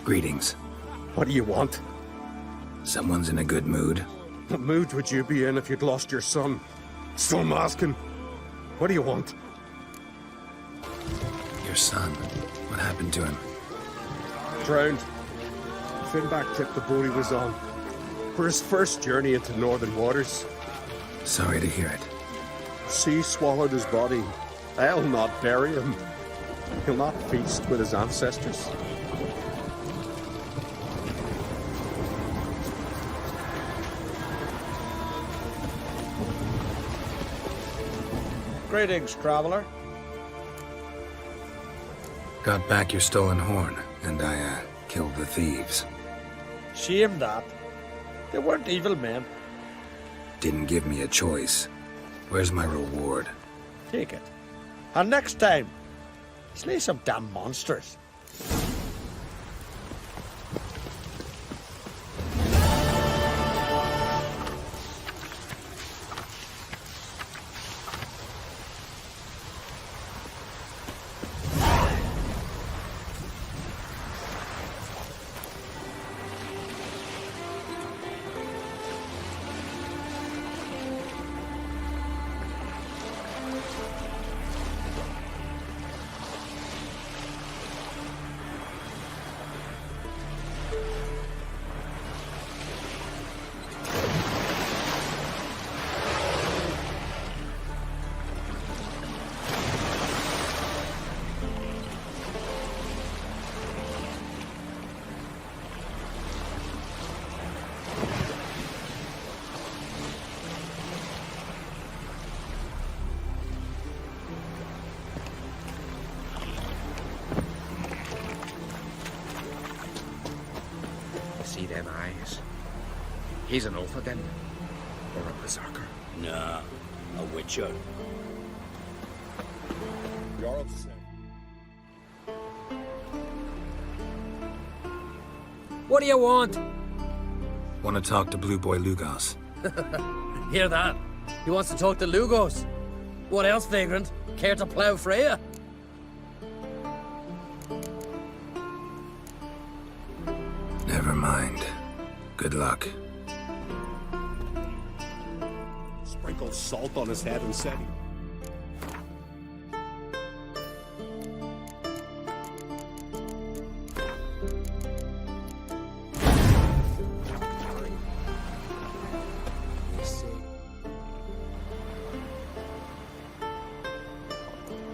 Greetings. What do you want? Someone's in a good mood. What mood would you be in if you'd lost your son? Still masking. What do you want? Your son. What happened to him? Drowned. Finback tipped the boat he was on. For his first journey into northern waters. Sorry to hear it. Sea swallowed his body. I'll not bury him. He'll not feast with his ancestors. Greetings, traveler. Got back your stolen horn, and I, killed the thieves. Shame that. They weren't evil men. Didn't give me a choice. Where's my reward? Take it. And next time, slay some damn monsters. See them eyes? He's an Ulfa then? Or a Berserker? Nah, a Witcher. Jarl's said. What do you want? Want to talk to Blue Boy Lugos. Hear that? He wants to talk to Lugos. What else, vagrant? Care to plough Freya? Never mind. Good luck. Sprinkled salt on his head and said,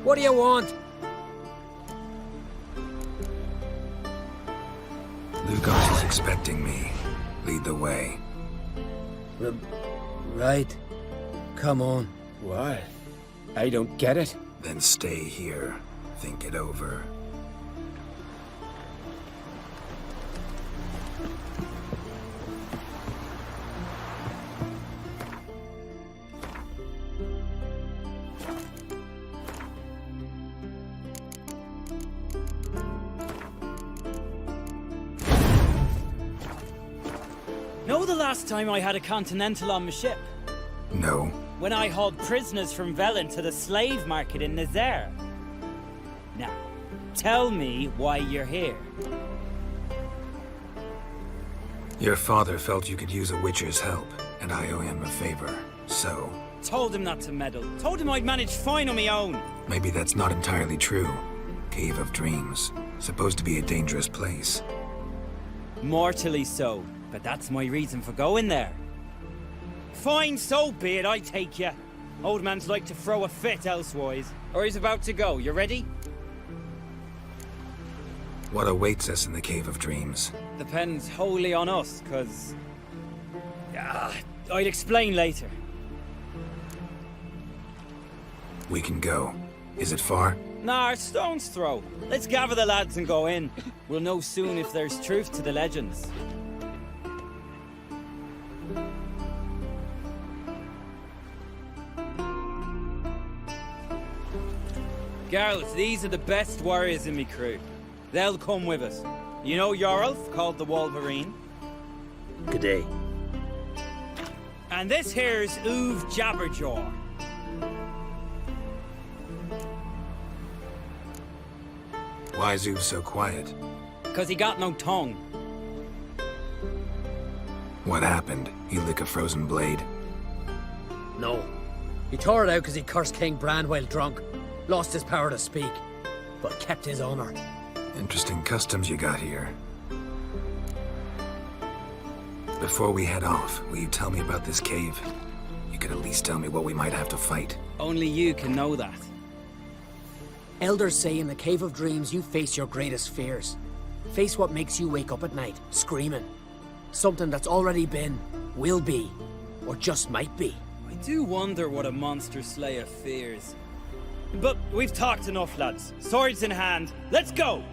What do you want? Lugos is expecting me. Lead the way. Right. Come on. What? I don't get it. Then stay here. Think it over. Know the last time I had a Continental on my ship? No. When I hauled prisoners from Velen to the slave market in Nazaire. Now, tell me why you're here. Your father felt you could use a Witcher's help, and I owe him a favor. So, Told him not to meddle. Told him I'd manage fine on my own. maybe that's not entirely true. Cave of Dreams. Supposed to be a dangerous place. Mortally so, but that's my reason for going there. Fine, so be it, I take you. Old man's like to throw a fit elsewise. Or he's about to go, you ready? What awaits us in the Cave of Dreams? Depends wholly on us, cause... I'll explain later. We can go. Is it far? Nah, stone's throw. Let's gather the lads and go in. We'll know soon if there's truth to the legends. Girls, these are the best warriors in me crew. They'll come with us. You know Jarlf, called the Wolverine? Good day. And this here's Uve Jabberjaw. Why is Uve so quiet? Because he got no tongue. What happened? He lick a frozen blade? No. He tore it out because he cursed King Bran while drunk. Lost his power to speak. But kept his honor. Interesting customs you got here. Before we head off, will you tell me about this cave? You could at least tell me what we might have to fight. Only you can know that. Elders say in the Cave of Dreams you face your greatest fears. Face what makes you wake up at night, screaming. Something that's already been, will be, or just might be. I do wonder what a monster slayer fears. But we've talked enough, lads. Swords in hand, let's go!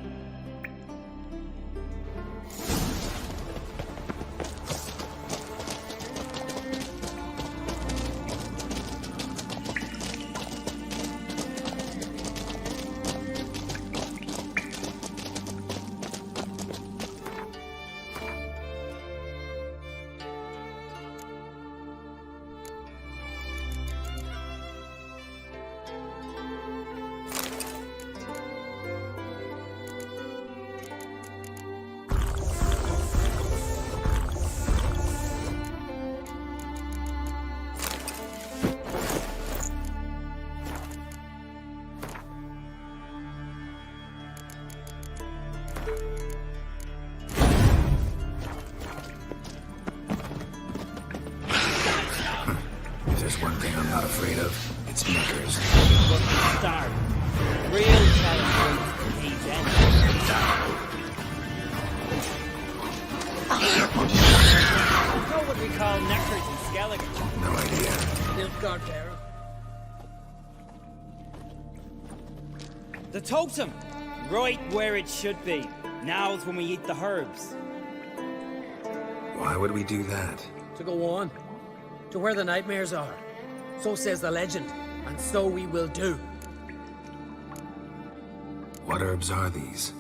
If there's one thing I'm not afraid of, it's knickers. Start. Real challenge needs end. Know what we call knackers and skeletons. No idea. Nilfgaard Terra. The totem! Right where it should be. Now's when we eat the herbs. Why would we do that? To go on. To where the nightmares are. So says the legend. And so we will do. What herbs are these?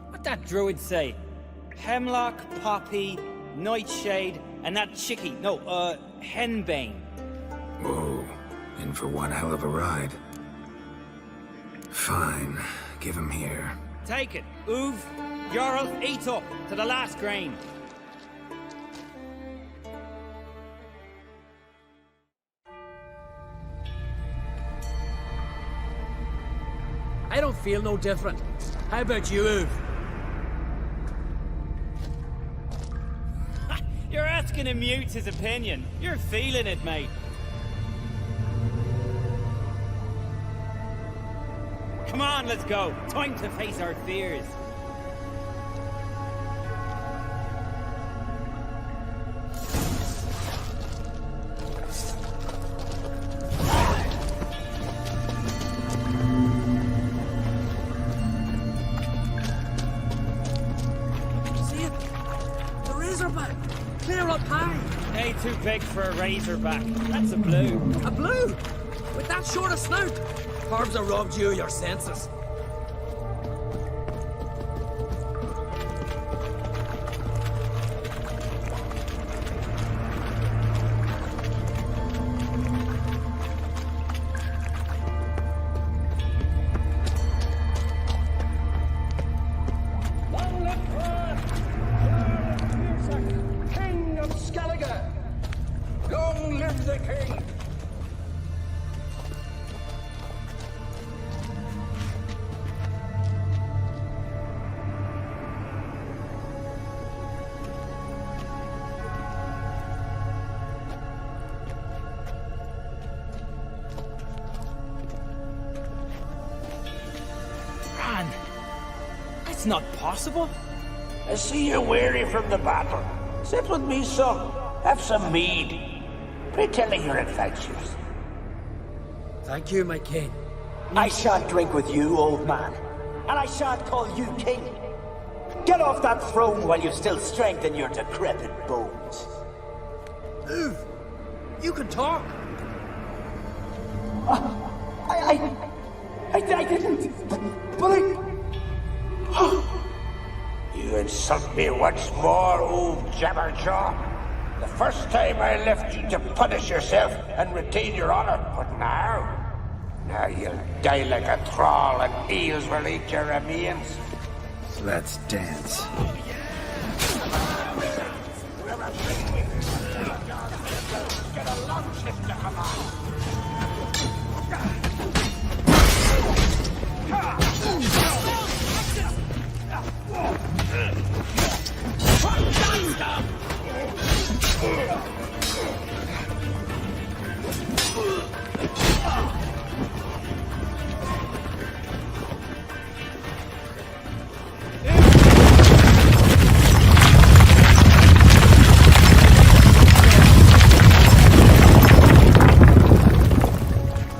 What that druid say? Hemlock, poppy, nightshade, and that chickie. No, henbane. Whoa, in for one hell of a ride. Fine, give him here. Take it. Oov, Jarl, eat up to the last grain. I don't feel no different. How about you, Uv? You're asking him mute his opinion. You're feeling it, mate. Come on, let's go. Time to face our fears. See it? The Razorback! Clear up high! Hey, too big for a razorback. That's a blue. A blue! With that short a snout! Herbs have robbed you of your senses. King of Skellige! Long live the king! Man, that's not possible. I see you're weary from the battle. Sit with me, son. Have some mead. Pray tell me your adventures. Thank you, my king. I shan't drink with you, old man. And I shan't call you king. Get off that throne while you've still strength in your decrepit bones. Uv, you can talk. I didn't. But You insult me once more, old Jabberjaw. The first time I left you to punish yourself and retain your honor, but now you'll die like a thrall and eels will eat your remains. Let's dance.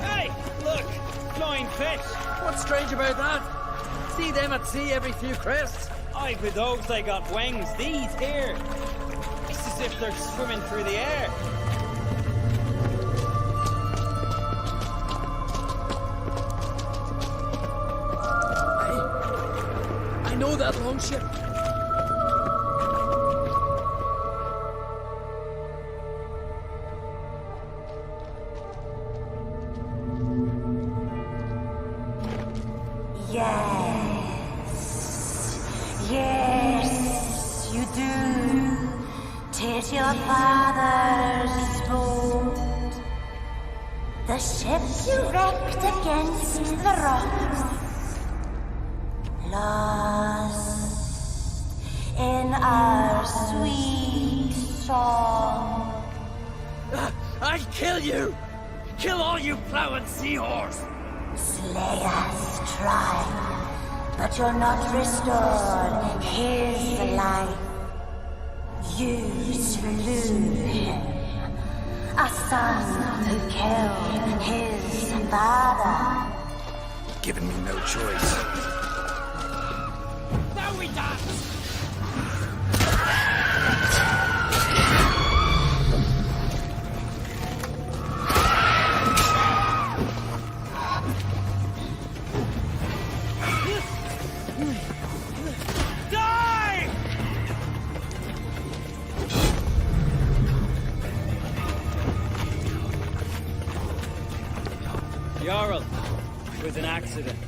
Hey, look, flying fish. What's strange about that? See them at sea every few crests? I with those they got wings. These here, it's as if they're swimming through the air. I know that longship. Yes, you do. Tis your father's boat. The ship you wrecked against the rocks. Lost in our sweet song. I'll kill you! Kill all you plowing seahorse! Slay us, try, but you're not restored his life. You slew him, a son who killed his father. Giving me no choice. Now we dance. Die! Jarl, it was an accident.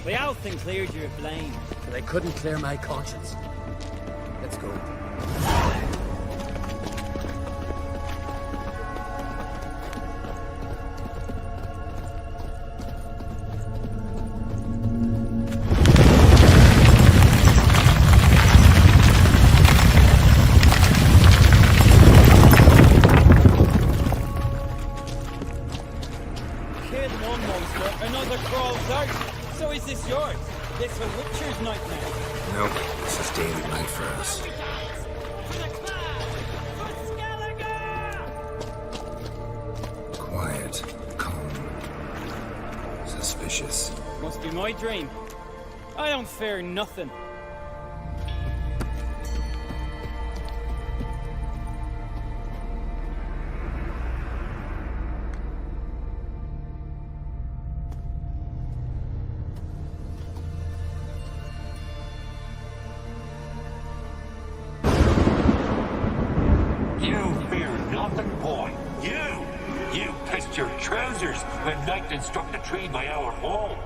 The Althing cleared you of blame. They couldn't clear my conscience. Let's go. Killed one monster, another crawls out. So is this yours? This a Witcher's nightmare. Nope, this is daily night for us. Quiet, calm, suspicious. Must be my dream. I don't fear nothing. You fear nothing, boy. You pissed your trousers when lightning struck the tree by our home.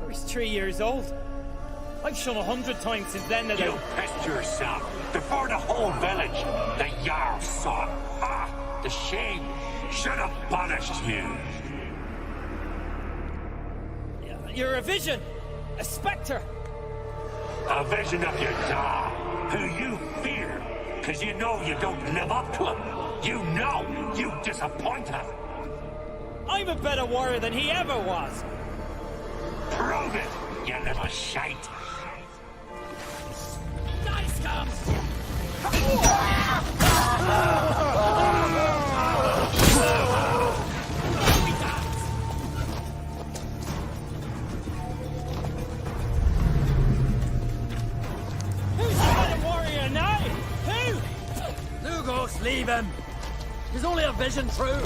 I was 3 years old. I've shone 100 times since then that You pissed yourself before the whole village. The Jarl saw it. Ah, the shame should have punished you. You're a vision! A spectre! A vision of your dad, who you fear, because you know you don't live up to him. You know you disappoint him. I'm a better warrior than he ever was! Prove it, you little shite. Dice come! Who's the better warrior now? Who? Lugos, leave him! He's only a vision through!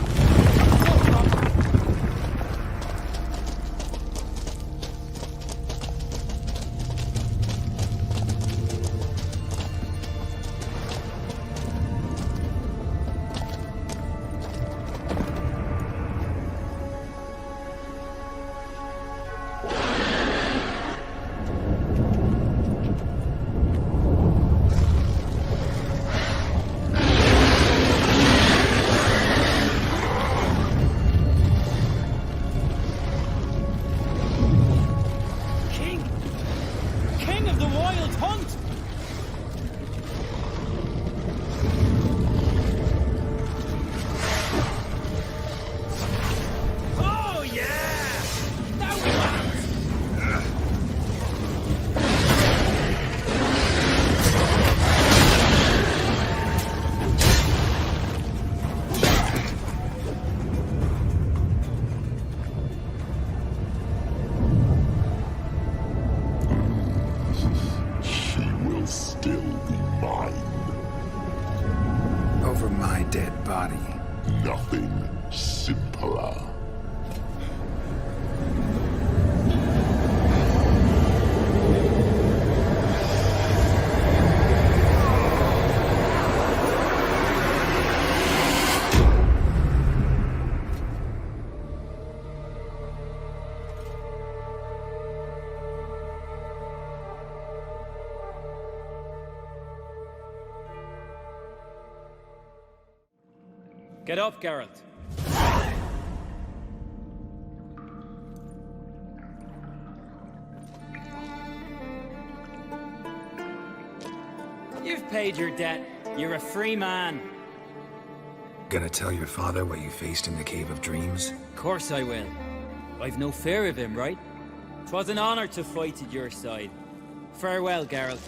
wild hunt! Oh, yeah! Now we land! Still be mine. Over my dead body. Nothing simpler. Get up, Geralt. You've paid your debt. You're a free man. Gonna tell your father what you faced in the Cave of Dreams? Of course I will. I've no fear of him, right? 'Twas an honor to fight at your side. Farewell, Geralt.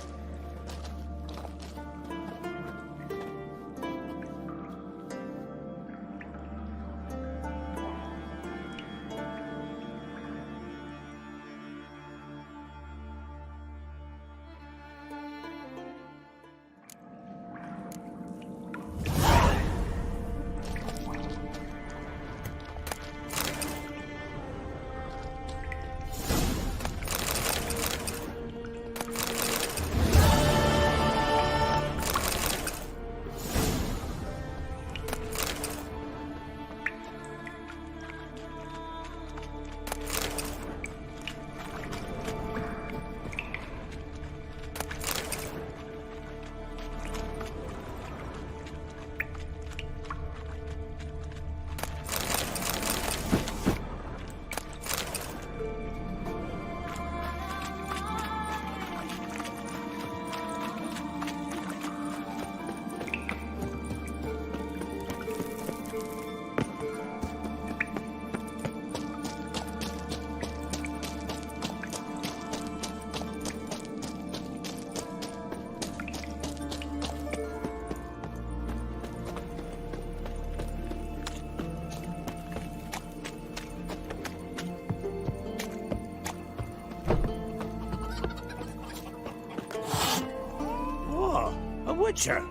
Witcher.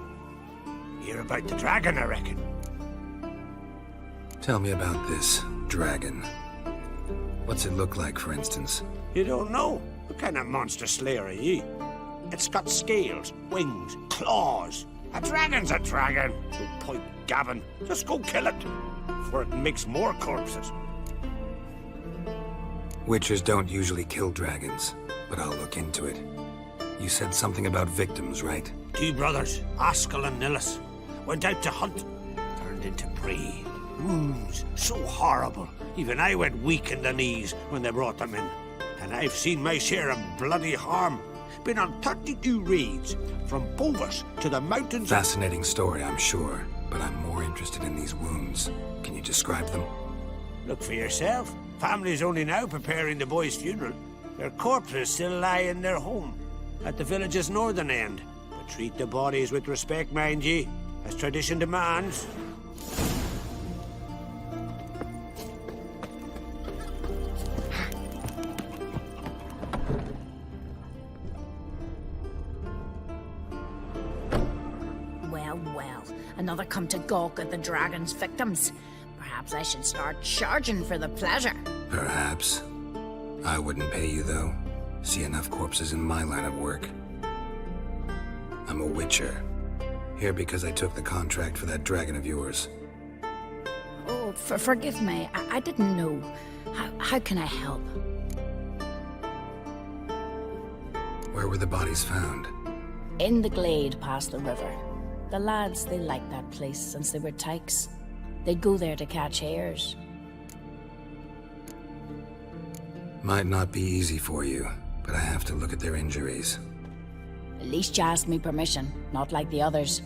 You're about the dragon, I reckon. Tell me about this dragon. What's it look like, for instance? You don't know? What kind of monster slayer are ye? It's got scales, wings, claws. A dragon's a dragon. No point gabbing. Just go kill it, for it makes more corpses. Witchers don't usually kill dragons, but I'll look into it. You said something about victims, right? 2 brothers, Askell and Nillis, went out to hunt, turned into prey. Wounds so horrible, even I went weak in the knees when they brought them in. And I've seen my share of bloody harm. Been on 32 raids, from Bovis to the mountains. Fascinating story, I'm sure, but I'm more interested in these wounds. Can you describe them? Look for yourself. Family's only now preparing the boy's funeral. Their corpses still lie in their home, at the village's northern end. But treat the bodies with respect, mind ye, as tradition demands. Well, another come to gawk at the dragon's victims. Perhaps I should start charging for the pleasure. Perhaps. I wouldn't pay you, though. See enough corpses in my line of work. I'm a witcher. Here because I took the contract for that dragon of yours. Oh, forgive me. I didn't know. How can I help? Where were the bodies found? In the glade past the river. The lads, they liked that place since they were tykes. They'd go there to catch hares. Might not be easy for you, but I have to look at their injuries. At least you asked me permission, not like the others.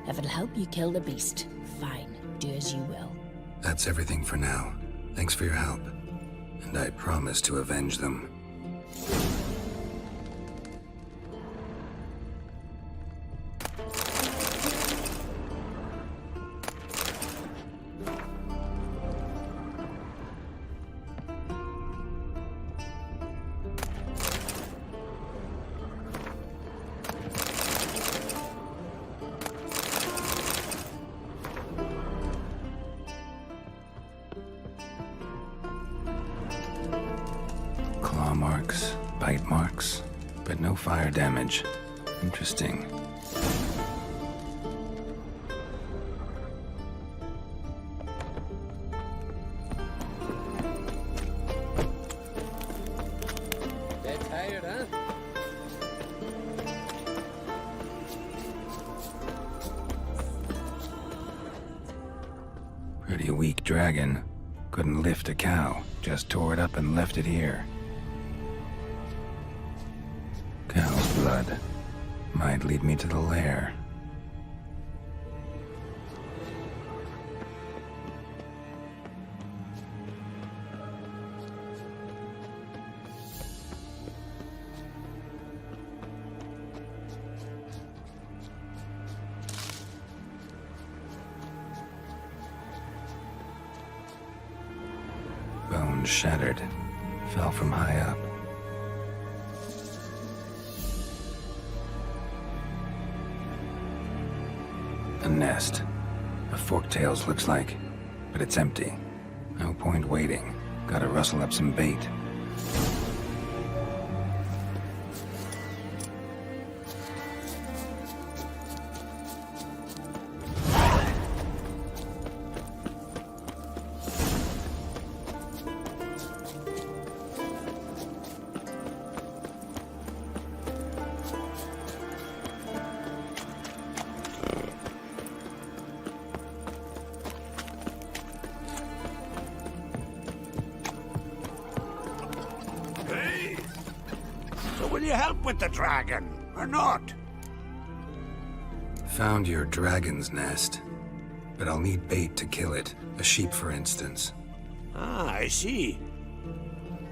If it'll help you kill the beast, fine. Do as you will. That's everything for now. Thanks for your help. And I promise to avenge them. Claw marks, bite marks, but no fire damage. Interesting. Bit tired, huh? Pretty weak dragon. Couldn't lift a cow, just tore it up and left it here. Cow's blood. Might lead me to the lair. Bones shattered. Fell from high up. A nest. A forktails looks like, but it's empty. No point waiting. Gotta rustle up some bait. Hey! So will you help with the dragon, or not? Found your dragon's nest, but I'll need bait to kill it. A sheep, for instance. Ah, I see.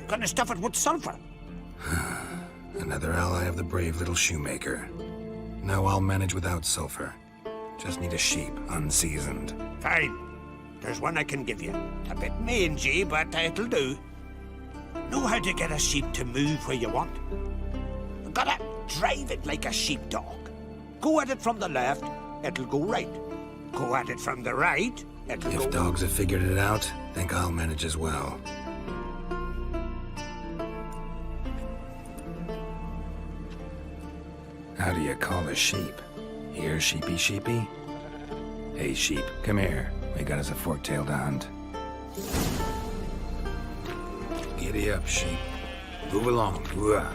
Gonna stuff it with sulfur. Another ally of the brave little shoemaker. No, I'll manage without sulfur. Just need a sheep, unseasoned. Fine. There's one I can give you. A bit mangy, but it'll do. Know how to get a sheep to move where you want. Gotta drive it like a sheepdog. Go at it from the left, it'll go right. Go at it from the right, it'll go... If dogs have figured it out, think I'll manage as well. How do you call a sheep? Here, sheepy sheepy? Hey, sheep, come here. We got us a fork-tailed hound. Giddy up, sheep. Move along. Whoa.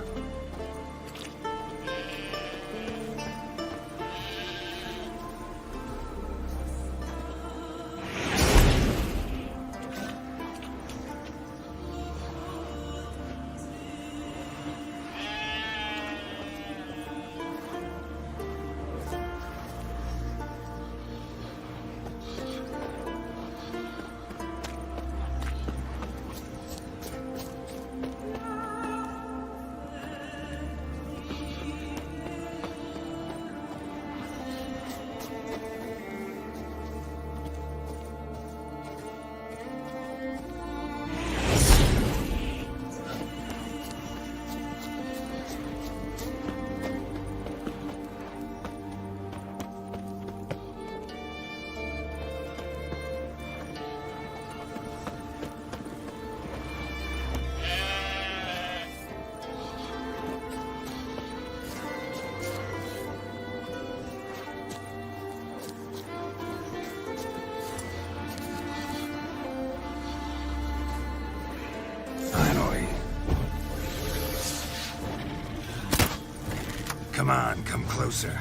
Come on, come closer.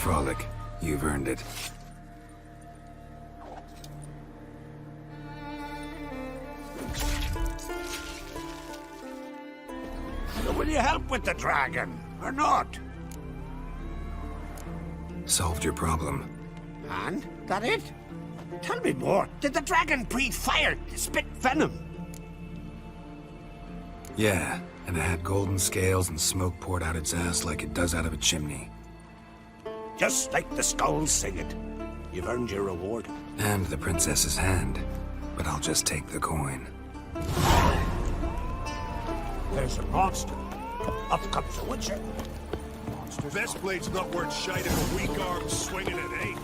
frolic. You've earned it. So will you help with the dragon, or not? Solved your problem. And? That it? Tell me more. Did the dragon breathe fire, spit venom? Yeah, and it had golden scales and smoke poured out its ass like it does out of a chimney. Just like the skulls sing it. You've earned your reward. And the princess's hand. But I'll just take the coin. There's a monster. Up comes a witcher. Best blade's not worth shite if a weak arm's swinging it, eh?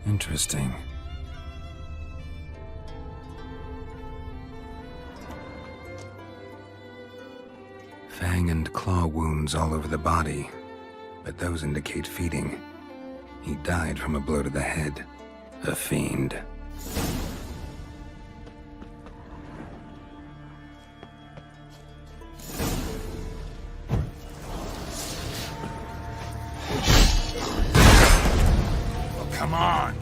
Interesting. Fang and claw wounds all over the body, but those indicate feeding. He died from a blow to the head. A fiend. Come on.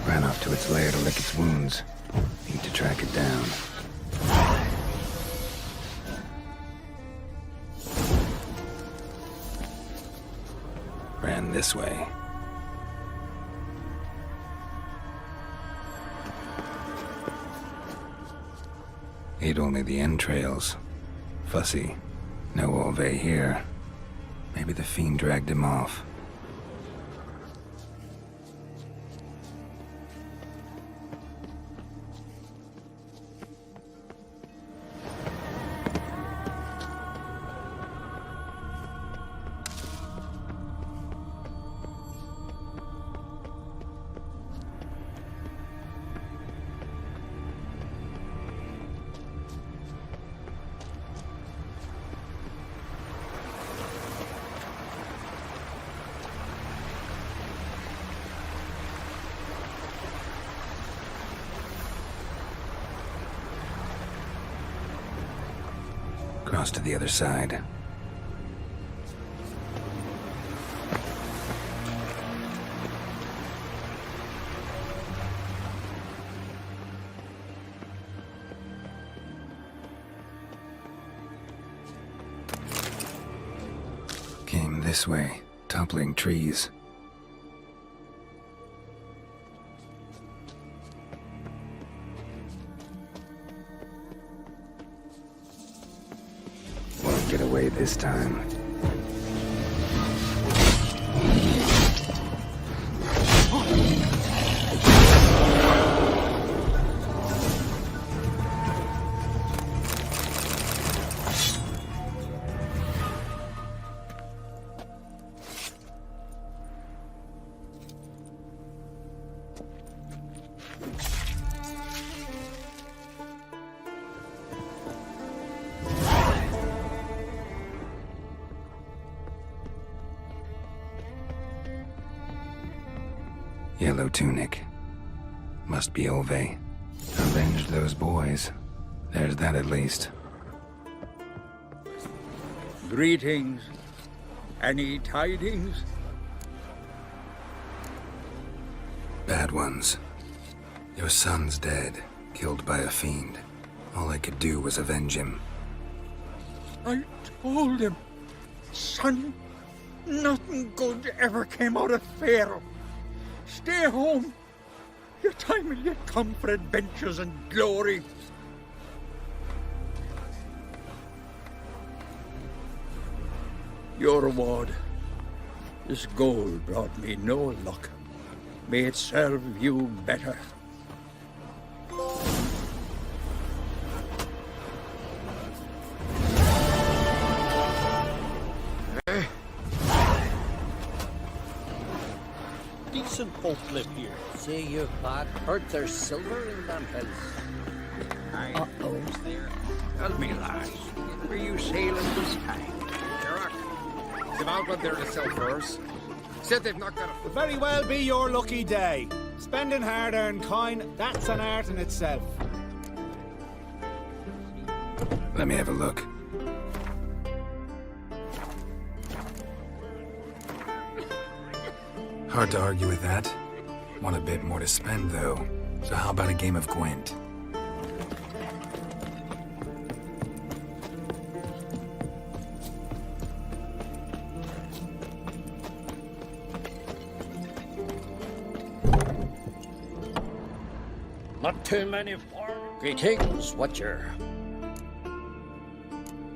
Ran off to its lair to lick its wounds. Need to track it down. Ran this way. Ate only the entrails. Fussy. No Olve here. Maybe the fiend dragged him off. Cross to the other side. Came this way, toppling trees. Get away this time. Yellow tunic. Must be Ove. Avenged those boys. There's that at least. Greetings. Any tidings? Bad ones. Your son's dead, killed by a fiend. All I could do was avenge him. I told him, son, nothing good ever came out of Pharaoh. Stay home. Your time will yet come for adventures and glory. Your reward. This gold brought me no luck. May it serve you better. Decent folk live here. Say you bad heard there's silver in them hills. Uh-oh. Tell me, lads, were you sailing this time? Sherrock, they've outlawed their silvers. Said they've not got a... Could very well be your lucky day. Spending hard-earned coin, that's an art in itself. Let me have a look. Hard to argue with that. Want a bit more to spend, though. So how about a game of Gwent? Not too many for. Greetings, Watcher.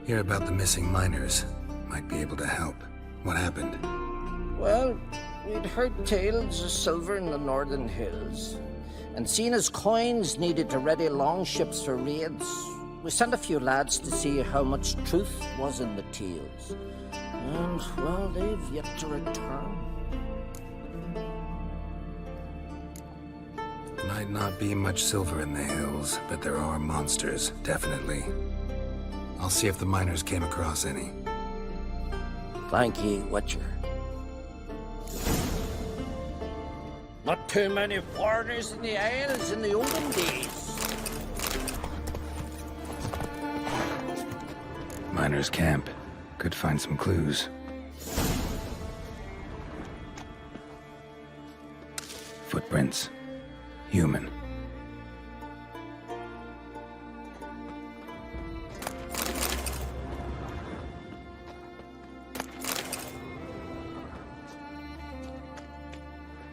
Hear about the missing miners. Might be able to help. What happened? Well, we'd heard tales of silver in the northern hills, and seen as coins needed to ready longships for raids, we sent a few lads to see how much truth was in the tales. And, well, they've yet to return. Might not be much silver in the hills, but there are monsters, definitely. I'll see if the miners came across any. Thank ye, Watcher. Not too many foreigners in the Isles in the olden days. Miners' camp. Could find some clues. Footprints. Human.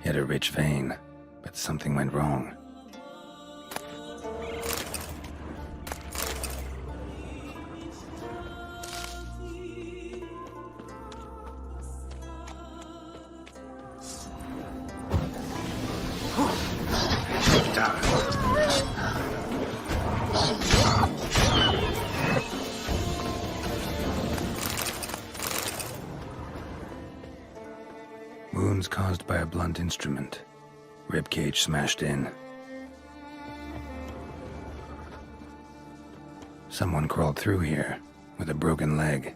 Hit a rich vein, but something went wrong. Wounds caused by a blunt instrument. Ribcage smashed in. Someone crawled through here with a broken leg.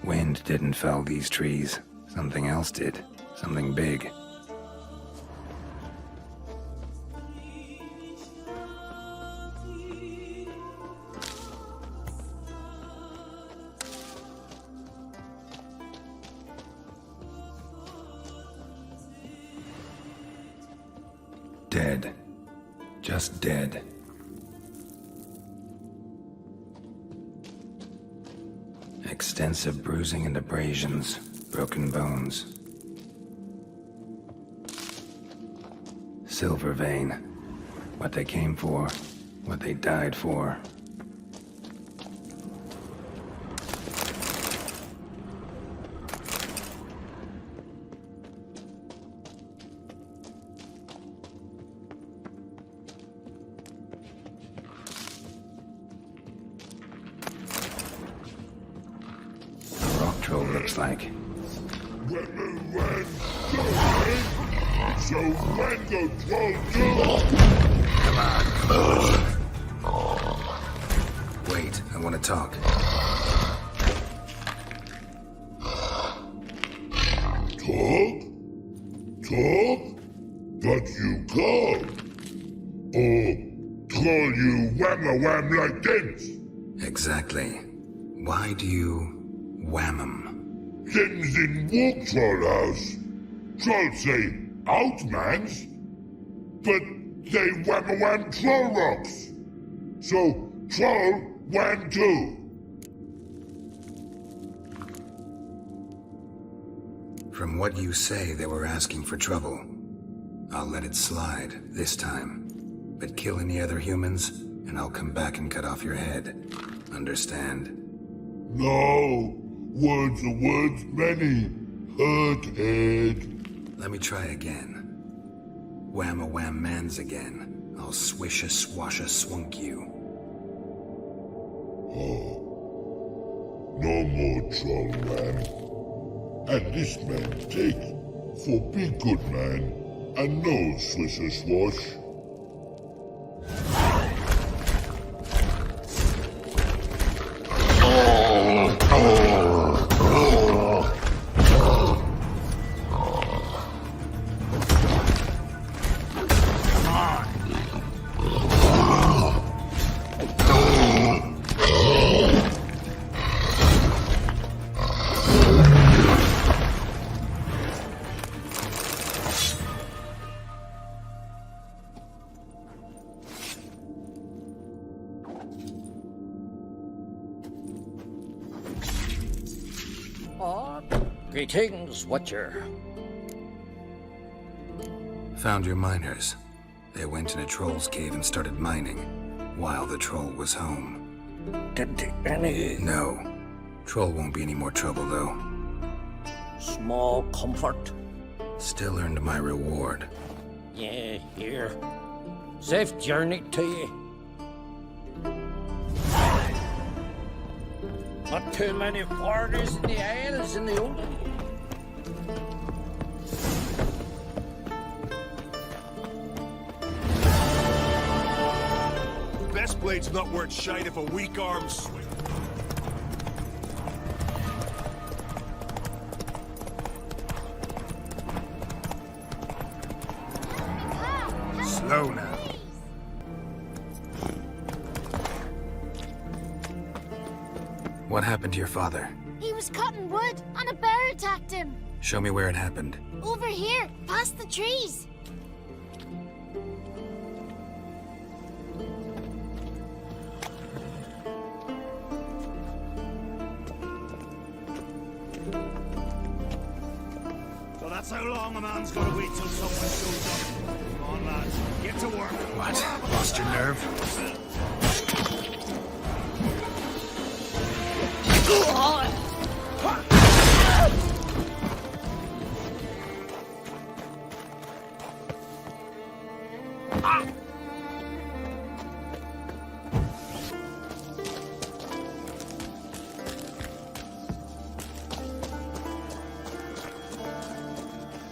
Wind didn't fell these trees. Something else did. Something big. Dead. Just dead. Extensive bruising and abrasions, broken bones. Silver vein. What they came for, what they died for. Rock troll looks like. So when the troll do? Come on. Wait, I want to talk. Talk? Talk? But you call? Or call you wham-a-wham like this? Exactly. Why do you wham 'em? Things in walk troll house. Trolls say out mans, but they wham-a-wham troll rocks. So troll wham too. From what you say, they were asking for trouble. I'll let it slide this time. But kill any other humans, and I'll come back and cut off your head. Understand? No. Words are words many. Hurt head. Let me try again. Wham-a-wham mans again. I'll swish-a-swash-a-swunk you. Oh. No more troll wham. And this man take. For be good man. And no swish-a-swash. Greetings, Witcher. Found your miners. They went in a troll's cave and started mining, while the troll was home. Did any... No. Troll won't be any more trouble, though. Small comfort? Still earned my reward. Yeah, here. Safe journey to you. Not too many foreigners in the Isles in the old... Best blade's not worth shite if a weak arm swing. Slow now. What happened to your father? He was cutting wood, and a bear attacked him. Show me where it happened. Over here, past the trees. So that's how long a man's gotta wait till someone shows up. Come on, lads, get to work. What? Lost your nerve?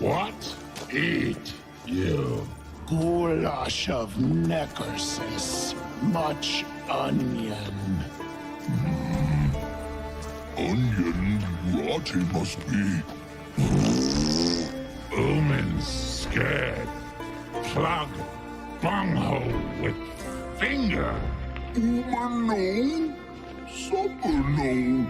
What? Eat, you. Goulash of neckerses. Much onion. Onion? What he must be. Omen's scared. Plug. Bunghole with finger. Omen no. Supper no.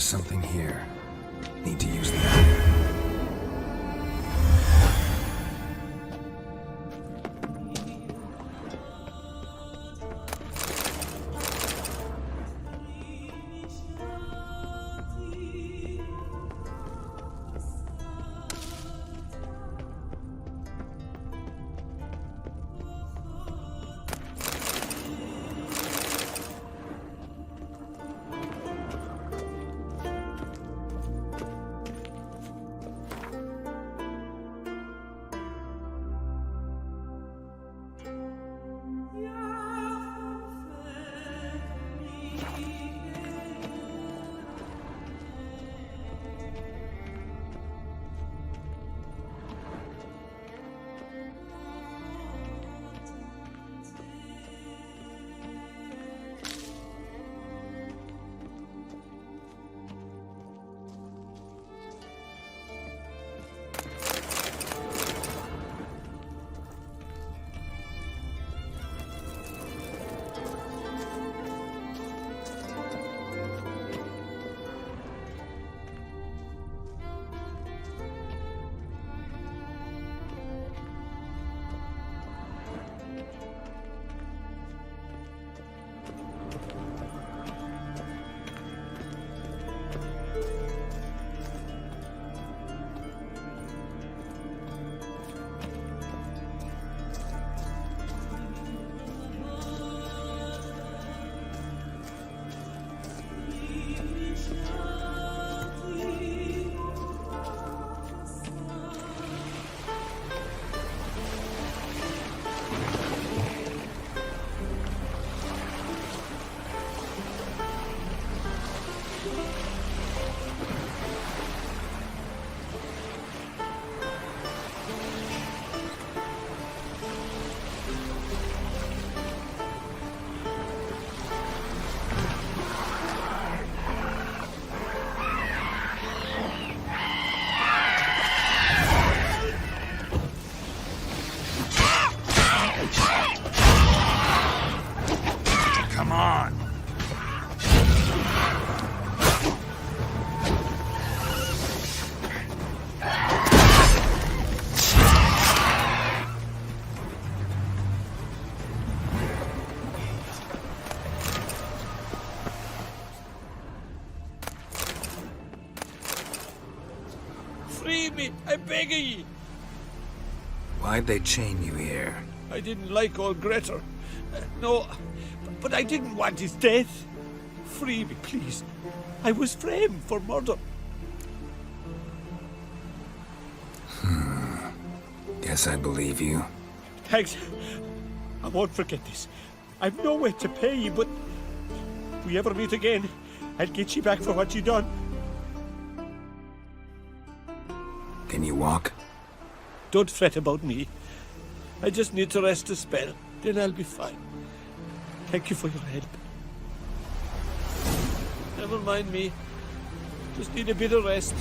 There's something here. Need to use that. Free me, I beg of ye. Why'd they chain you here? I didn't like old Grettir. No, but I didn't want his death. Free me, please. I was framed for murder. Guess I believe you. Thanks. I won't forget this. I've no way to pay you, but if we ever meet again, I'll get you back for what you done. Can you walk? Don't fret about me. I just need to rest a spell, then I'll be fine. Thank you for your help. Never mind me. Just need a bit of rest.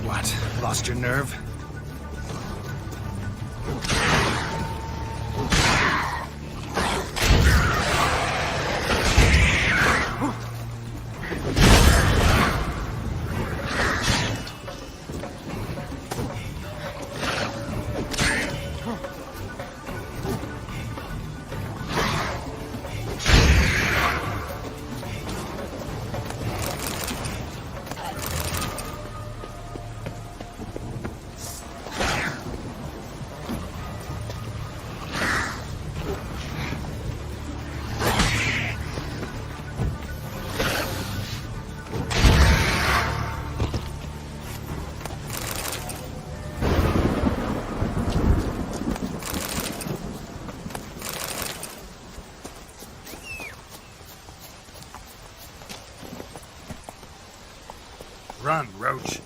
What? Lost your nerve? Run, Roach.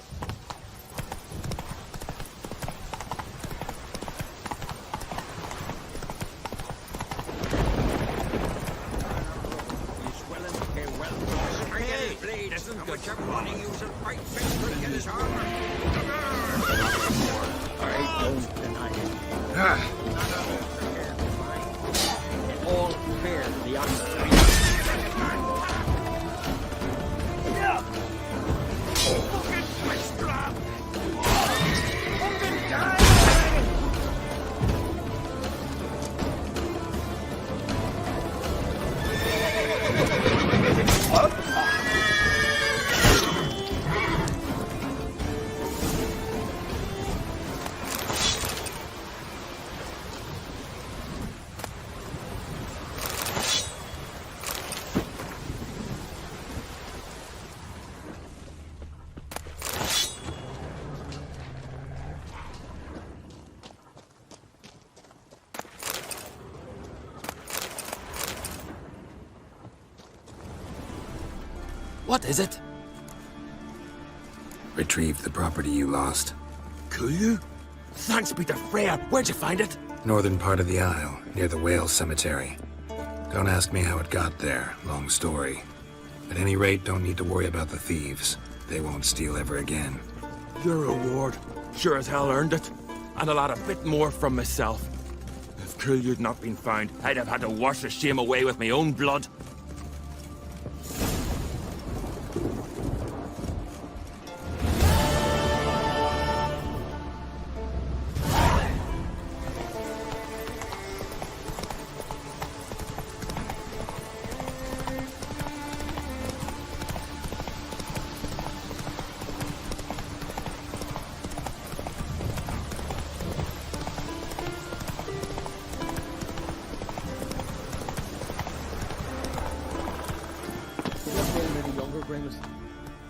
Hey, listen, how much money you should fight face for I don't deny it. All fair beyond What is it? Retrieved the property you lost. Could you? Thanks be to Freya. Where'd you find it? Northern part of the Isle, near the whale cemetery. Don't ask me how it got there, long story. At any rate, don't need to worry about the thieves. They won't steal ever again. Your reward. Sure as hell earned it. And I'll add a bit more from myself. If Killiard not been found, I'd have had to wash the shame away with my own blood.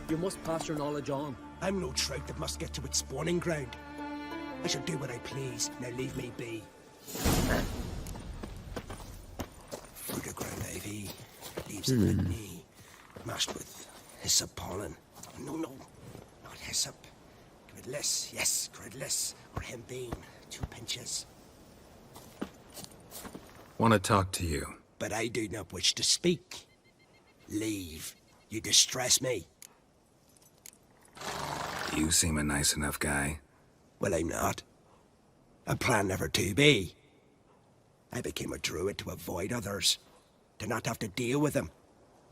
You must pass your knowledge on. I'm no trout that must get to its spawning ground. I shall do what I please. Now leave me be. Through the ground ivy, leaves of knee, mashed with hyssop pollen. No, not hyssop. Gridless, yes, gridless. Or hempine, 2 pinches. Want to talk to you. But I do not wish to speak. Leave. You distress me. You seem a nice enough guy. Well, I'm not. I plan never to be. I became a druid to avoid others. To not have to deal with them.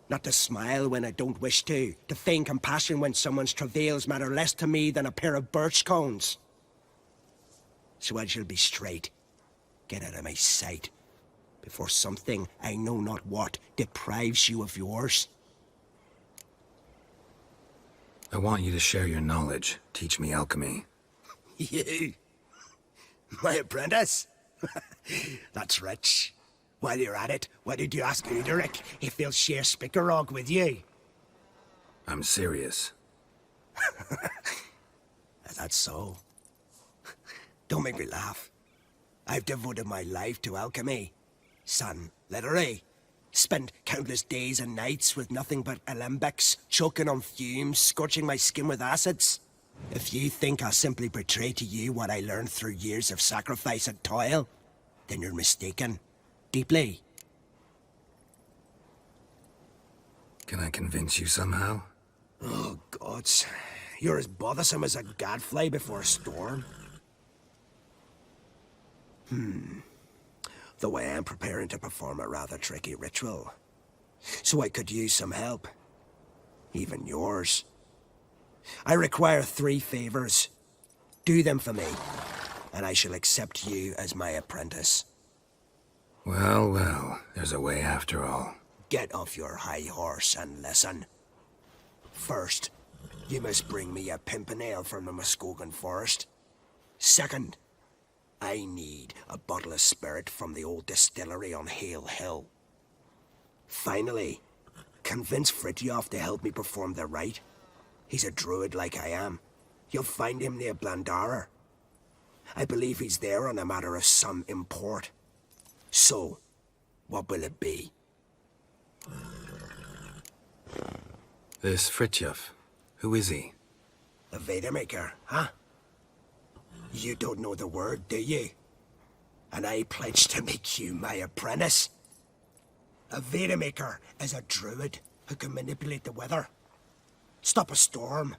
Not to smile when I don't wish to feign compassion when someone's travails matter less to me than a pair of birch cones. So I shall be straight. Get out of my sight. Before something, I know not what, deprives you of yours. I want you to share your knowledge. Teach me alchemy. You? My apprentice? That's rich. While you're at it, why did you ask Uderic if he'll share Spickerog with you? I'm serious. That's so. Don't make me laugh. I've devoted my life to alchemy. Son, literally. Spent countless days and nights with nothing but alembics, choking on fumes, scorching my skin with acids. If you think I'll simply portray to you what I learned through years of sacrifice and toil, then you're mistaken. Deeply. Can I convince you somehow? Oh, gods. You're as bothersome as a gadfly before a storm. Though I am preparing to perform a rather tricky ritual. So I could use some help. Even yours. I require 3 favors. Do them for me, and I shall accept you as my apprentice. Well, there's a way after all. Get off your high horse and listen. First, you must bring me a pimpernel from the Muskogan forest. Second, I need a bottle of spirit from the old distillery on Hale Hill. Finally, convince Fritjof to help me perform the rite. He's a druid like I am. You'll find him near Blandara. I believe he's there on a matter of some import. So, what will it be? This Fritjof, who is he? A Vedamaker, huh? You don't know the word, do you? And I pledge to make you my apprentice. A Vedamaker is a druid who can manipulate the weather, stop a storm,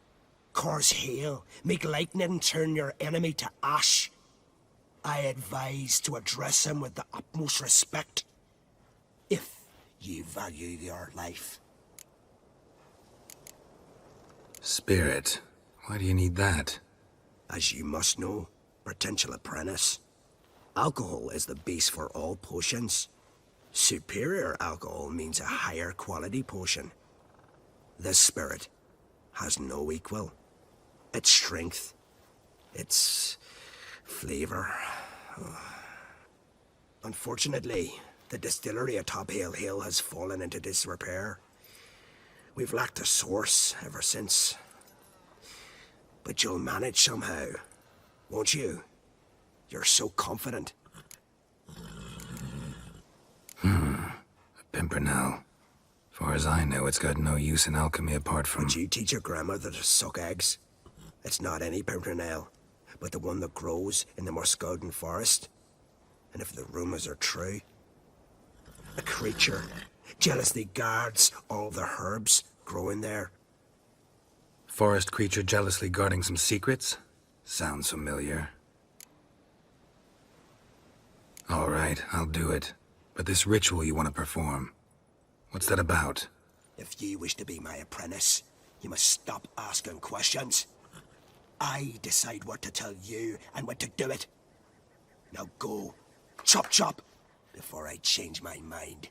cause hail, make lightning turn your enemy to ash. I advise to address him with the utmost respect, if you value your life. Spirit. Why do you need that? As you must know, potential apprentice, alcohol is the base for all potions. Superior alcohol means a higher quality potion. This spirit has no equal. Its strength, its flavor. Unfortunately, the distillery atop Hale Hill has fallen into disrepair. We've lacked a source ever since. But you'll manage somehow, won't you? You're so confident. A pimpernel. Far as I know, it's got no use in alchemy apart from... Would you teach your grandmother to suck eggs? It's not any pimpernel, but the one that grows in the Muskogean forest. And if the rumors are true, a creature jealously guards all the herbs growing there. Forest creature jealously guarding some secrets? Sounds familiar. All right, I'll do it. But this ritual you want to perform, what's that about? If you wish to be my apprentice, you must stop asking questions. I decide what to tell you and when to do it. Now go, chop chop, before I change my mind.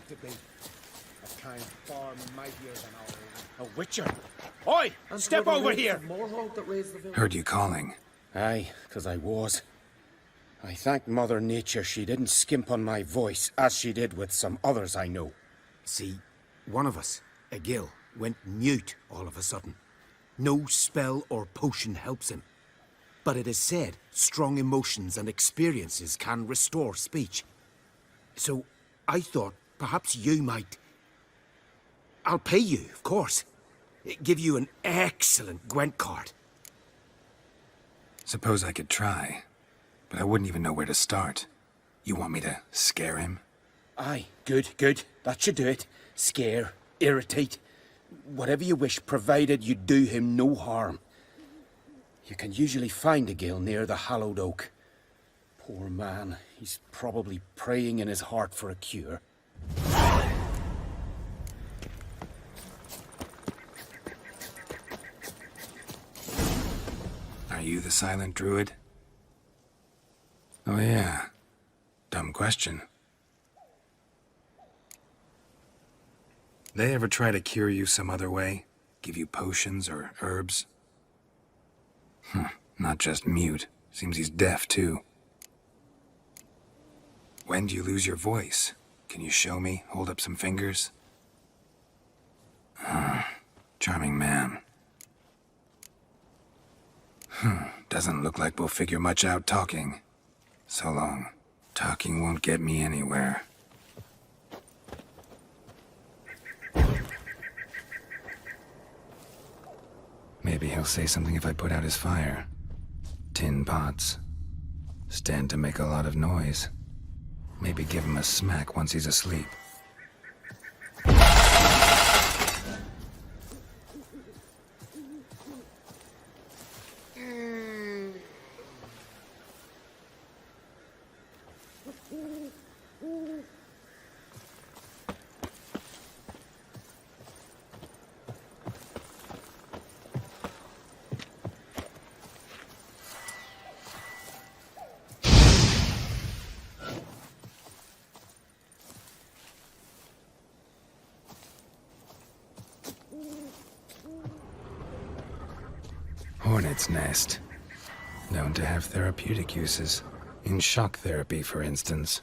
To be a kind far mightier than our own. A witcher. Oi! Step over here! Heard you calling. Aye, 'cause I was. I thank Mother Nature she didn't skimp on my voice, as she did with some others I know. See, one of us, a gill, went mute all of a sudden. No spell or potion helps him. But it is said strong emotions and experiences can restore speech. So I thought perhaps you might... I'll pay you, of course. Give you an excellent Gwent card. Suppose I could try, but I wouldn't even know where to start. You want me to scare him? Aye, good, good. That should do it. Scare, irritate, whatever you wish, provided you do him no harm. You can usually find a gill near the hallowed oak. Poor man, he's probably praying in his heart for a cure. Are you the silent druid? Oh yeah. Dumb question. They ever try to cure you some other way? Give you potions or herbs? Not just mute. Seems he's deaf too. When do you lose your voice? Can you show me? Hold up some fingers? Charming man. Doesn't look like we'll figure much out talking. So long. Talking won't get me anywhere. Maybe he'll say something if I put out his fire. Tin pots. Stand to make a lot of noise. Maybe give him a smack once he's asleep. Hornet's nest. Known to have therapeutic uses. In shock therapy, for instance.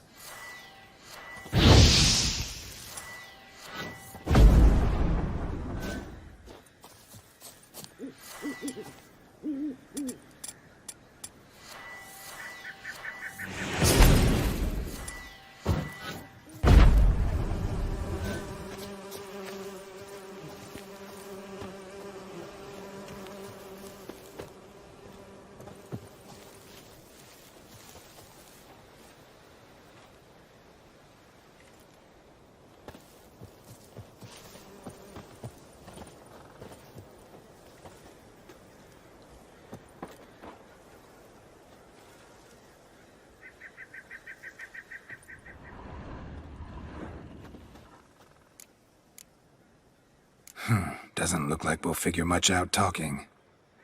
Doesn't look like we'll figure much out talking.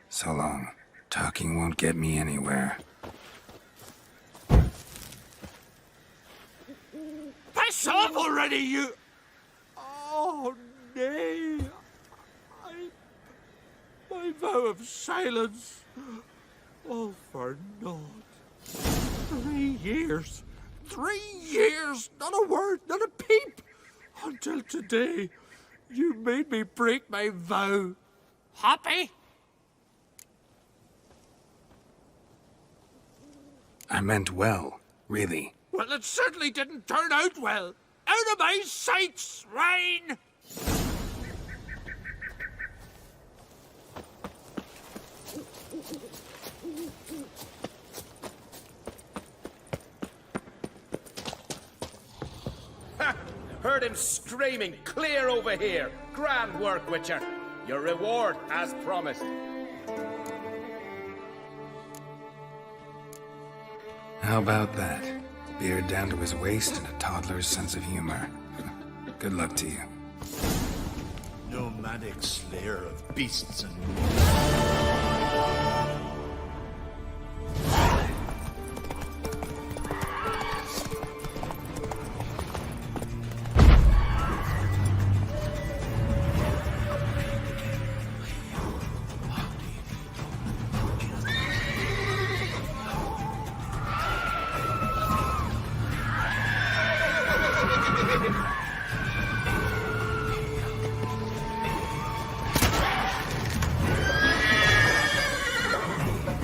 So long. Talking won't get me anywhere. Piss off already, you... Oh, nay. My vow of silence. All for naught. 3 years. 3 years! Not a word, not a peep! Until today, you made me break my vow. Happy? I meant well, really. Well, it certainly didn't turn out well. Out of my sight, swine! Ha! Heard him screaming, clear over here. Grand work, Witcher. Your reward, as promised. How about that? Beard down to his waist and a toddler's sense of humor. Good luck to you. Nomadic slayer of beasts and...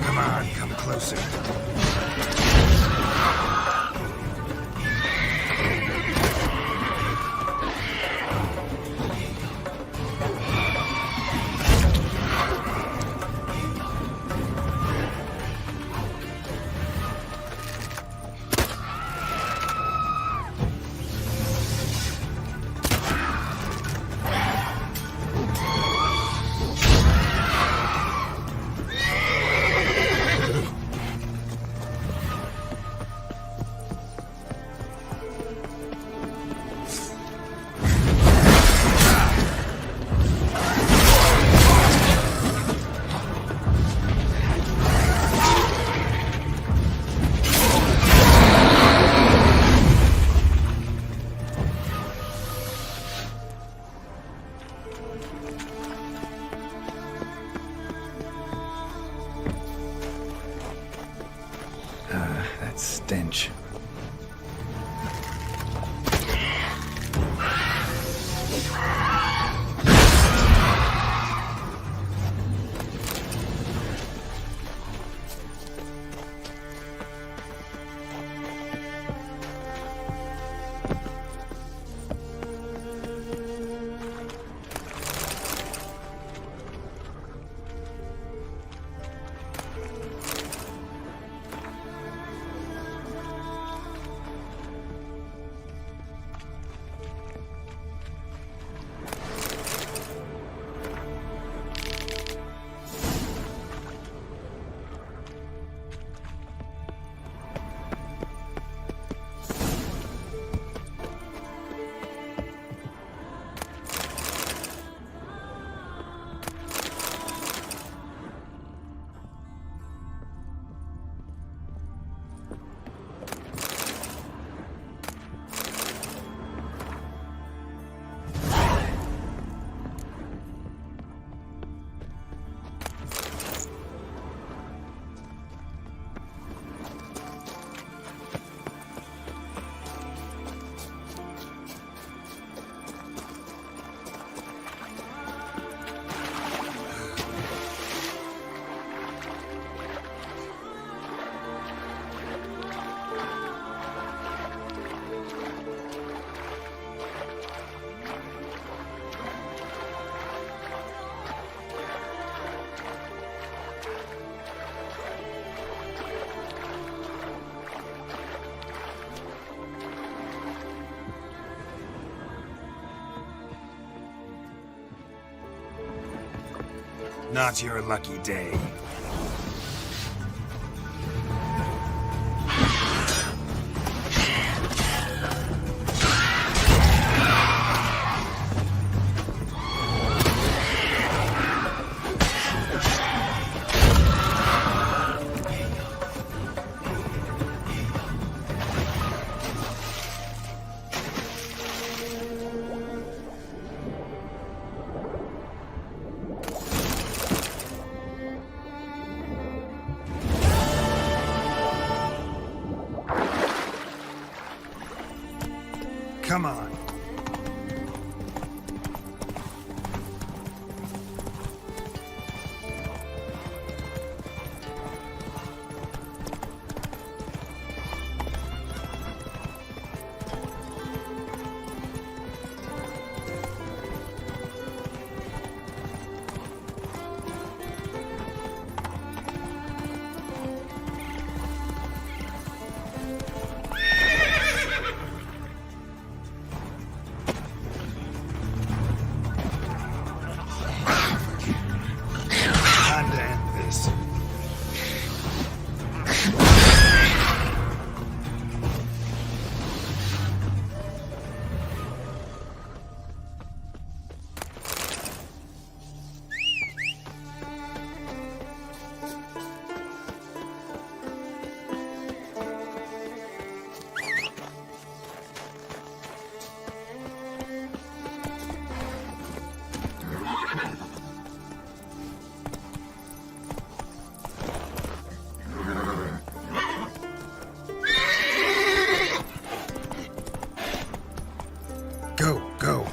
Come on, come closer. That stench. Not your lucky day. Come on. Time to end this. Go, go.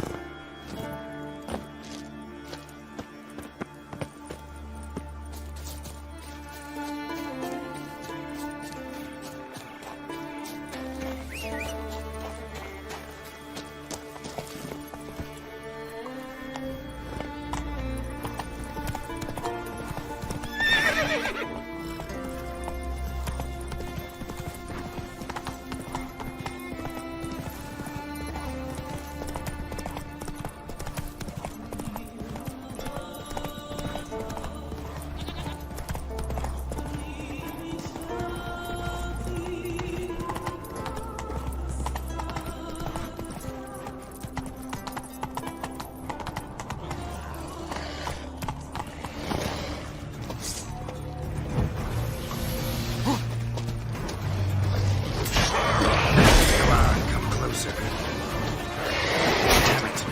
Come on, come closer. Damn it.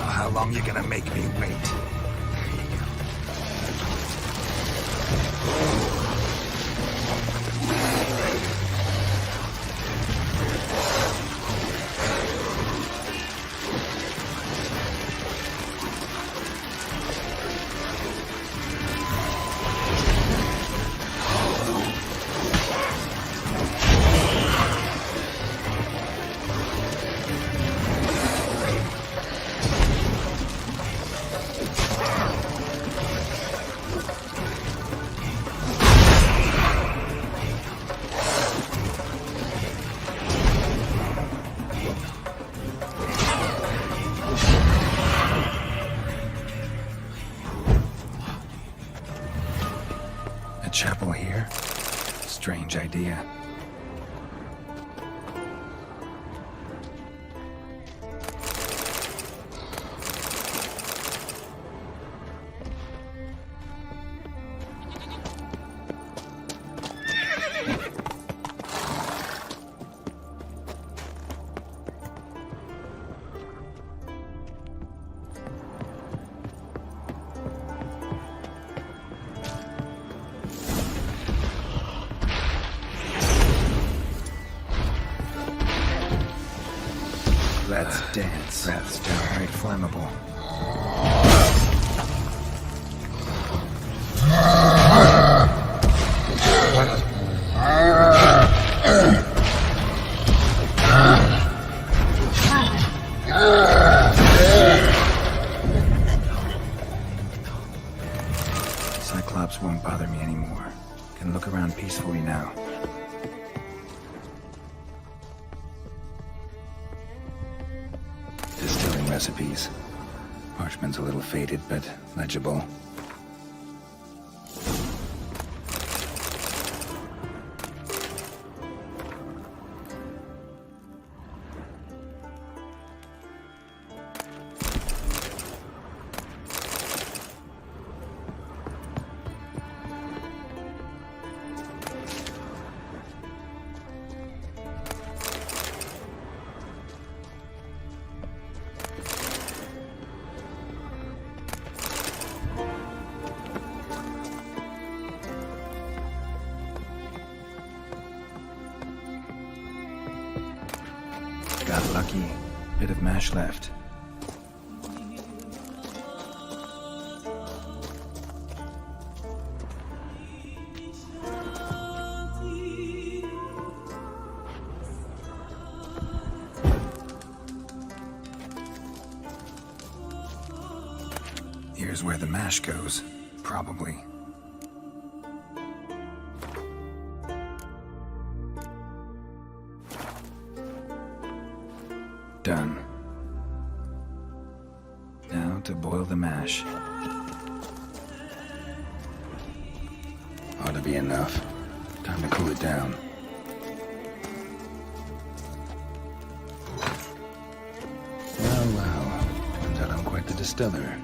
How long you gonna make me wait? A chapel here? Strange idea. Let's dance. That's downright flammable. Cyclops won't bother me anymore. Can look around peacefully now. Distilling recipes. Parchment's a little faded, but legible. Got lucky. Bit of mash left. Here's where the mash goes. Probably. Done. Now to boil the mash. Ought to be enough. Time to cool it down. Well. Turns out I'm quite the distiller.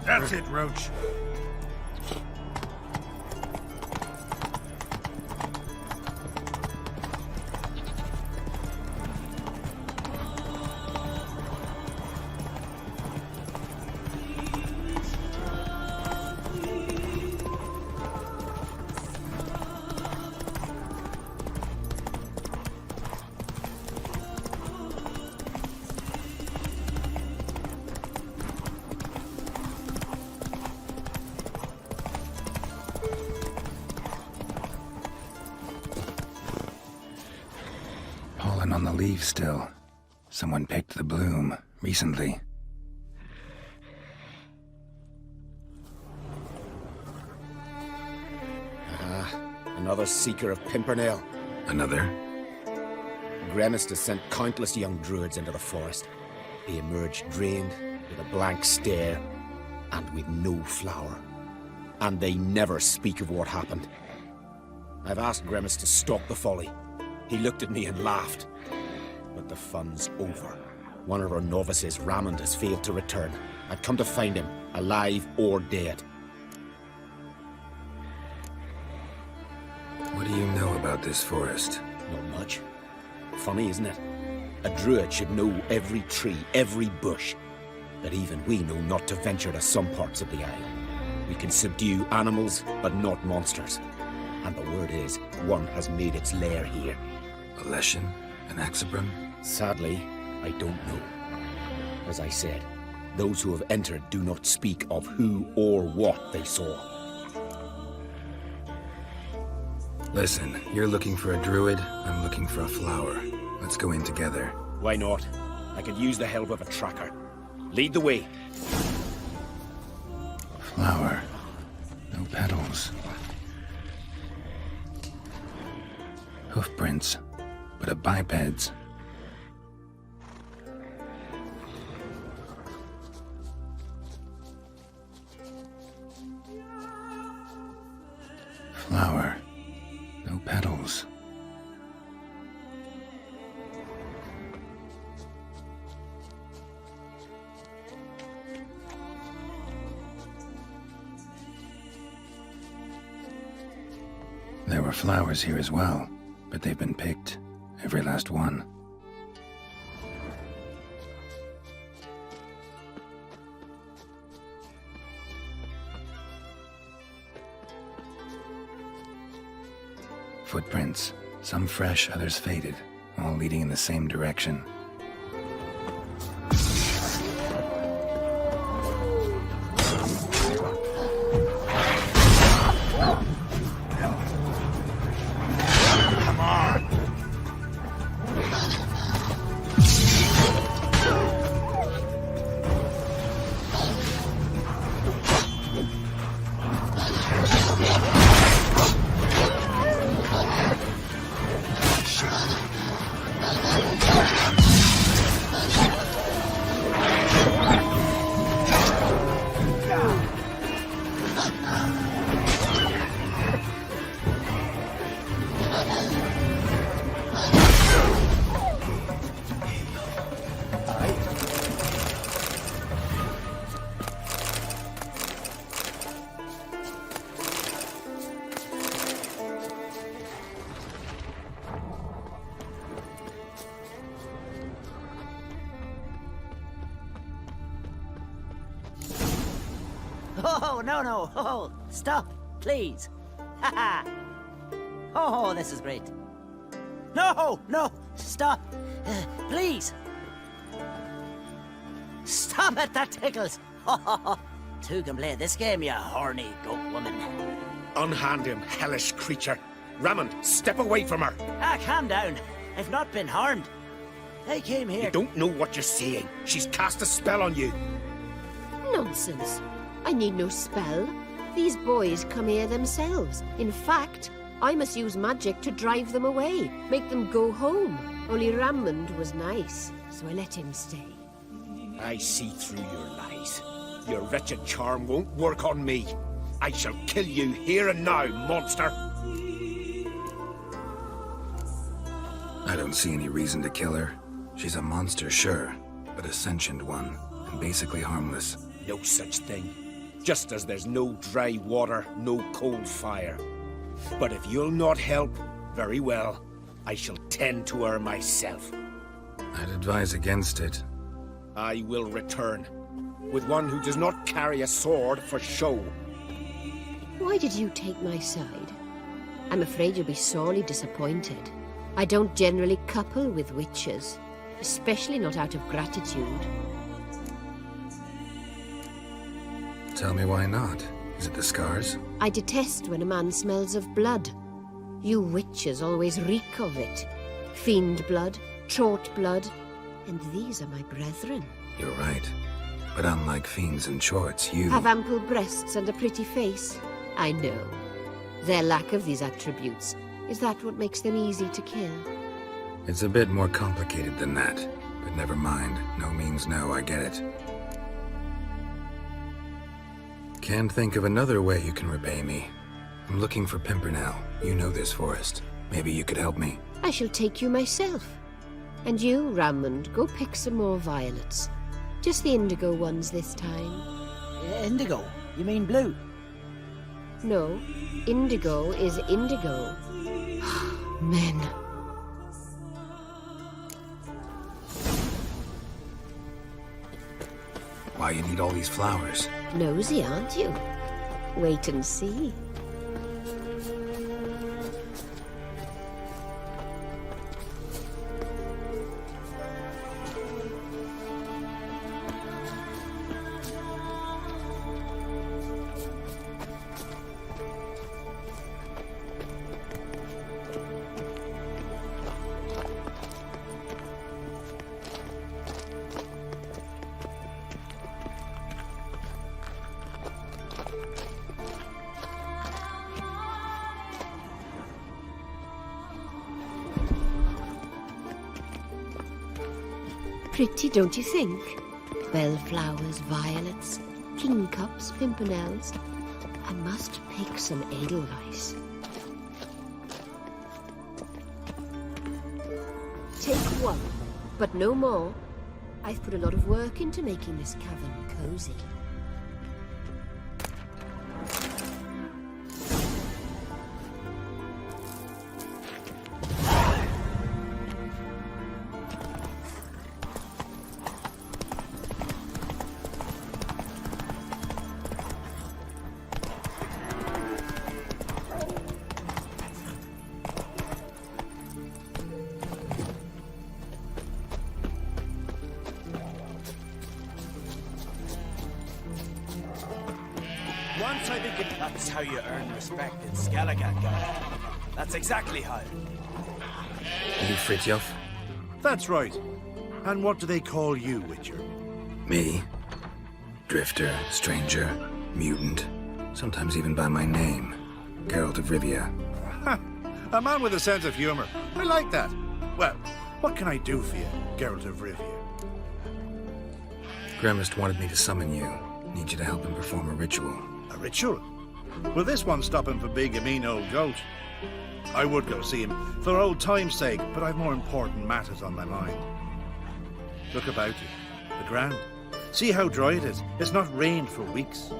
That's it, Roach. Pollen on the leaves still. Someone picked the bloom recently. Another seeker of Pimpernel. Another? Gremis has sent countless young druids into the forest. They emerge drained, with a blank stare, and with no flower. And they never speak of what happened. I've asked Gremis to stop the folly. He looked at me and laughed. But the fun's over. One of our novices, Ramond, has failed to return. I've come to find him, alive or dead. What do you know about this forest? Not much. Funny, isn't it? A druid should know every tree, every bush. But even we know not to venture to some parts of the isle. We can subdue animals, but not monsters. And the word is, one has made its lair here. A Leshen? An Axabrum? Sadly, I don't know. As I said, those who have entered do not speak of who or what they saw. Listen, you're looking for a druid, I'm looking for a flower. Let's go in together. Why not? I could use the help of a tracker. Lead the way. Flower. No petals. Hoofprints, but a biped's. Flower. No petals. There were flowers here as well, but they've been picked. Every last one. Footprints. Some fresh, others faded, all leading in the same direction. Oh, no. Oh, stop, please. Ha Oh, this is great. No, stop. Please. Stop it, that tickles. Two can play this game, you horny goat woman. Unhand him, hellish creature. Raymond, step away from her. Calm down. I've not been harmed. I came here... You don't know what you're saying. She's cast a spell on you. Nonsense. I need no spell. These boys come here themselves. In fact, I must use magic to drive them away, make them go home. Only Raymond was nice, so I let him stay. I see through your lies. Your wretched charm won't work on me. I shall kill you here and now, monster. I don't see any reason to kill her. She's a monster, sure, but a sentient one, and basically harmless. No such thing. Just as there's no dry water, no cold fire. But if you'll not help, very well. I shall tend to her myself. I'd advise against it. I will return, with one who does not carry a sword for show. Why did you take my side? I'm afraid you'll be sorely disappointed. I don't generally couple with witches, especially not out of gratitude. Tell me why not. Is it the scars? I detest when a man smells of blood. You witches always reek of it. Fiend blood, trot blood, and these are my brethren. You're right. But unlike fiends and chorts, you... Have ample breasts and a pretty face. I know. Their lack of these attributes, is that what makes them easy to kill? It's a bit more complicated than that. But never mind. No means no, I get it. Can't think of another way you can repay me. I'm looking for Pimpernel. You know this forest. Maybe you could help me. I shall take you myself. And you, Raymond, go pick some more violets. Just the indigo ones this time. Indigo? You mean blue? No, indigo is indigo. Men. Why you need all these flowers? Nosy, aren't you? Wait and see. Pretty, don't you think? Bellflowers, violets, kingcups, pimpernels. I must pick some edelweiss. Take one, but no more. I've put a lot of work into making this cavern cozy. Once I begin... That's how you earn respect in Skelligan, guy. That's exactly how. You Fritjof? That's right. And what do they call you, Witcher? Me? Drifter, stranger, mutant. Sometimes even by my name. Geralt of Rivia. Ha! A man with a sense of humor. I like that. Well, what can I do for you, Geralt of Rivia? Gremist wanted me to summon you. Need you to help him perform a ritual. A ritual? Will this one stop him from being a mean old goat? I would go see him for old time's sake, but I've more important matters on my mind. Look about you. The ground. See how dry it is. It's not rained for weeks.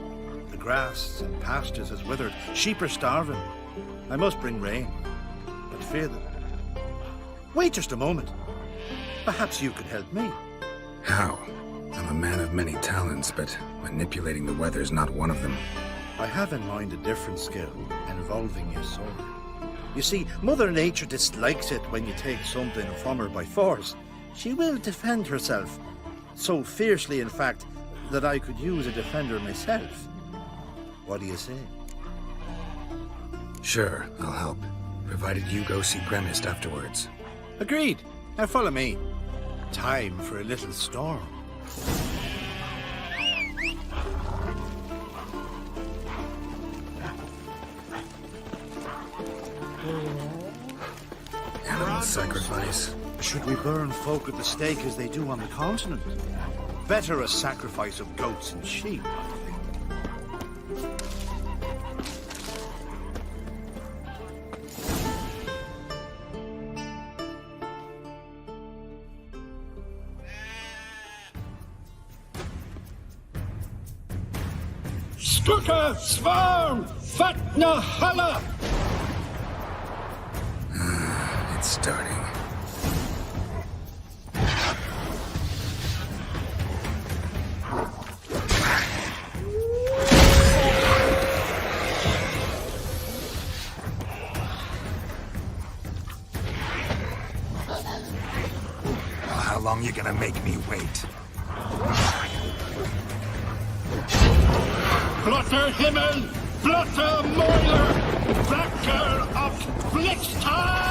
The grass and pastures is withered. Sheep are starving. I must bring rain. But fear that... Wait just a moment. Perhaps you could help me. How? I'm a man of many talents, but manipulating the weather's not one of them. I have in mind a different skill involving your sword. You see, Mother Nature dislikes it when you take something from her by force. She will defend herself. So fiercely, in fact, that I could use a defender myself. What do you say? Sure, I'll help. Provided you go see Gremist afterwards. Agreed. Now follow me. Time for a little storm. Animal sacrifice. Should we burn folk at the stake as they do on the continent? Better a sacrifice of goats and sheep. Skuka, Svarm, Fatna, Hala! It's starting. How long you gonna make me wait? Blotter Himmel, Blotter Moiler, Blacker of Blitztal!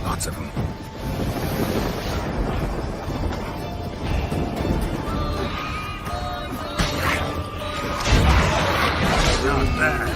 Lots of them. Not bad.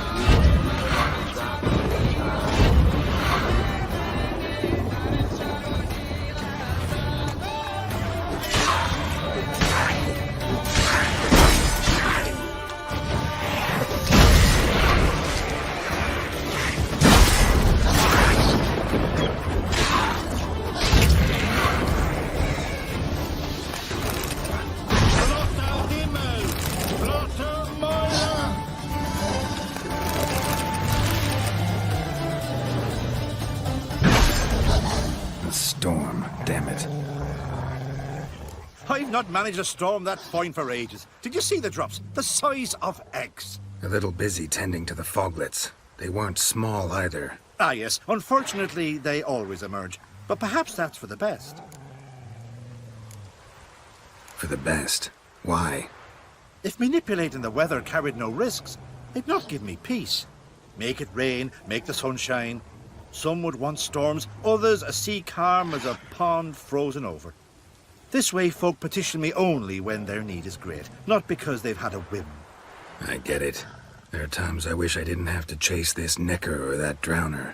Storm, damn it. I've not managed a storm that fine for ages. Did you see the drops? The size of eggs. A little busy tending to the foglets. They weren't small either. Ah, yes. Unfortunately, they always emerge. But perhaps that's for the best. For the best. Why? If manipulating the weather carried no risks, it'd not give me peace. Make it rain, make the sun shine. Some would want storms, others a sea calm as a pond frozen over. This way folk petition me only when their need is great, not because they've had a whim. I get it. There are times I wish I didn't have to chase this nicker or that drowner.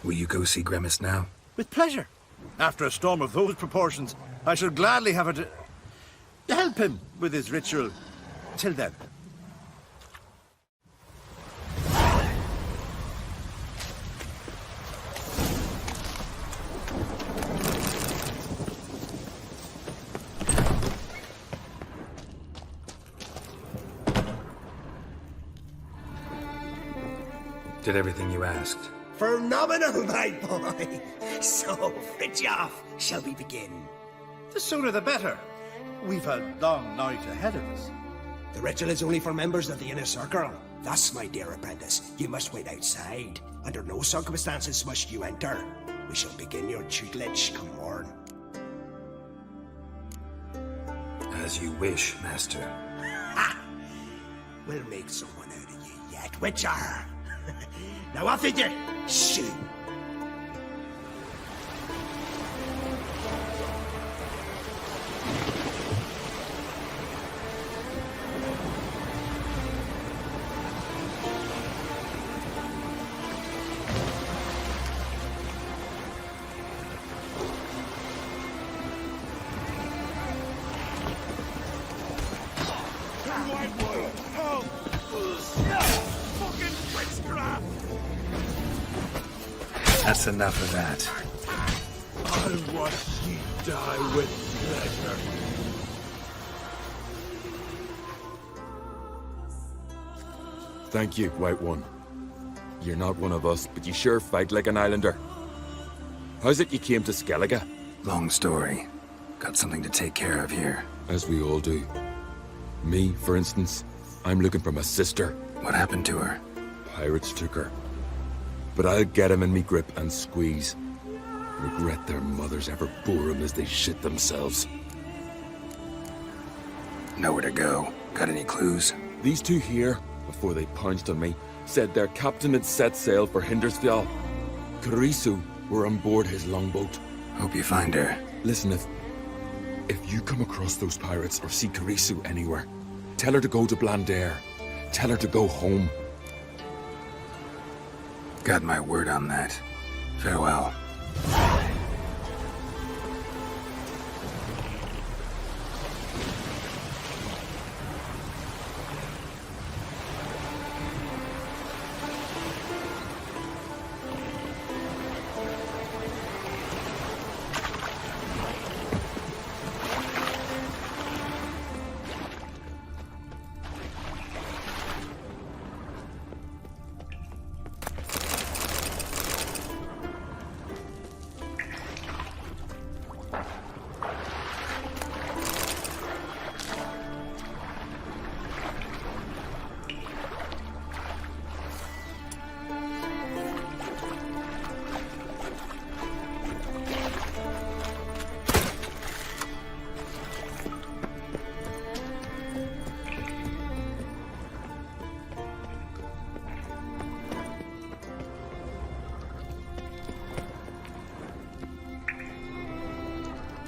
Will you go see Gremist now? With pleasure. After a storm of those proportions, I should gladly have it to help him with his ritual. Till then. Did everything you asked. Phenomenal, my boy. So, Fridtjof, shall we begin? The sooner the better. We've a long night ahead of us. The ritual is only for members of the inner circle. Thus, my dear apprentice, you must wait outside. Under no circumstances must you enter. We shall begin your tutelage come morn. As you wish, Master. Ha! We'll make someone out of you yet, Witcher. Now off with you! Shoot! That's enough of that. I'll watch ye die with pleasure. Thank you, White One. You're not one of us, but you sure fight like an islander. How's it you came to Skellige? Long story. Got something to take care of here. As we all do. Me, for instance, I'm looking for my sister. What happened to her? Pirates took her. But I'll get 'em in me grip and squeeze. Regret their mothers ever bore 'em as they shit themselves. Nowhere to go. Got any clues? These two here, before they pounced on me, said their captain had set sail for Hindersfjall. Karisu were on board his longboat. Hope you find her. Listen, if you come across those pirates or see Karisu anywhere, tell her to go to Blandair. Tell her to go home. Got my word on that. Farewell.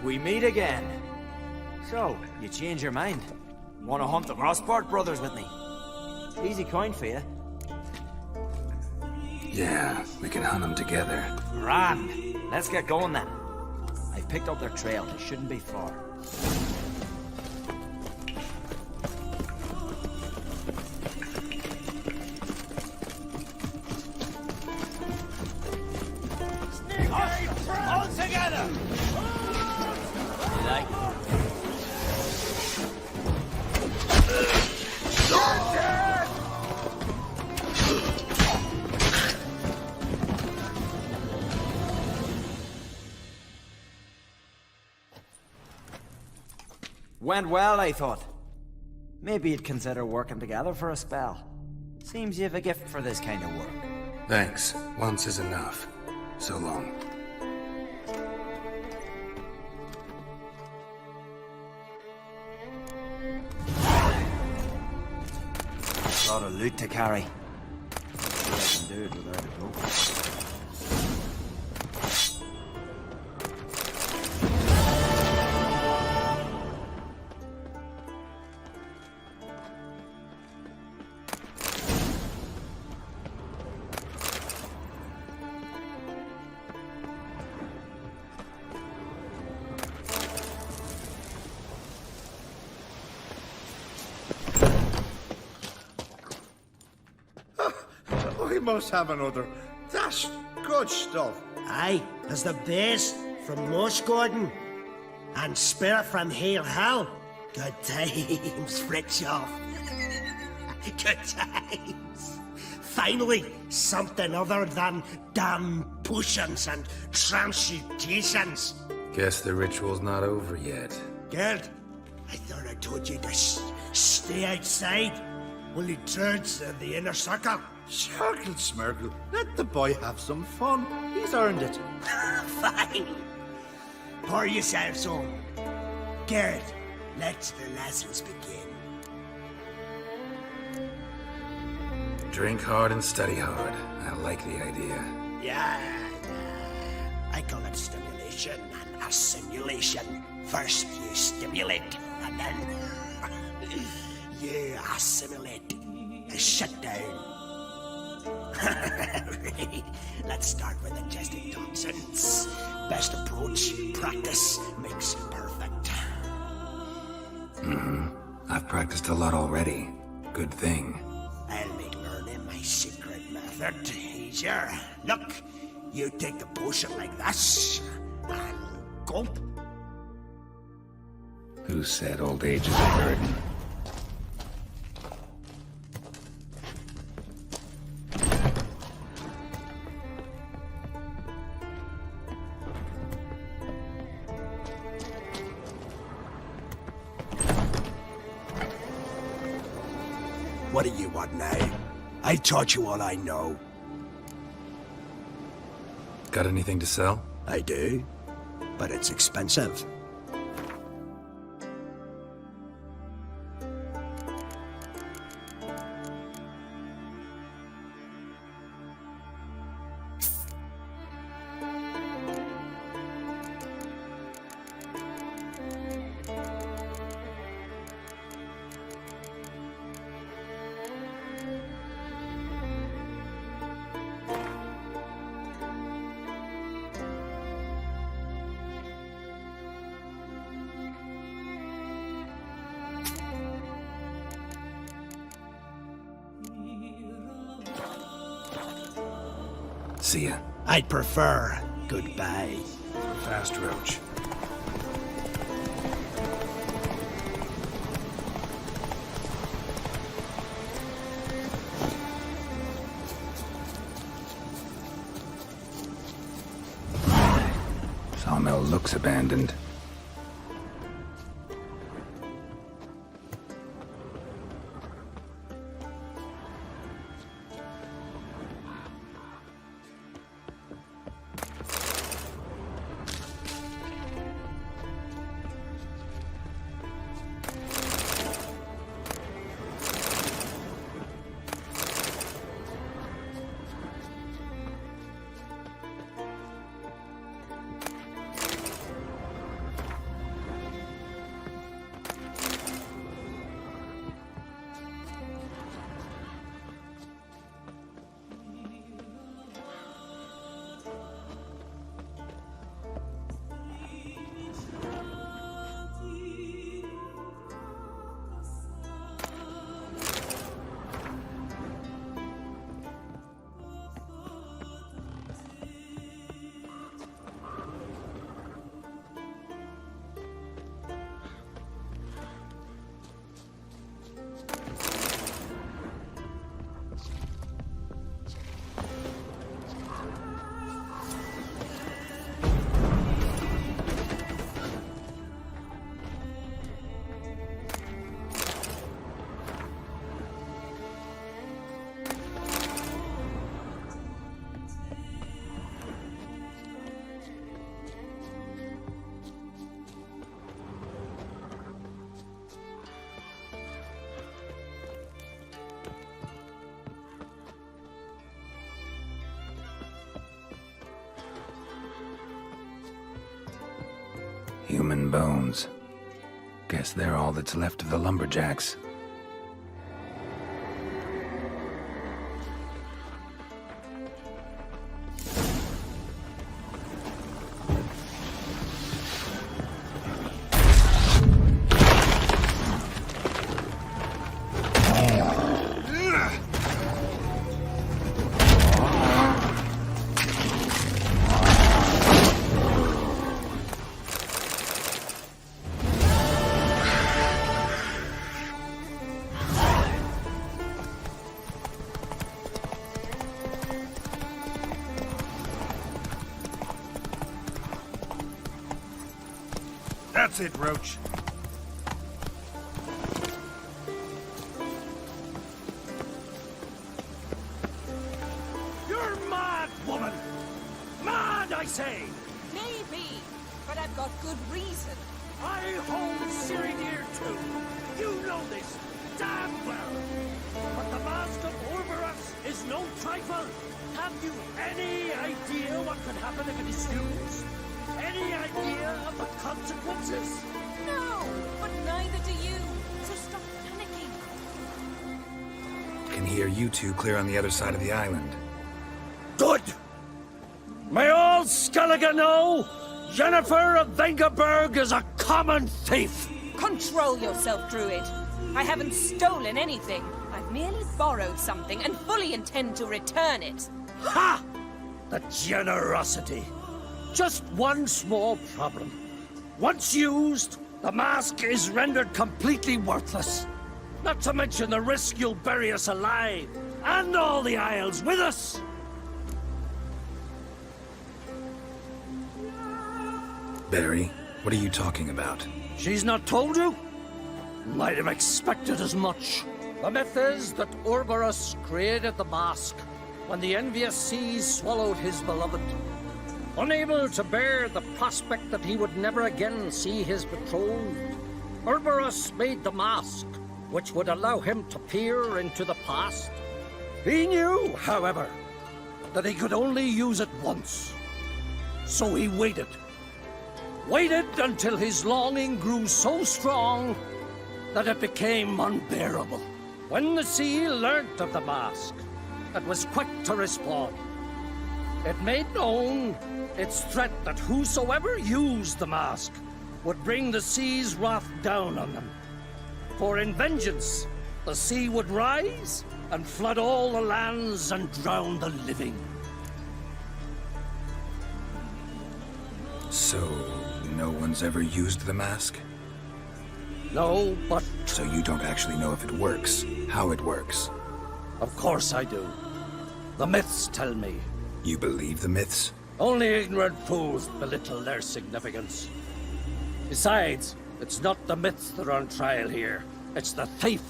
We meet again. So, you change your mind? Want to hunt the Rossport brothers with me? Easy coin for you. Yeah, we can hunt them together. Grand. Let's get going then. I've picked up their trail. It shouldn't be far. All together! Like went well, I thought. Maybe you'd consider working together for a spell. Seems you have a gift for this kind of work. Thanks. Once is enough. So long. A lot of loot to carry. See if I can do it without a rope. We must have another. That's good stuff. Aye, as the base from Moss Gordon and Spirit from Hale Hell. Good times, Fritjof. Good times. Finally, something other than damn potions and transmutations. Guess the ritual's not over yet. Gerd, I thought I told you to stay outside. Only turns in the inner circle. Circle, Smirkle. Let the boy have some fun. He's earned it. Fine. Pour yourselves on. Gerd, let the lessons begin. Drink hard and study hard. I like the idea. Yeah. I call it stimulation and assimilation. First you stimulate, and then you assimilate. Shut down. Let's start with ingesting toxins. Best approach, practice makes perfect. I've practiced a lot already. Good thing. I'll make learning my secret method easier. Look, You take the potion like this, and gulp. Who said old age is a burden? What do you want now? I taught you all I know. Got anything to sell? I do, but it's expensive. See ya. I'd prefer goodbye. Fast, Roach. Sawmill looks abandoned. Human bones. Guess they're all that's left of the lumberjacks. That's it, Roach. You're mad, woman! Mad, I say! Maybe, but I've got good reason. I hold Siridir too. You know this damn well. But the mask of Orberus is no trifle. Have you any idea what could happen if it is used? Any idea of the consequences? No, but neither do you. So stop panicking. Can hear you two clear on the other side of the island. Good! May all Skellige know Jennifer of Vengerberg is a common thief! Control yourself, Druid. I haven't stolen anything. I've merely borrowed something and fully intend to return it. Ha! The generosity. Just one small problem. Once used, the mask is rendered completely worthless. Not to mention the risk you'll bury us alive, and all the Isles with us. Barry, what are you talking about? She's not told you? Might have expected as much. The myth is that Ouroboros created the mask when the envious seas swallowed his beloved. Unable to bear the prospect that he would never again see his betrothed, Ouroboros made the mask, which would allow him to peer into the past. He knew, however, that he could only use it once. So he waited. Waited until his longing grew so strong that it became unbearable. When the sea learnt of the mask, it was quick to respond. It made known its threat that whosoever used the mask would bring the sea's wrath down on them. For in vengeance, the sea would rise and flood all the lands and drown the living. So, no one's ever used the mask? No, but... So you don't actually know if it works, how it works? Of course I do. The myths tell me. You believe the myths? Only ignorant fools belittle their significance. Besides, it's not the myths that are on trial here. It's the thief.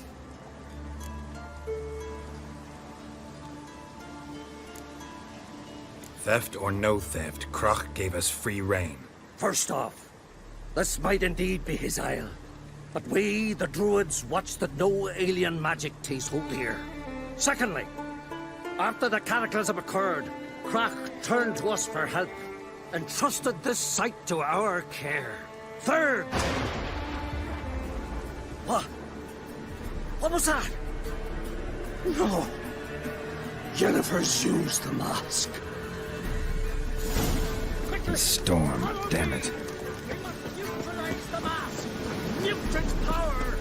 Theft or no theft, Kroch gave us free rein. First off, this might indeed be his isle. But we, the Druids, watch that no alien magic takes hold here. Secondly, after the cataclysm occurred, Kroch turned to us for help, and trusted this site to our care. Third... What? What was that? No. Jennifer's used the mask. The storm, damn it. We must neutralize the mask! Mute its power!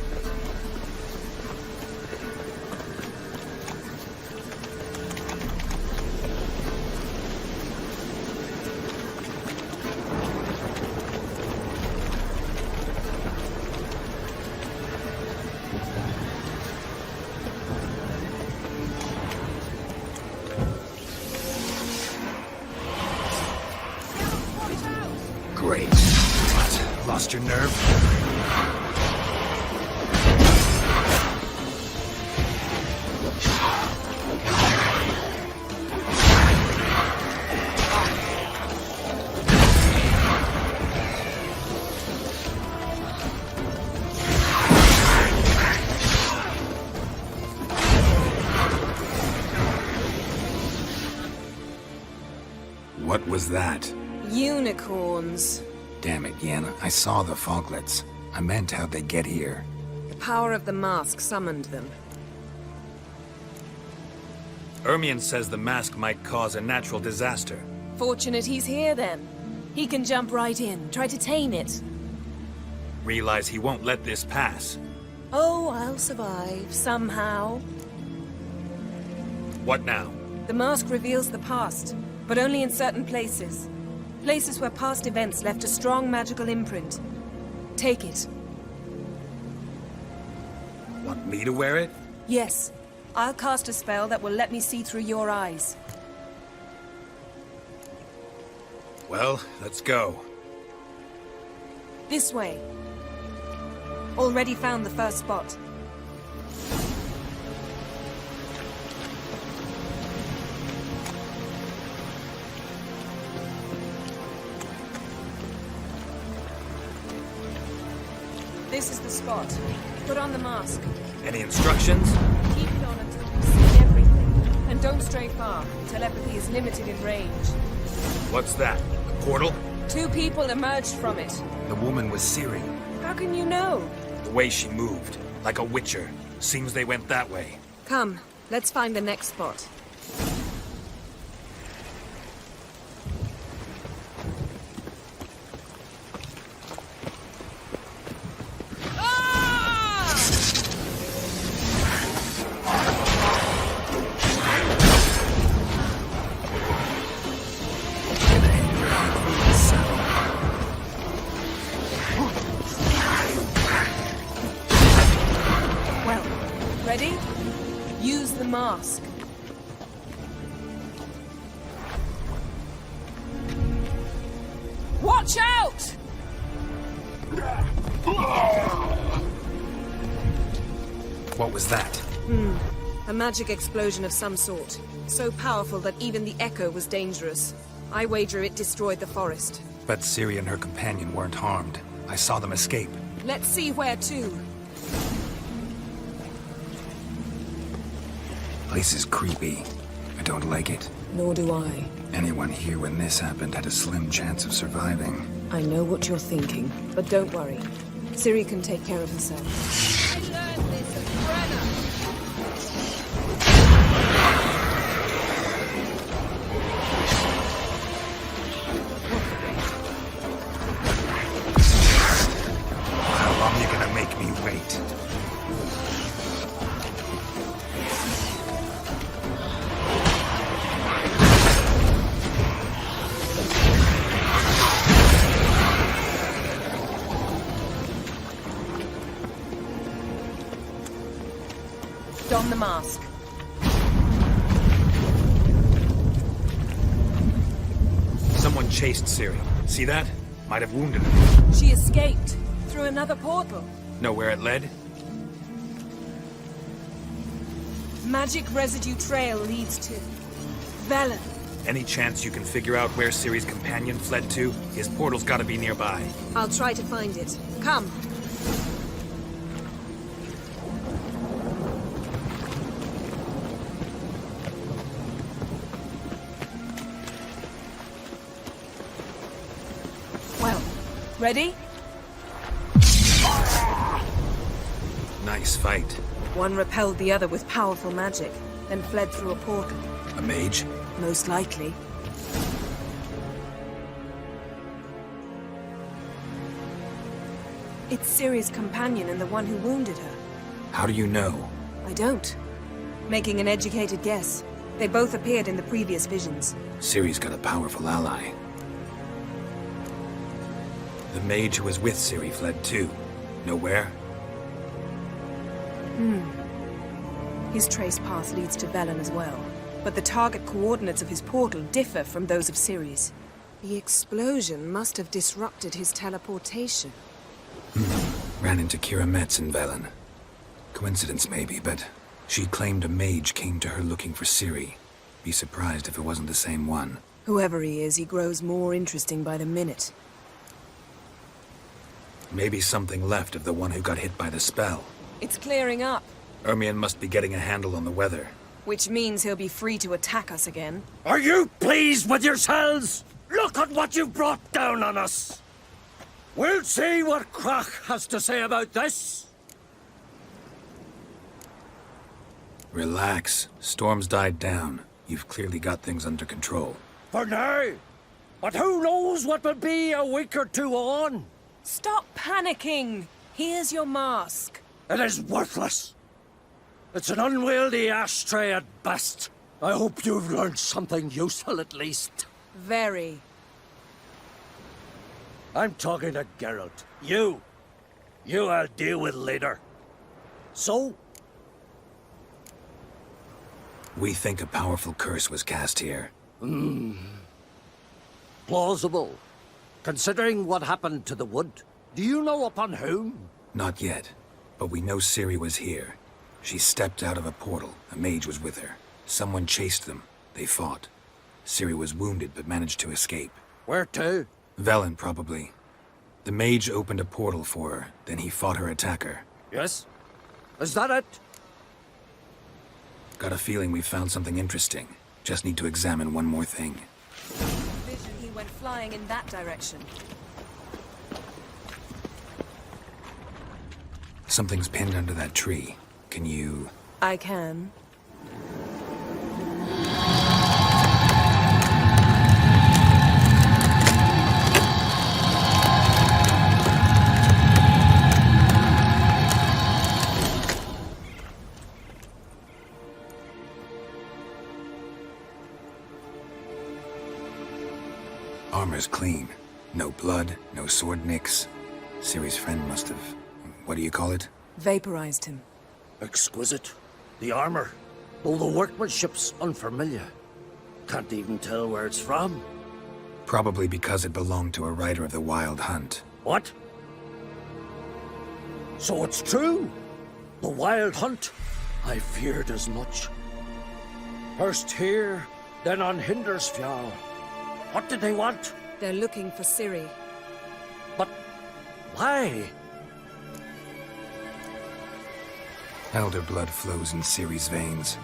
Great. What? Lost your nerve? What was that? Unicorns. Damn it, Yen. I saw the foglets. I meant how'd they get here? The power of the mask summoned them. Ermion says the mask might cause a natural disaster. Fortunate he's here then. He can jump right in, try to tame it. Realize he won't let this pass. Oh, I'll survive, somehow. What now? The mask reveals the past, but only in certain places. Places where past events left a strong magical imprint. Take it. Want me to wear it? Yes. I'll cast a spell that will let me see through your eyes. Well, let's go. This way. Already found the first spot. This is the spot. Put on the mask. Any instructions? Keep it on until you see everything. And don't stray far. Telepathy is limited in range. What's that? A portal? 2 people emerged from it. The woman was Ciri. How can you know? The way she moved. Like a witcher. Seems they went that way. Come, let's find the next spot. Ready? Use the mask. Watch out! What was that? A magic explosion of some sort. So powerful that even the echo was dangerous. I wager it destroyed the forest. But Ciri and her companion weren't harmed. I saw them escape. Let's see where to. Place is creepy. I don't like it. Nor do I. Anyone here when this happened had a slim chance of surviving. I know what you're thinking, but don't worry. Ciri can take care of herself. I learned this at Brenna. How long are you gonna make me wait? Don the mask. Someone chased Ciri. See that? Might have wounded her. She escaped through another portal. Know where it led? Magic residue trail leads to Velen. Any chance you can figure out where Ciri's companion fled to? His portal's gotta be nearby. I'll try to find it. Come. Well, ready? Nice fight. One repelled the other with powerful magic, then fled through a portal. A mage? Most likely. It's Ciri's companion and the one who wounded her. How do you know? I don't. Making an educated guess. They both appeared in the previous visions. Ciri's got a powerful ally. The mage who was with Ciri fled too. Know where? His trace path leads to Velen as well. But the target coordinates of his portal differ from those of Ciri's. The explosion must have disrupted his teleportation. Ran into Kira Metz in Velen. Coincidence maybe, but she claimed a mage came to her looking for Ciri. Be surprised if it wasn't the same one. Whoever he is, he grows more interesting by the minute. Maybe something left of the one who got hit by the spell. It's clearing up, Ermion must be getting a handle on the weather. which means he'll be free to attack us again. Are you pleased with yourselves? Look at what you've brought down on us. We'll see what Crach has to say about this. Relax. Storm's died down. You've clearly got things under control. For now. But who knows what will be a week or two on? Stop panicking! Here's your mask. It is worthless. It's an unwieldy ashtray at best. I hope you've learned something useful at least. Very. I'm talking to Geralt. You I'll deal with later. So? We think a powerful curse was cast here. Plausible. Considering what happened to the wood. Do you know upon whom? Not yet, but we know Ciri was here. She stepped out of a portal. A mage was with her. Someone chased them. They fought. Ciri was wounded but managed to escape. Where to? Velen, probably. The mage opened a portal for her, then he fought her attacker. Yes? Is that it? Got a feeling we found something interesting. Just need to examine one more thing. Vision, he went flying in that direction. Something's pinned under that tree. Can you... I can. Armor's clean. No blood, no sword nicks. Ciri's friend must have... what do you call it? Vaporized him. Exquisite. The armor, though the workmanship's unfamiliar. Can't even tell where it's from. Probably because it belonged to a rider of the Wild Hunt. What? So it's true? The Wild Hunt? I feared as much. First here, then on Hindersfjall. What did they want? They're looking for Ciri. But why? Elder blood flows in Ciri's veins.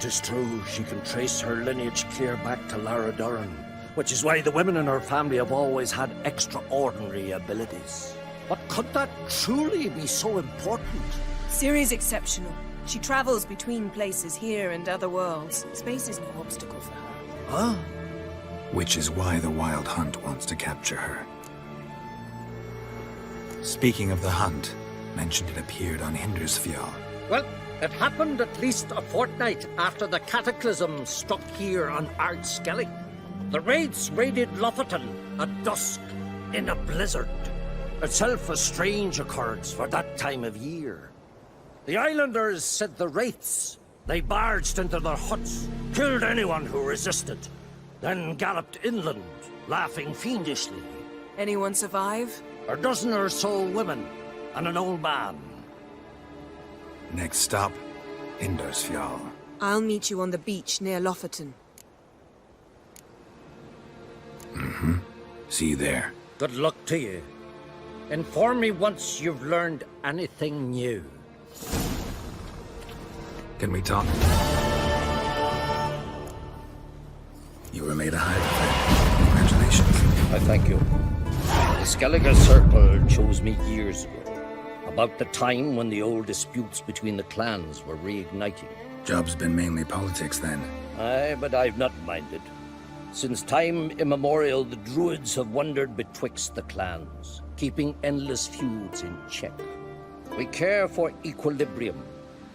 Tis true, she can trace her lineage clear back to Lara Duran, which is why the women in her family have always had extraordinary abilities. But could that truly be so important? Ciri's exceptional. She travels between places here and other worlds. Space is no obstacle for her. Huh? Which is why the Wild Hunt wants to capture her. Speaking of the hunt, mentioned it appeared on Hindersfjall. Well, it happened at least a fortnight after the cataclysm struck here on Ardskellig. The raids raided Lofoten at dusk in a blizzard. Itself a strange occurrence for that time of year. The islanders said the wraiths. They barged into their huts, killed anyone who resisted, then galloped inland, laughing fiendishly. Anyone survive? A dozen or so women and an old man. Next stop, Hindersfjall. I'll meet you on the beach near Lofoten. Mm-hmm. See you there. Good luck to you. Inform me once you've learned anything new. Can we talk? You were made a hire. Congratulations. I thank you. The Skellige Circle chose me years ago, about the time when the old disputes between the clans were reigniting. Job's been mainly politics then. Aye, but I've not minded. Since time immemorial, the Druids have wandered betwixt the clans, keeping endless feuds in check. We care for equilibrium,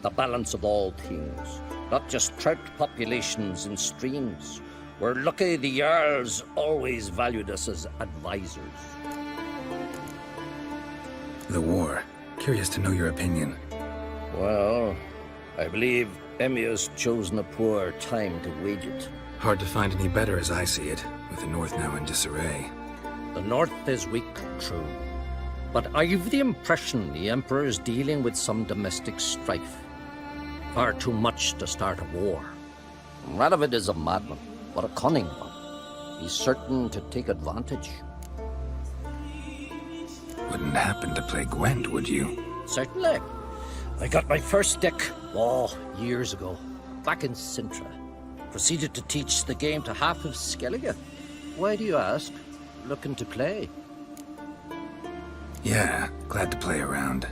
the balance of all things, not just trout populations and streams. We're lucky the Jarls always valued us as advisors. The war. Curious to know your opinion. Well, I believe Emmir's chosen a poor time to wage it. Hard to find any better as I see it, with the North now in disarray. The North is weak, true. But I've the impression the Emperor's dealing with some domestic strife. Far too much to start a war. Radovid is a madman, but a cunning one. He's certain to take advantage. Wouldn't happen to play Gwent, would you? Certainly. I got my first deck, years ago, back in Sintra. Proceeded to teach the game to half of Skellige. Why do you ask? Looking to play? Yeah, glad to play around.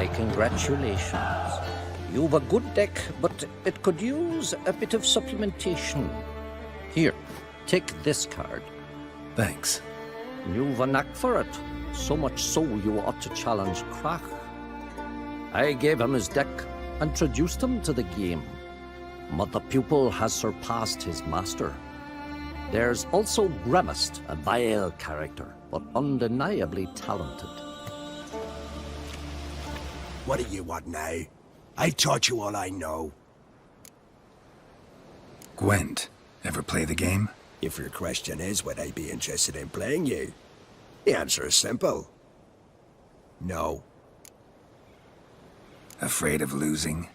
My congratulations. You've a good deck, but it could use a bit of supplementation. Here, take this card. Thanks. You've a knack for it. So much so you ought to challenge Krach. I gave him his deck, introduced him to the game. But the pupil has surpassed his master. There's also Gramist, a vile character, but undeniably talented. What do you want now? I taught you all I know. Gwent, ever play the game? If your question is, would I be interested in playing you? The answer is simple. No. Afraid of losing?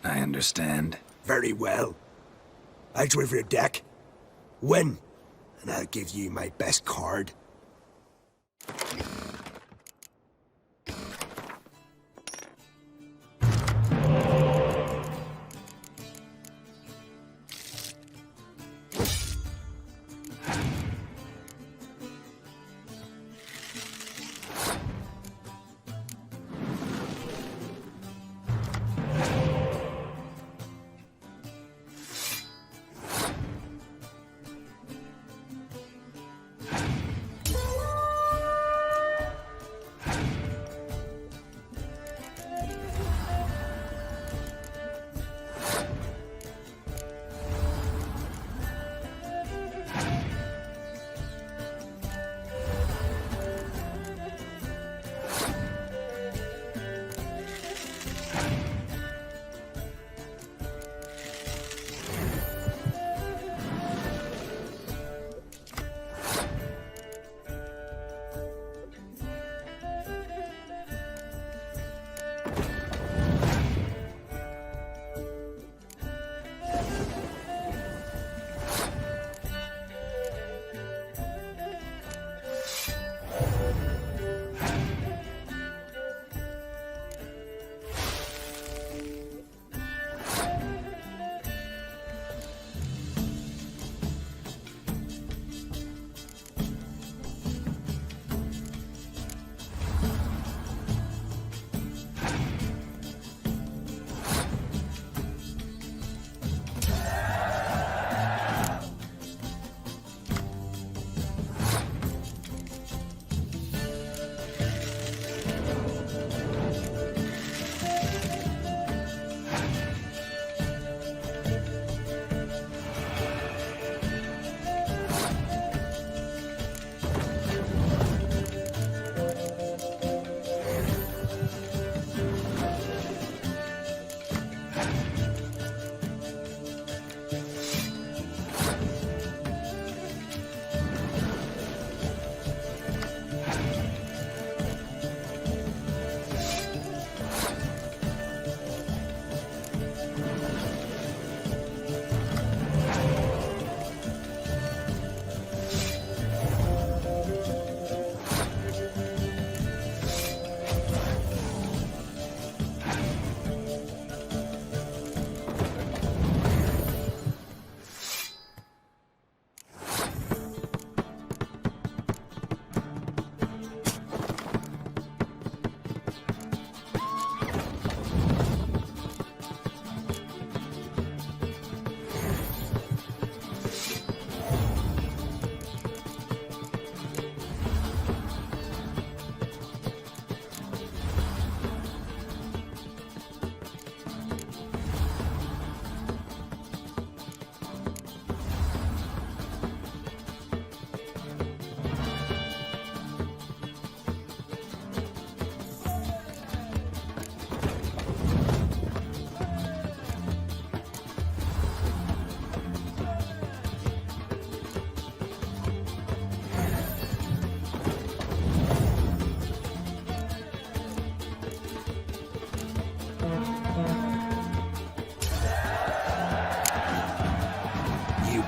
I understand. Very well. I'll draw your deck. Win. And I'll give you my best card.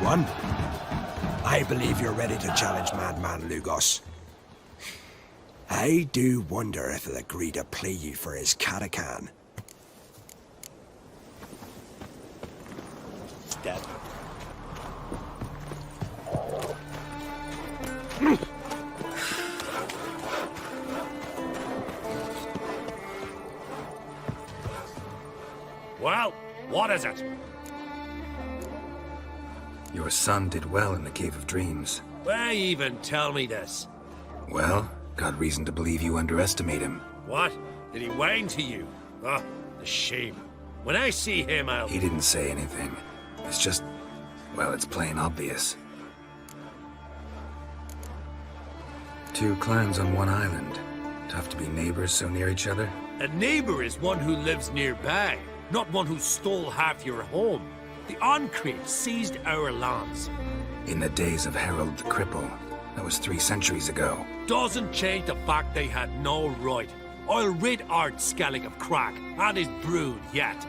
One, I believe you're ready to challenge Madman Lugos. I do wonder if he'll agree to play you for his Katakan. Dead. What is it? Your son did well in the Cave of Dreams. Why even tell me this? Well, got reason to believe you underestimate him. What? Did he whine to you? Oh, the shame. When I see him, I'll... He didn't say anything. It's just... well, it's plain obvious. Two clans on one island. Tough to be neighbors so near each other. A neighbor is one who lives nearby, not one who stole half your home. The Oncrate seized our lands. In the days of Harold the Cripple. That was 3 centuries ago. Doesn't change the fact they had no right. I'll rid Art Skellig of crack and his brood yet.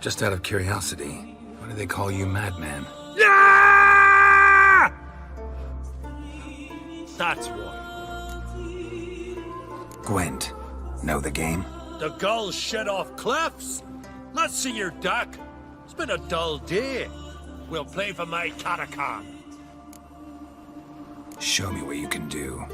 Just out of curiosity, why do they call you Madman? Yeah! That's why. Gwent. Know the game? The gulls shit off cliffs. Let's see your duck. It's been a dull day. We'll play for my Catacan. Show me what you can do.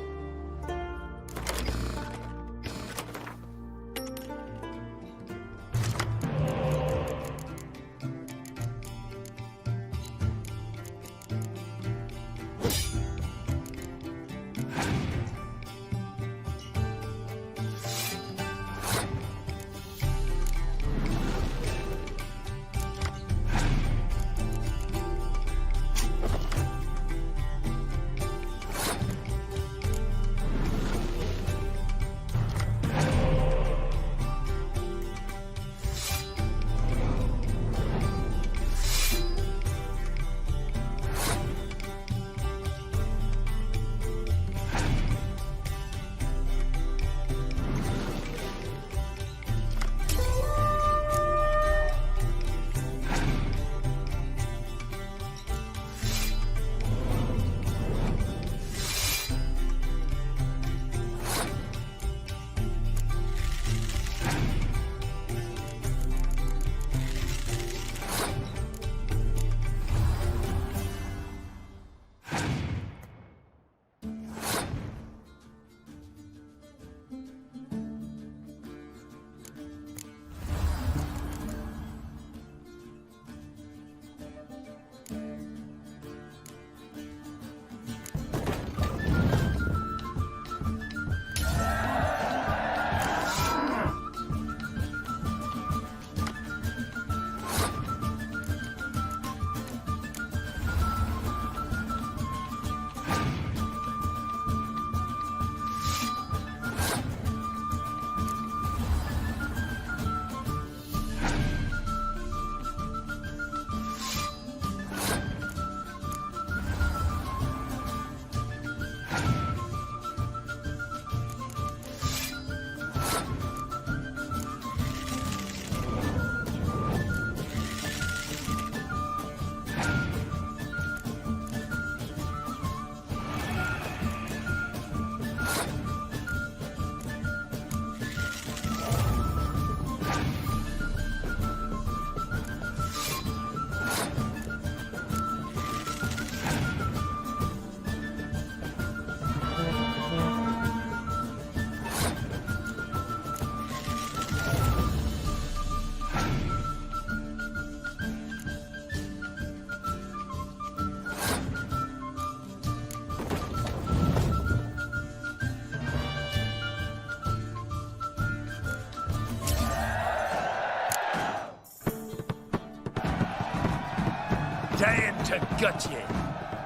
Dying to gut ye.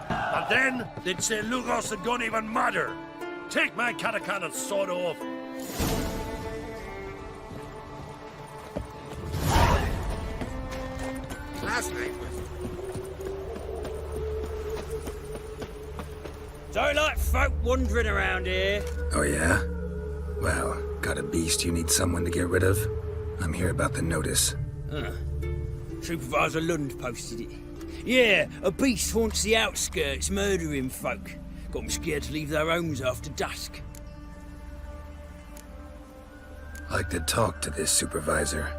And then they'd say Lugos had gone even madder. Take my Catacan and sod off. Last night was... Don't like folk wandering around here. Oh yeah? Well, got a beast you need someone to get rid of? I'm here about the notice. Supervisor Lund posted it. Yeah, a beast haunts the outskirts, murdering folk. Got them scared to leave their homes after dusk. Like to talk to this supervisor.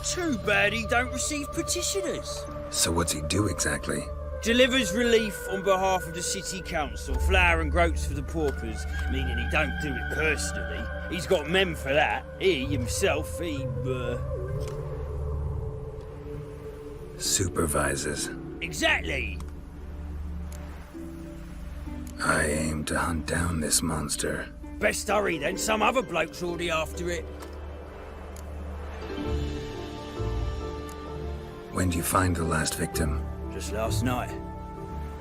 Too bad he don't receive petitioners. So what's he do exactly? Delivers relief on behalf of the city council, flour and groats for the paupers, meaning he don't do it personally. He's got men for that. He himself, Supervises. Exactly. I aim to hunt down this monster. Best hurry then, some other bloke's already after it. When did you find the last victim? Just last night.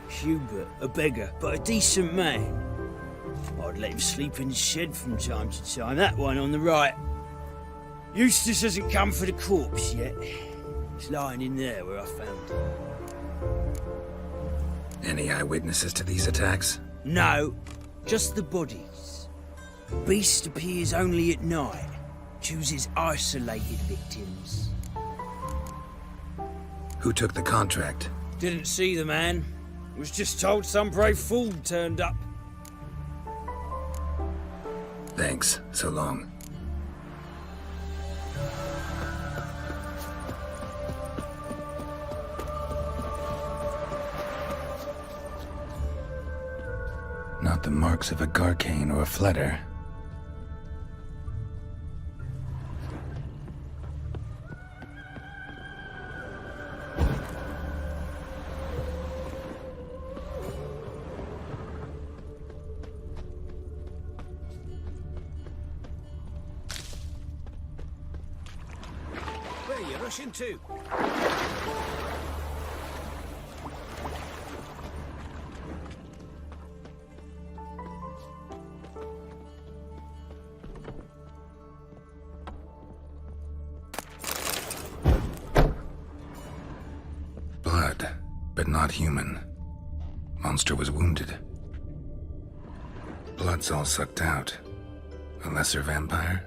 Hubert, a beggar, but a decent man. I'd let him sleep in the shed from time to time, that one on the right. Eustace hasn't come for the corpse yet. It's lying in there where I found it. Any eyewitnesses to these attacks? No, just the bodies. The beast appears only at night, chooses isolated victims. Who took the contract? Didn't see the man. Was just told some brave fool turned up. Thanks. So long. Not the marks of a Garcane or a Fletter. Where are you rushing to? Blood, but not human. Monster was wounded. Blood's all sucked out. A lesser vampire?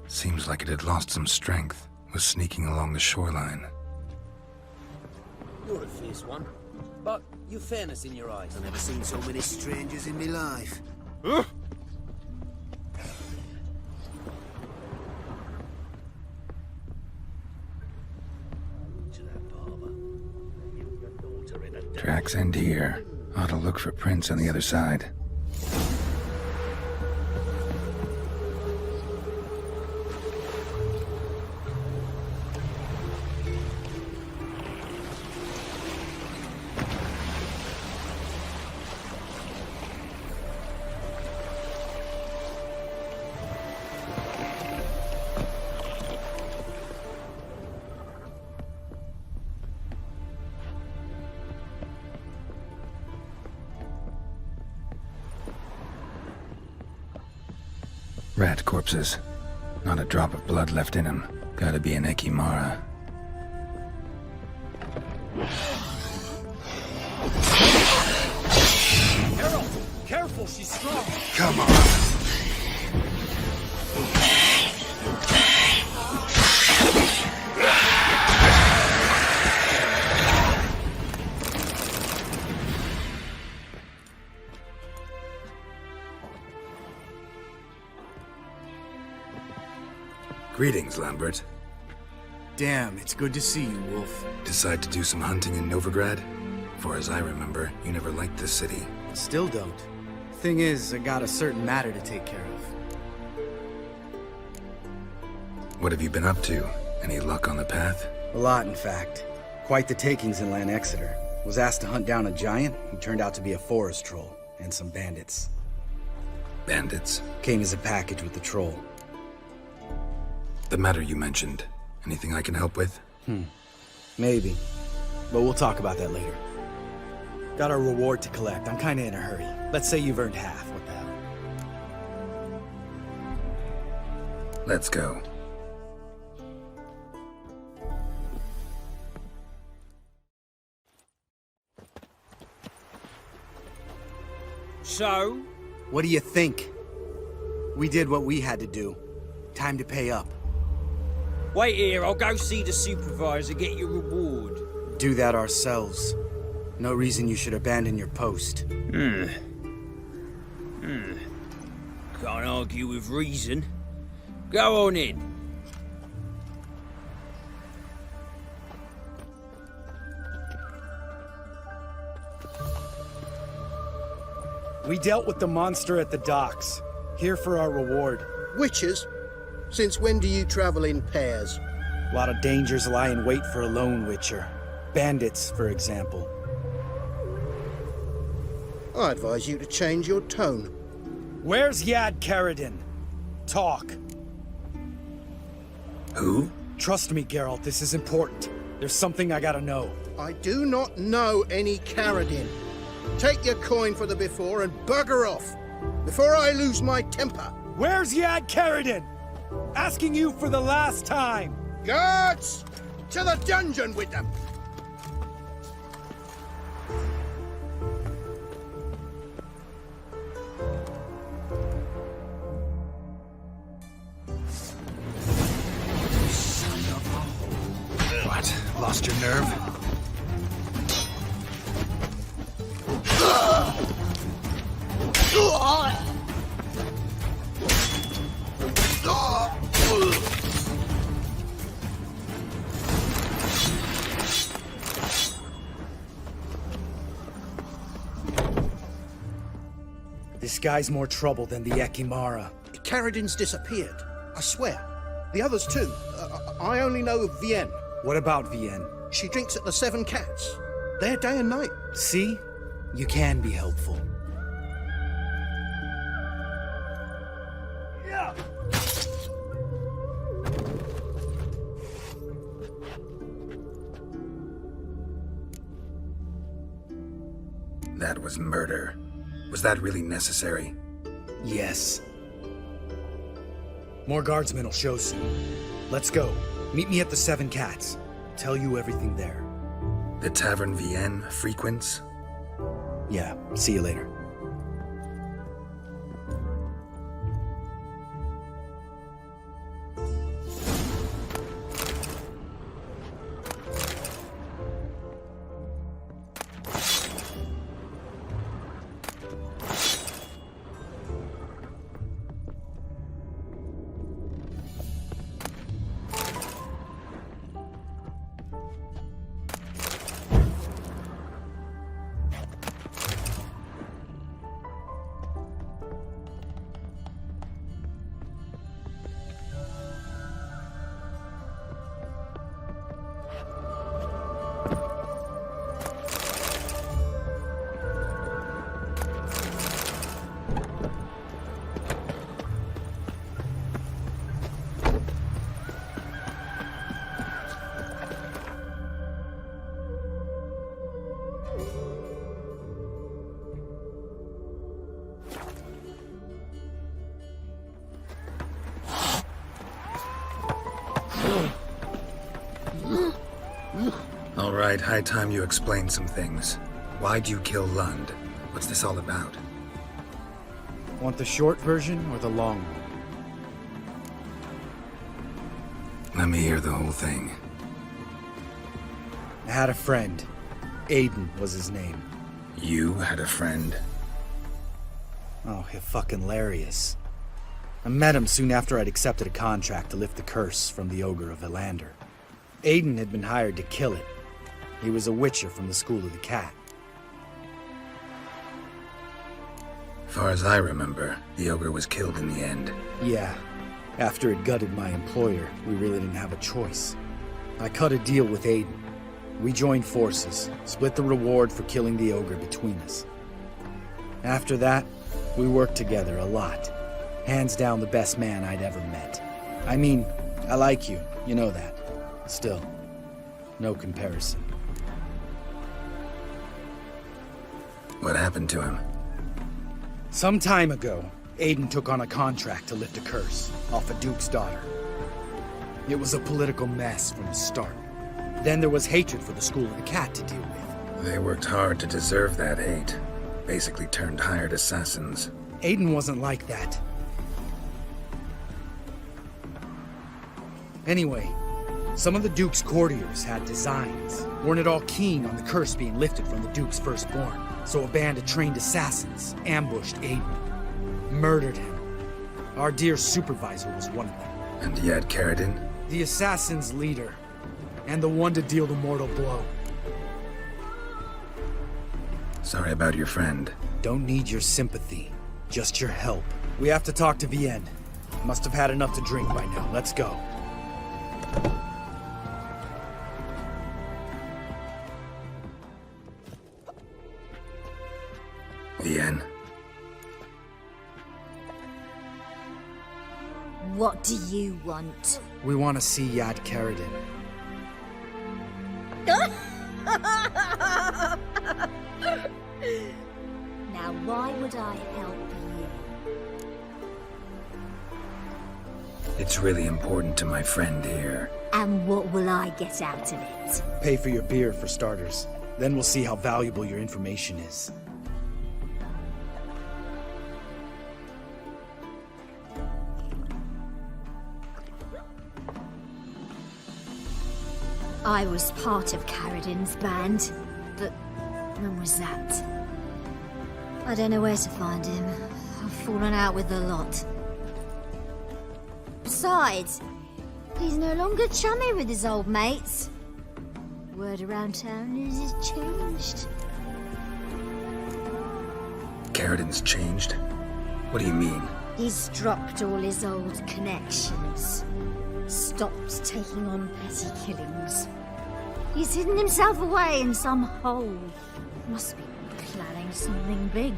Seems like it had lost some strength, was sneaking along the shoreline. You're a fierce one, but you've fairness in your eyes. I've never seen so many strangers in my life. Huh? Tracks end here. Ought to look for prints on the other side. Rat corpses. Not a drop of blood left in them. Gotta be an Ekimara. Careful, she's strong. Come on. Greetings, Lambert. Damn, it's good to see you, Wolf. Decide to do some hunting in Novigrad? For as I remember, you never liked this city. Still don't. Thing is, I got a certain matter to take care of. What have you been up to? Any luck on the path? A lot, in fact. Quite the takings in Lan Exeter. Was asked to hunt down a giant who turned out to be a forest troll, and some bandits. Bandits? Came as a package with the troll. The matter you mentioned. Anything I can help with? Maybe. But we'll talk about that later. Got our reward to collect. I'm kinda in a hurry. Let's say you've earned half. What the hell? Let's go. So? What do you think? We did what we had to do. Time to pay up. Wait here, I'll go see the supervisor, get your reward. Do that ourselves. No reason you should abandon your post. Can't argue with reason. Go on in. We dealt with the monster at the docks. Here for our reward. Witches? Since when do you travel in pairs? A lot of dangers lie in wait for a lone witcher. Bandits, for example. I advise you to change your tone. Where's Yad Karadin? Talk. Who? Trust me, Geralt, this is important. There's something I gotta know. I do not know any Karadin. Take your coin for the before and bugger off, before I lose my temper. Where's Yad Karadin? Asking you for the last time. Guards! To the dungeon with them! What? Lost your nerve? This guy's more trouble than the Ekimara. Karadin's disappeared. I swear. The others too. I only know of Vienne. What about Vienne? She drinks at the Seven Cats. There day and night. See? You can be helpful. Yeah. That was murder. Was that really necessary? Yes. More guardsmen will show soon. Let's go. Meet me at the Seven Cats. Tell you everything there. The Tavern Vienne frequents? Yeah, see you later. All right, high time you explain some things. Why'd you kill Lund? What's this all about? Want the short version or the long one? Let me hear the whole thing. I had a friend. Aiden was his name. You had a friend? Oh, he's fucking hilarious. I met him soon after I'd accepted a contract to lift the curse from the Ogre of Elander. Aiden had been hired to kill it. He was a witcher from the School of the Cat. Far as I remember, the ogre was killed in the end. Yeah. After it gutted my employer, we really didn't have a choice. I cut a deal with Aiden. We joined forces, split the reward for killing the ogre between us. After that, we worked together a lot. Hands down the best man I'd ever met. I mean, I like you, you know that. Still, no comparison. What happened to him? Some time ago, Aiden took on a contract to lift a curse off a duke's daughter. It was a political mess from the start. Then there was hatred for the School of the Cat to deal with. They worked hard to deserve that hate. Basically turned hired assassins. Aiden wasn't like that. Anyway, some of the Duke's courtiers had designs. Weren't at all keen on the curse being lifted from the Duke's firstborn. So a band of trained assassins ambushed Aiden. Murdered him. Our dear supervisor was one of them. And Yad Karadin? The assassin's leader. And the one to deal the mortal blow. Sorry about your friend. Don't need your sympathy, just your help. We have to talk to Vienne. Must have had enough to drink by now. Let's go. Vienne. What do you want? We want to see Yad Karadin. Now, why would I help you? It's really important to my friend here. And what will I get out of it? Pay for your beer, for starters. Then we'll see how valuable your information is. I was part of Karadin's band, but when was that? I don't know where to find him. I've fallen out with the lot. Besides, he's no longer chummy with his old mates. Word around town is he's changed. Karadin's changed? What do you mean? He's dropped all his old connections. Stopped taking on petty killings. He's hidden himself away in some hole. Must be planning something big.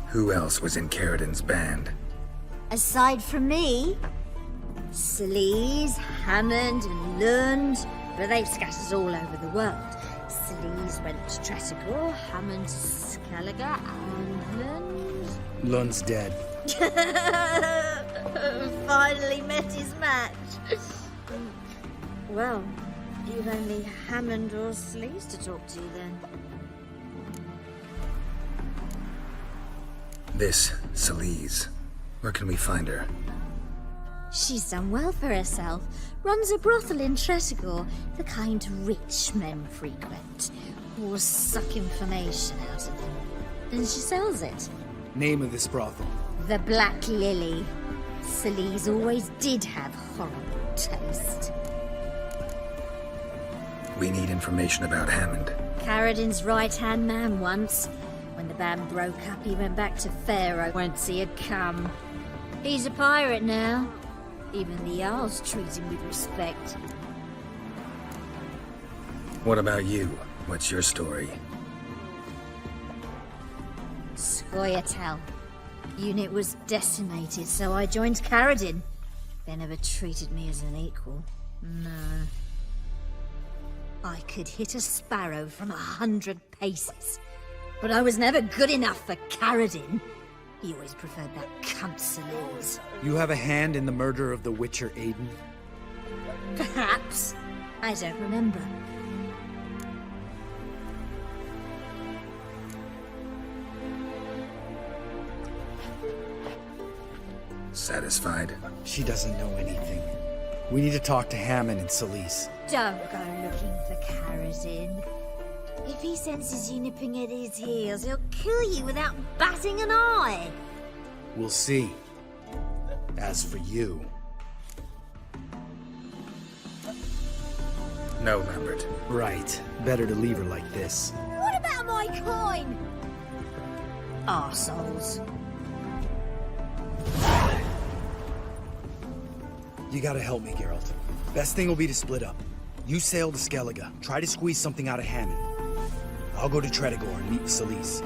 Who else was in Karadin's band? Aside from me, Sleaze, Hammond and Lund, but they've scattered all over the world. Sleaze went to Tretogor, Hammond to Skellige, and Lund... Lund's dead. Finally met his match. Well, you've only Hammond or Sleaze to talk to then. This Sleaze. Where can we find her? She's done well for herself. Runs a brothel in Tretogor, the kind rich men frequent, or suck information out of them. Then she sells it. Name of this brothel? The Black Lily. Sleaze always did have horrible taste. We need information about Hammond. Karadin's right-hand man once. When the band broke up, he went back to Pharaoh whence he had come. He's a pirate now. Even the Jarls treat him with respect. What about you? What's your story? Scoia'tael. Unit was decimated, so I joined Karadin. They never treated me as an equal. No. I could hit a sparrow from 100 paces. But I was never good enough for Karadin. He always preferred that cunt Sleaze. You have a hand in the murder of the Witcher Aiden? Perhaps. I don't remember. Satisfied? She doesn't know anything. We need to talk to Hammond and Sleaze. Don't go looking for Karadin. If he senses you nipping at his heels, he'll kill you without batting an eye. We'll see. As for you... No, Lambert. Right. Better to leave her like this. What about my coin? Arseholes. You gotta help me, Geralt. Best thing will be to split up. You sail to Skellige. Try to squeeze something out of Hammond. I'll go to Tretogor and meet with Sleaze.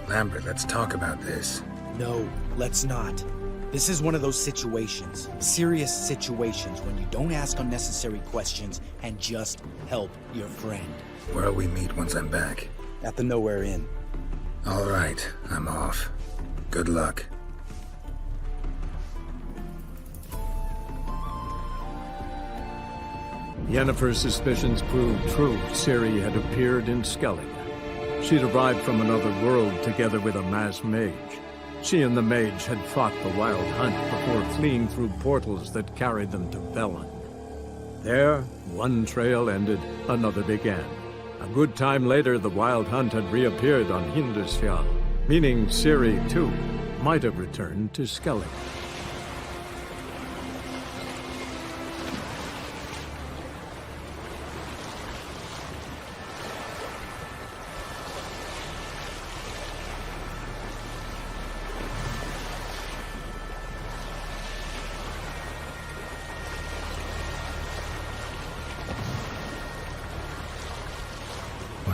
Lambert, let's talk about this. No, let's not. This is one of those situations, serious situations, when you don't ask unnecessary questions and just help your friend. Where'll we meet once I'm back? At the Nowhere Inn. All right, I'm off. Good luck. Yennefer's suspicions proved true. Ciri had appeared in Skellige. She'd arrived from another world together with a masked mage. She and the mage had fought the Wild Hunt before fleeing through portals that carried them to Velen. There, one trail ended, another began. A good time later, the Wild Hunt had reappeared on Hindusfjall, meaning Ciri, too, might have returned to Skellige.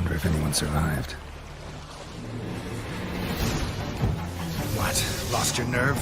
Wonder if anyone survived. What? Lost your nerve?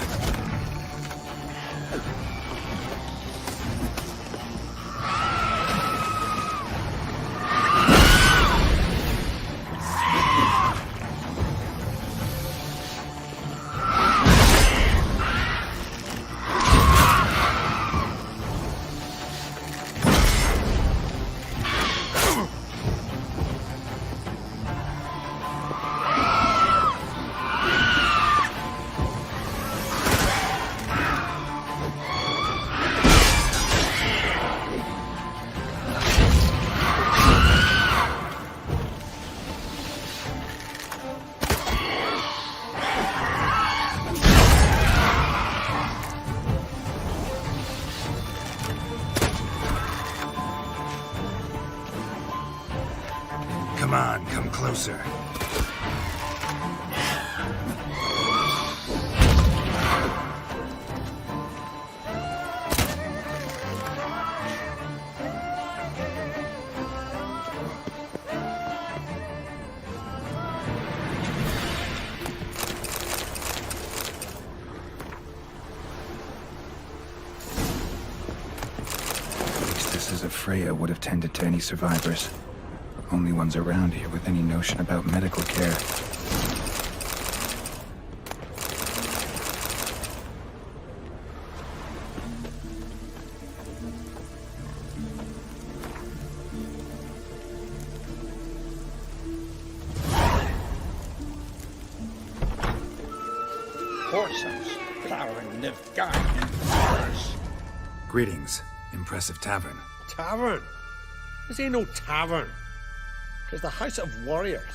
Come on, come closer. Priestesses of Freya would have tended to any survivors. Only ones around here with any notion about medical care. Horses plowing Nivgard. Greetings. Impressive tavern. Tavern? This ain't no tavern. 'Tis the House of Warriors.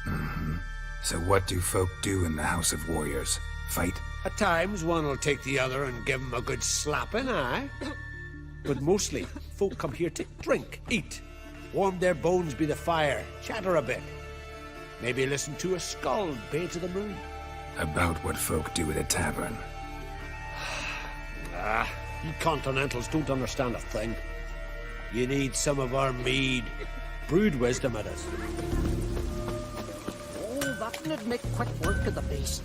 Mm-hmm. So what do folk do in the House of Warriors? Fight? At times, one will take the other and give 'em a good slapping, aye? But mostly, folk come here to drink, eat, warm their bones by the fire, chatter a bit. Maybe listen to a skull bay to the moon. About what folk do at a tavern. You Continentals don't understand a thing. You need some of our mead. Brewed wisdom it is. Oh, that would make quick work of the beast.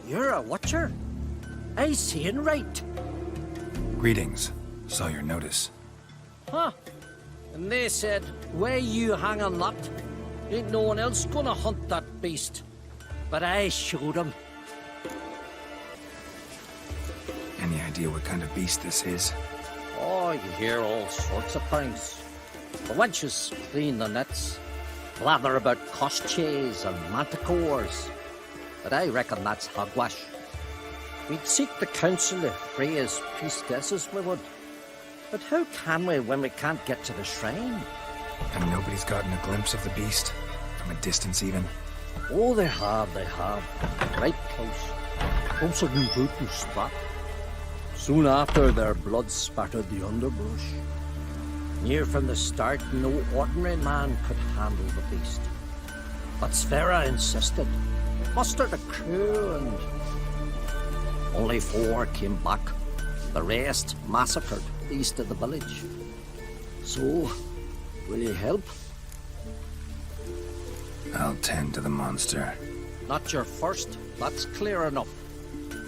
You're a watcher. I seeing right. Greetings. Saw your notice. Huh. And they said, where you hang on that? Ain't no one else gonna hunt that beast. But I showed him. Any idea what kind of beast this is? Oh, you hear all sorts of things. The wenches clean the nets, blather about Kosches and manticores. But I reckon that's hogwash. We'd seek the counsel of Freya's priestesses, we would. But how can we when we can't get to the shrine? And nobody's gotten a glimpse of the beast? From a distance, even? Oh, they have. Right close. Closer than brutal spot. Soon after, their blood spattered the underbrush. Near from the start, no ordinary man could handle the beast. But Sfera insisted. Mustered a crew and... only 4 came back. The rest massacred east of the village. So, will you help? I'll tend to the monster. Not your first, that's clear enough.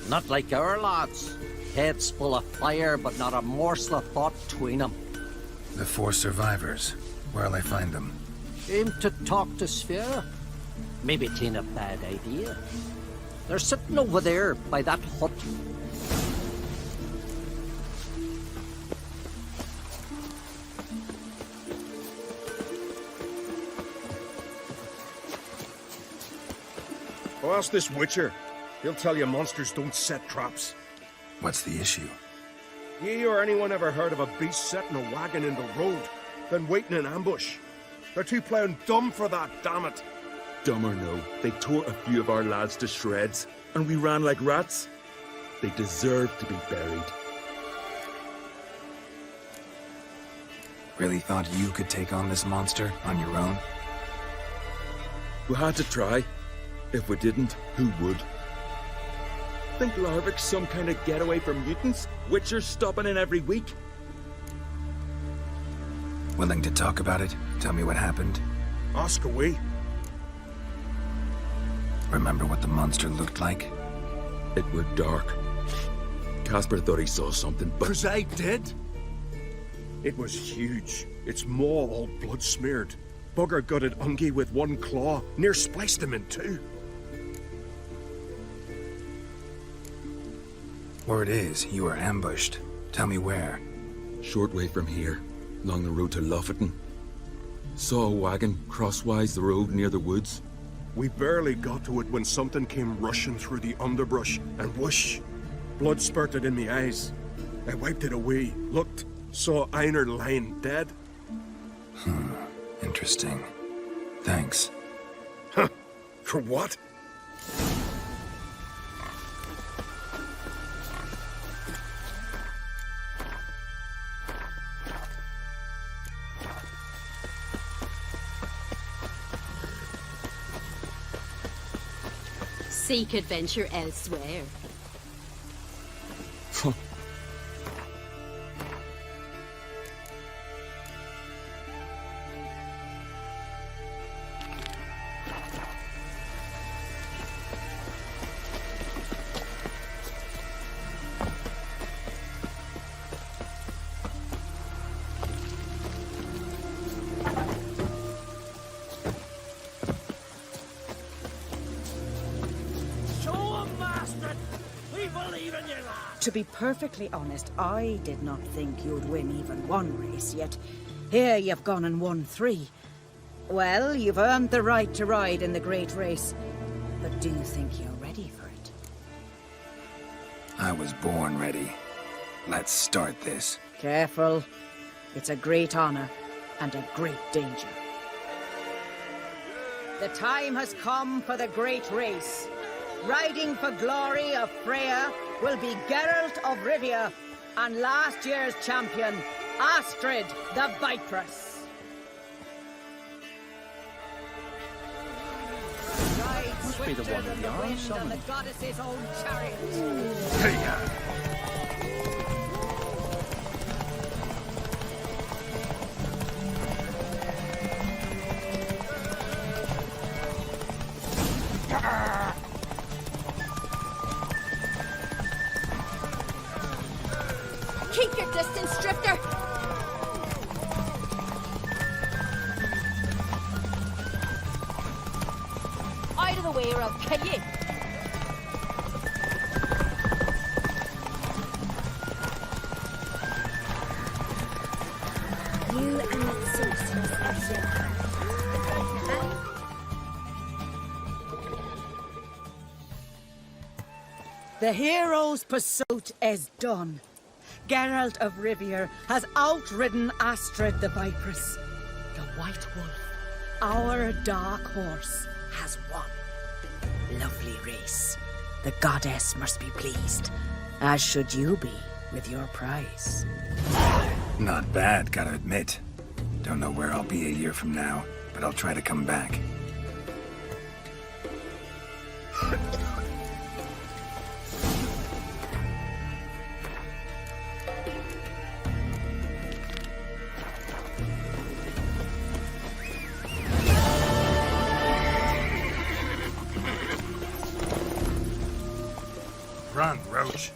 Not like our lads. Heads full of fire, but not a morsel of thought between them. The 4 survivors. Where'll I find them? Aim to talk to Sfera. Maybe it ain't a bad idea. They're sitting over there by that hut. Oh, ask this Witcher. He'll tell you monsters don't set traps. What's the issue? Ye or anyone ever heard of a beast setting a wagon in the road, then waiting in ambush? They're too plough dumb for that, damn it. Dumb or no, they tore a few of our lads to shreds, and we ran like rats. They deserve to be buried. Really thought you could take on this monster on your own? We had to try. If we didn't, who would? Think Larvik's some kind of getaway for mutants? Witchers stopping in every week? Willing to talk about it? Tell me what happened? Ask away. Remember what the monster looked like? It were dark. Casper thought he saw something, but... 'Cause I did. It was huge. Its maw all blood-smeared. Bugger gutted Ungie with one claw, near spliced him in two. Word is, you were ambushed. Tell me where. Short way from here, along the road to Lofferton. Saw a wagon crosswise the road near the woods. We barely got to it when something came rushing through the underbrush, and whoosh! Blood spurted in me eyes. I wiped it away, looked, saw Einar lying dead. Interesting. Thanks. Huh? For what? Seek adventure elsewhere. To be perfectly honest, I did not think you'd win even one race, yet here you've gone and won 3. Well, you've earned the right to ride in the great race, but do you think you're ready for it? I was born ready. Let's start this. Careful. It's a great honor and a great danger. The time has come for the great race. Riding for glory of Freya will be Geralt of Rivia and last year's champion, Astrid the Viperess. Must be the one with the arms summoned. The goddess's own chariot. Keep your distance, Drifter! Out of the way or I'll kill you! You and that sorceress are your The hero's pursuit is done. Geralt of Rivia has outridden Astrid the Viperess. The White Wolf, our dark horse, has won. Lovely race. The goddess must be pleased, as should you be with your prize. Not bad, gotta admit. Don't know where I'll be a year from now, but I'll try to come back. Run, Roach.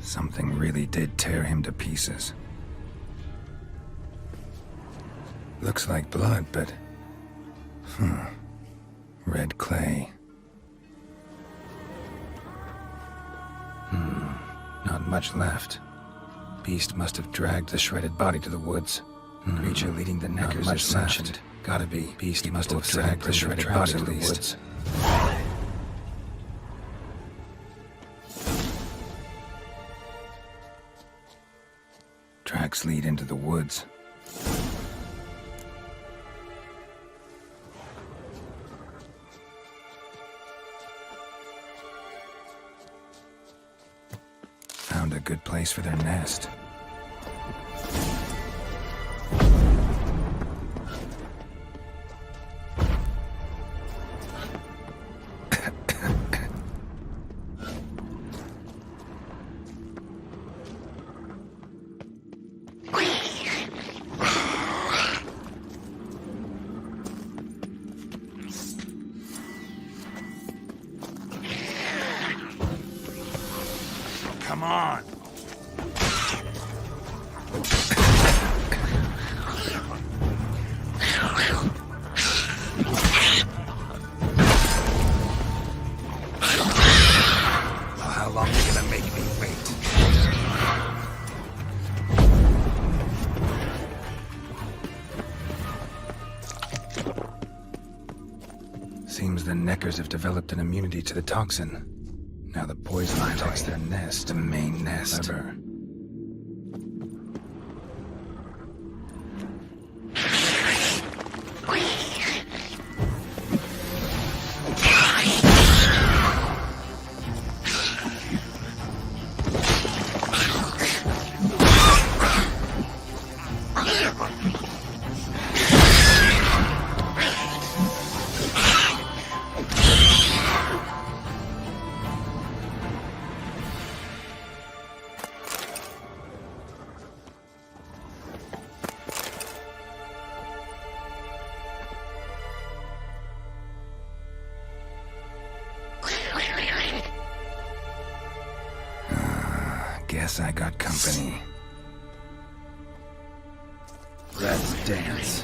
Something really did tear him to pieces. Looks like blood, but... Red clay. Not much left. Beast must have dragged the shredded body to the woods. Creature leading the Neckers is mentioned. Gotta be. Beast must have dragged the shredded body to the woods. Tracks lead into the woods. Found a good place for their nest. on. How long are you gonna make me wait? Seems the Neckers have developed an immunity to the toxin. Now the poison protects their nest, the main nest. Clever. Guess I got company. Let's dance.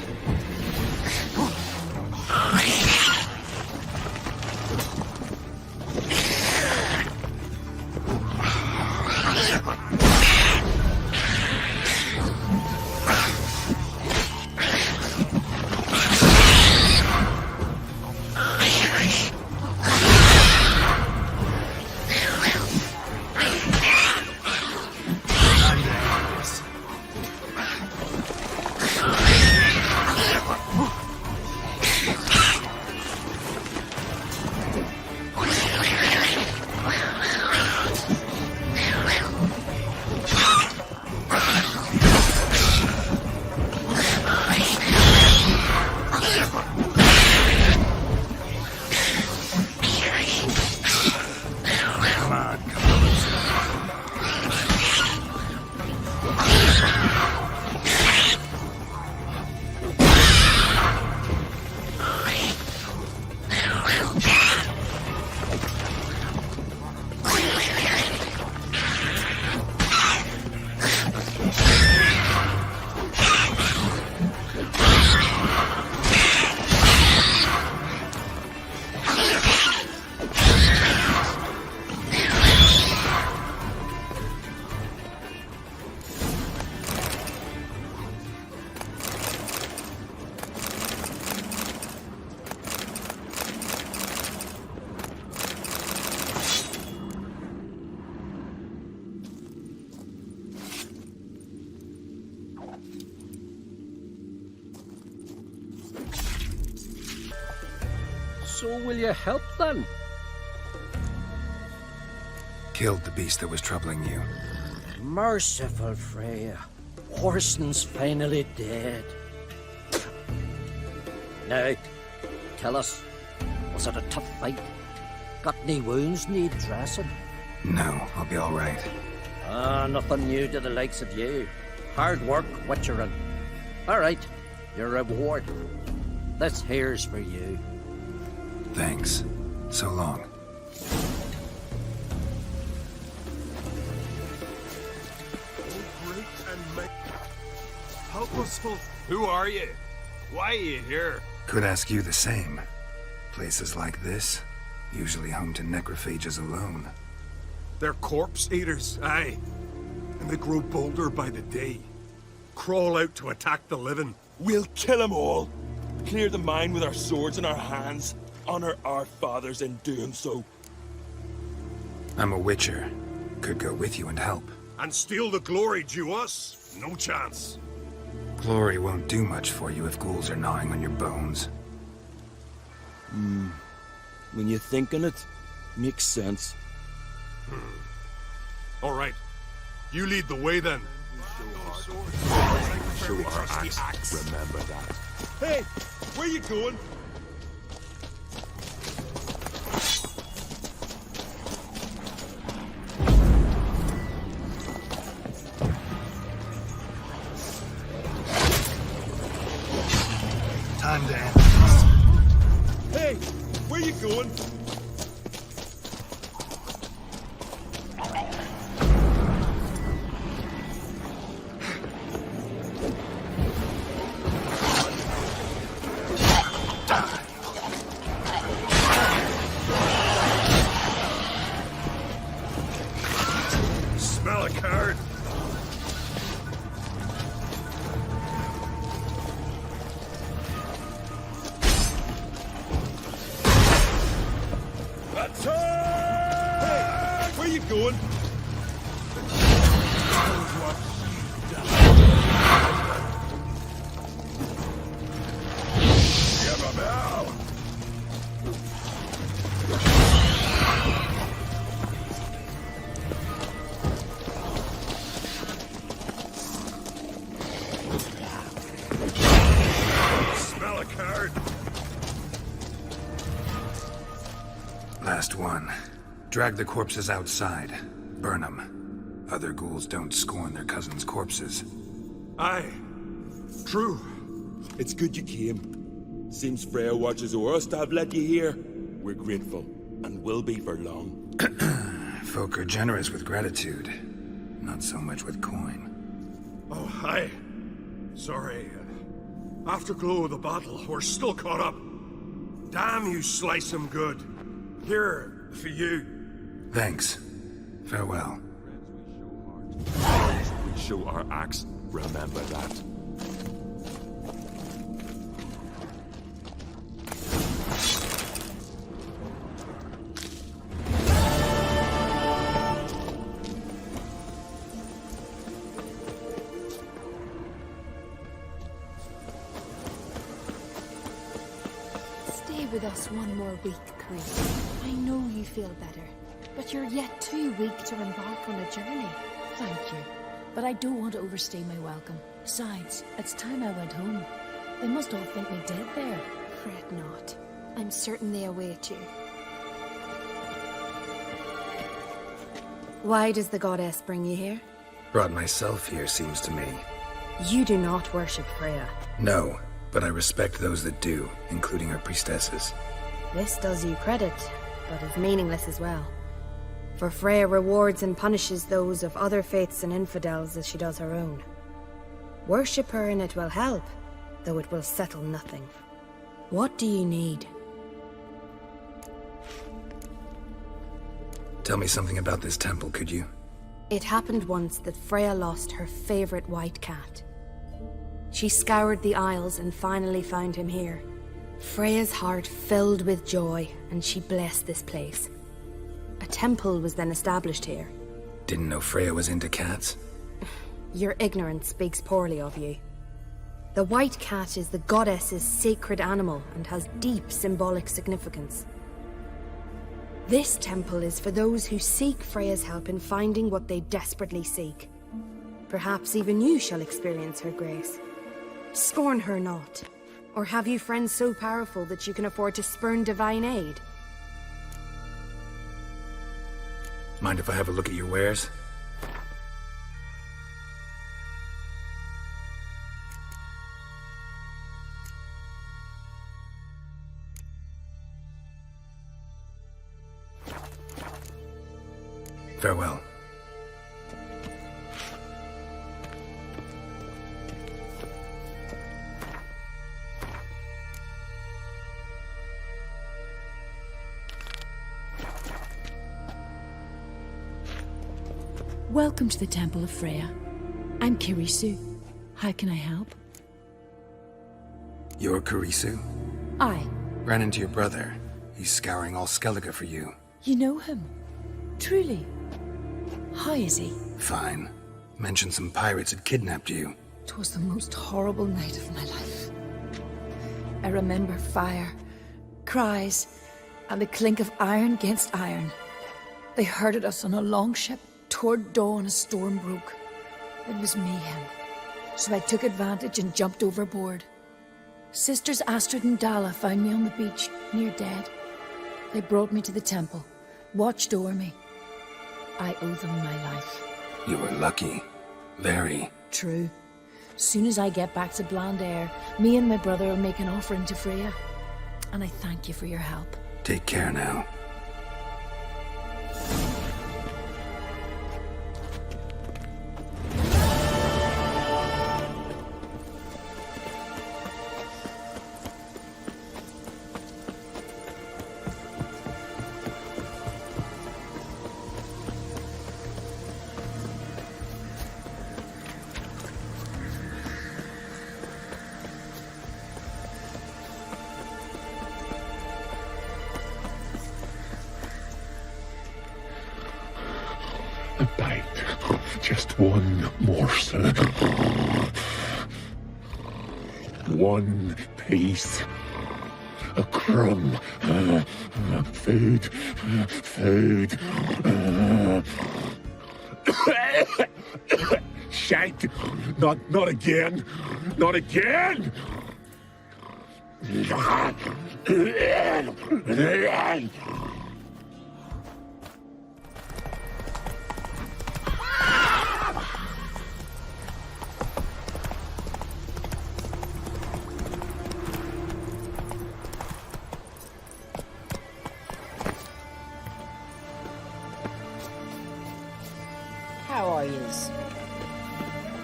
So will you help then? Killed the beast that was troubling you. Merciful Freya. Horson's finally dead. Now, tell us, was it a tough fight? Got any wounds need dressing? No, I'll be all right. Nothing new to the likes of you. Hard work, witcherin'. All right, your reward. This here's for you. Thanks. So long. Help us, Who are you? Why are you here? Could ask you the same. Places like this, usually home to necrophages alone. They're corpse eaters, aye. And they grow bolder by the day. Crawl out to attack the living. We'll kill them all. Clear the mine with our swords in our hands. Honor our fathers in doing so. I'm a witcher. Could go with you and help. And steal the glory due us? No chance. Glory won't do much for you if ghouls are gnawing on your bones. When you think on it, makes sense. All right. You lead the way then. Show our axe. Remember that. Hey, where you going? Time to end. Hey, where you going? one. Drag the corpses outside. Burn them. Other ghouls don't scorn their cousins' corpses. Aye. True. It's good you came. Seems Freya watches over us to have let you here. We're grateful, and will be for long. Folk are generous with gratitude. Not so much with coin. Oh, aye. Sorry. Afterglow of the battle, we're still caught up. Damn, you slice 'em good. Here, for you. Thanks. Farewell. We show our axe. Remember that. Stay with us one more week, Chris. I know you feel better, but you're yet too weak to embark on a journey. Thank you, but I don't want to overstay my welcome. Besides, it's time I went home. They must all think me dead there. Fret not. I'm certain they await you. Why does the goddess bring you here? Brought myself here, seems to me. You do not worship Freya. No, but I respect those that do, including her priestesses. This does you credit, but is meaningless as well. For Freya rewards and punishes those of other faiths and infidels as she does her own. Worship her and it will help, though it will settle nothing. What do you need? Tell me something about this temple, could you? It happened once that Freya lost her favorite white cat. She scoured the Isles and finally found him here. Freya's heart filled with joy, and she blessed this place. A temple was then established here. Didn't know Freya was into cats? Your ignorance speaks poorly of you. The white cat is the goddess's sacred animal and has deep symbolic significance. This temple is for those who seek Freya's help in finding what they desperately seek. Perhaps even you shall experience her grace. Scorn her not. Or have you friends so powerful that you can afford to spurn divine aid? Mind if I have a look at your wares? Farewell. Welcome to the Temple of Freya. I'm Kirisu. How can I help? You're Kirisu? Aye. Ran into your brother. He's scouring all Skellige for you. You know him? Truly? How is he? Fine. Mentioned some pirates had kidnapped you. 'Twas the most horrible night of my life. I remember fire, cries, and the clink of iron against iron. They herded us on a longship. Toward dawn, a storm broke. It was mayhem, so I took advantage and jumped overboard. Sisters Astrid and Dala found me on the beach, near dead. They brought me to the temple, watched over me. I owe them my life. You were lucky. Very. True. Soon as I get back to Bland Air, me and my brother will make an offering to Freya. And I thank you for your help. Take care now. A bite. Just one morsel. One piece. A crumb. Food. Food. Shite. Not again. Not again.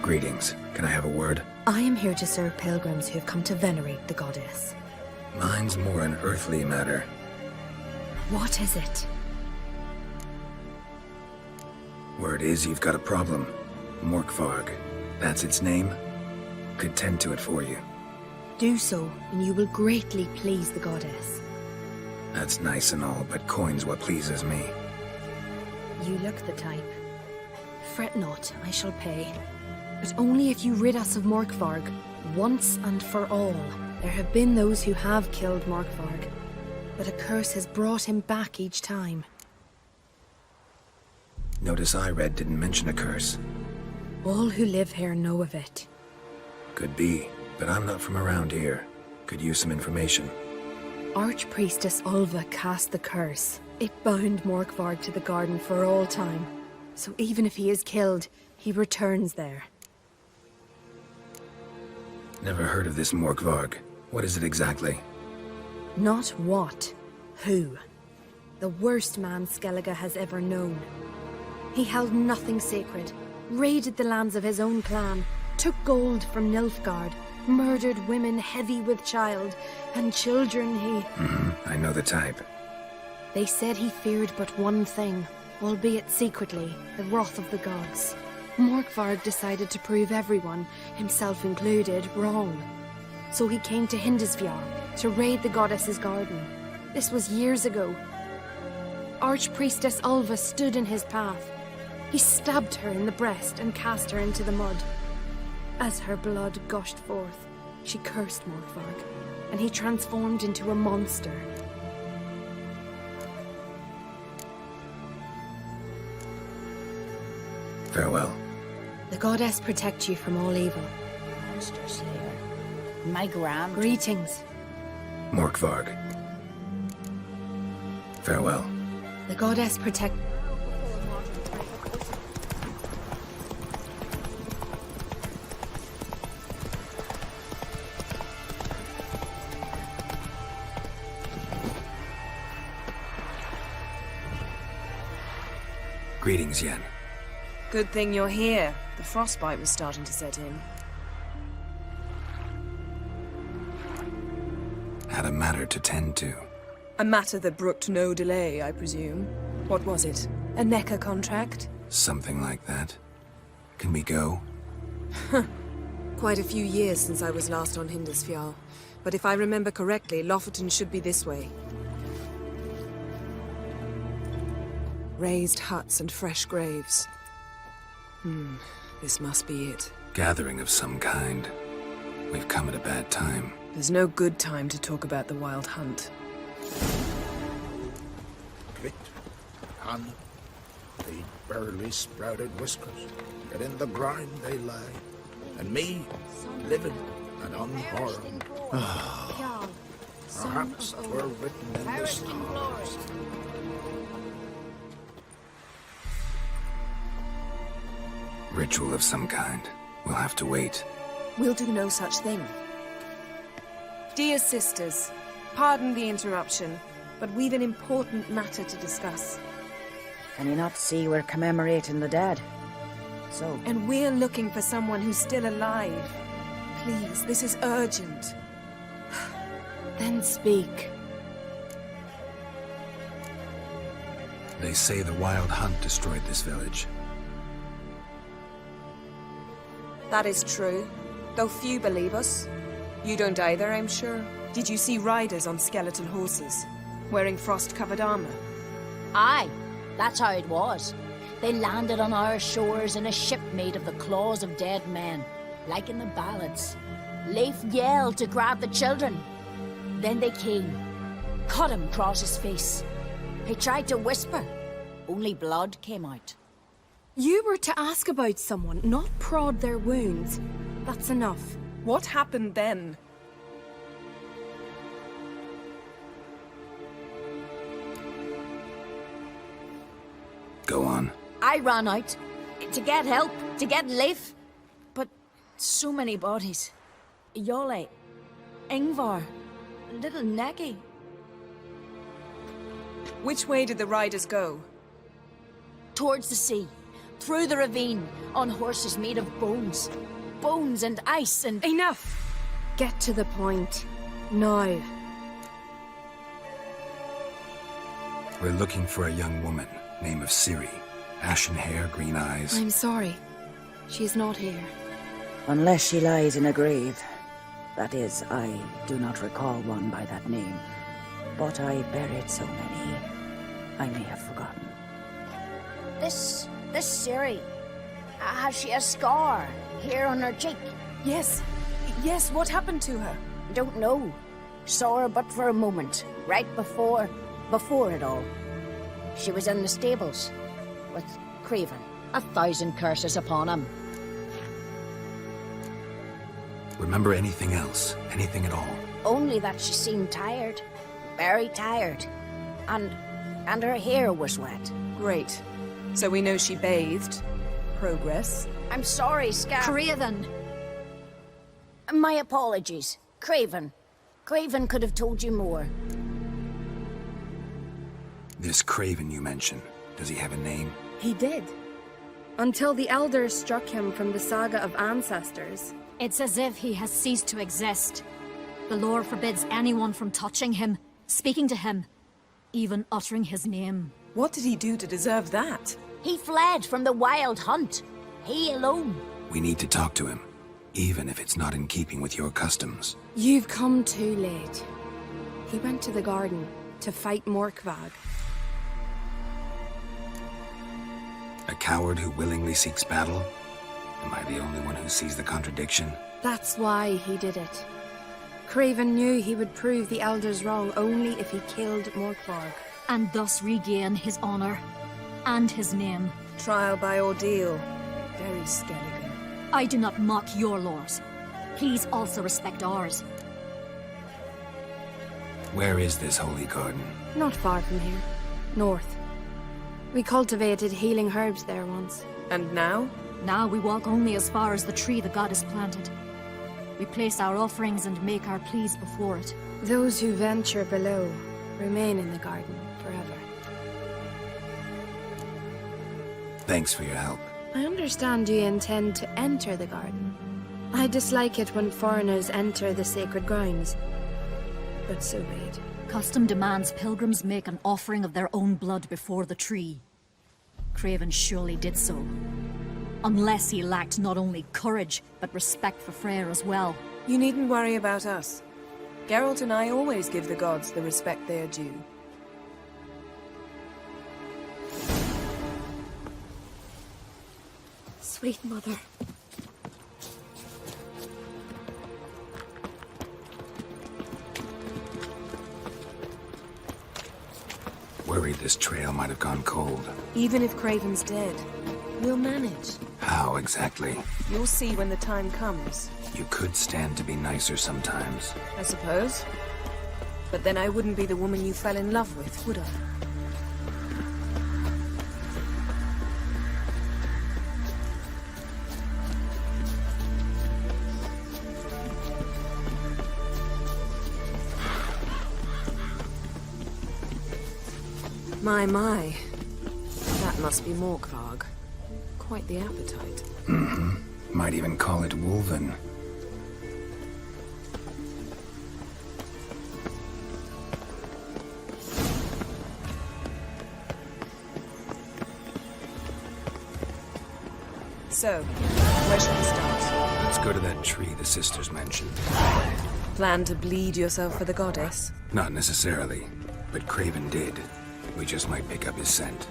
Greetings. Can I have a word? I am here to serve pilgrims who have come to venerate the goddess. Mine's more an earthly matter. What is it? Word is you've got a problem. Morkvarg. That's its name? Could tend to it for you. Do so, and you will greatly please the goddess. That's nice and all, but coin's what pleases me. You look the type. Fret not, I shall pay. But only if you rid us of Morkvarg, once and for all. There have been those who have killed Morkvarg, but a curse has brought him back each time. Notice I read didn't mention a curse. All who live here know of it. Could be, but I'm not from around here. Could use some information. Archpriestess Ulva cast the curse. It bound Morkvarg to the garden for all time. So even if he is killed, he returns there. Never heard of this Morkvarg. What is it exactly? Not what, who. The worst man Skellige has ever known. He held nothing sacred, raided the lands of his own clan, took gold from Nilfgaard, murdered women heavy with child, and children he... I know the type. They said he feared but one thing, albeit secretly, the wrath of the gods. Morkvarg decided to prove everyone, himself included, wrong. So he came to Hindisfjall to raid the goddess's garden. This was years ago. Archpriestess Ulva stood in his path. He stabbed her in the breast and cast her into the mud. As her blood gushed forth, she cursed Morkvarg, and he transformed into a monster. Farewell. The goddess protect you from all evil. Monster Slayer. My grand. Greetings. Morkvarg. Farewell. The goddess protect... Greetings, Yen. Good thing you're here. The frostbite was starting to set in. Had a matter to tend to. A matter that brooked no delay, I presume. What was it? A NECA contract? Something like that. Can we go? Quite a few years since I was last on Hindisfjall. But if I remember correctly, Lofoten should be this way. Raised huts and fresh graves. This must be it. Gathering of some kind. We've come at a bad time. There's no good time to talk about the Wild Hunt. Grit, Han, they barely sprouted whiskers, yet in the grind they lie, and me, living and unharmed. Perhaps 'twere written in the stars. Ritual of some kind. We'll have to wait. We'll do no such thing. Dear sisters, pardon the interruption, but we've an important matter to discuss. Can you not see we're commemorating the dead? So... And we're looking for someone who's still alive. Please, this is urgent. Then speak. They say the Wild Hunt destroyed this village. That is true, though few believe us. You don't either, I'm sure. Did you see riders on skeletal horses, wearing frost-covered armor? Aye, that's how it was. They landed on our shores in a ship made of the claws of dead men, like in the ballads. Leif yelled to grab the children. Then they came, cut him across his face. He tried to whisper, only blood came out. You were to ask about someone, not prod their wounds. That's enough. What happened then? Go on. I ran out to get help, to get Leif. But so many bodies. Yole, Ingvar, little Neki. Which way did the riders go? Towards the sea. through the ravine, on horses made of bones. Bones and ice and... Enough! Get to the point. Now. We're looking for a young woman, name of Ciri. Ashen hair, green eyes. I'm sorry. She's not here. Unless she lies in a grave. That is, I do not recall one by that name. But I buried so many, I may have forgotten. This Ciri, has she a scar here on her cheek? Yes. Yes, what happened to her? Don't know. Saw her but for a moment, right before it all. She was in the stables with Craven. 1,000 curses upon him. Remember anything else? Anything at all? Only that she seemed tired. Very tired. And her hair was wet. Great. So we know she bathed. Progress. I'm sorry, Scar. Craven! My apologies. Craven. Craven could have told you more. This Craven you mentioned, does he have a name? He did. Until the elders struck him from the saga of ancestors. It's as if he has ceased to exist. The lore forbids anyone from touching him, speaking to him, even uttering his name. What did he do to deserve that? He fled from the wild hunt. He alone. We need to talk to him, even if it's not in keeping with your customs. You've come too late. He went to the garden to fight Morkvag. A coward who willingly seeks battle? Am I the only one who sees the contradiction? That's why he did it. Craven knew he would prove the elders wrong only if he killed Morkvag. And thus regain his honor and his name. Trial by ordeal. Very Skelligan. I do not mock your laws. Please also respect ours. Where is this holy garden? Not far from here. North. We cultivated healing herbs there once. And now? Now we walk only as far as the tree the goddess planted. We place our offerings and make our pleas before it. Those who venture below remain in the garden forever. Thanks for your help. I understand you intend to enter the garden. I dislike it when foreigners enter the sacred grounds. But so be it. Custom demands pilgrims make an offering of their own blood before the tree. Craven surely did so. Unless he lacked not only courage, but respect for Freyr as well. You needn't worry about us. Geralt and I always give the gods the respect they are due. Sweet mother. Worried this trail might have gone cold. Even if Craven's dead, we'll manage. How exactly? You'll see when the time comes. You could stand to be nicer sometimes. I suppose. But then I wouldn't be the woman you fell in love with, would I? My. That must be Morkvag. Quite the appetite. Mm-hmm. Might even call it Wolven. So, where should we start? Let's go to that tree the sisters mentioned. Plan to bleed yourself for the goddess? Not necessarily, but Craven did. We just might pick up his scent.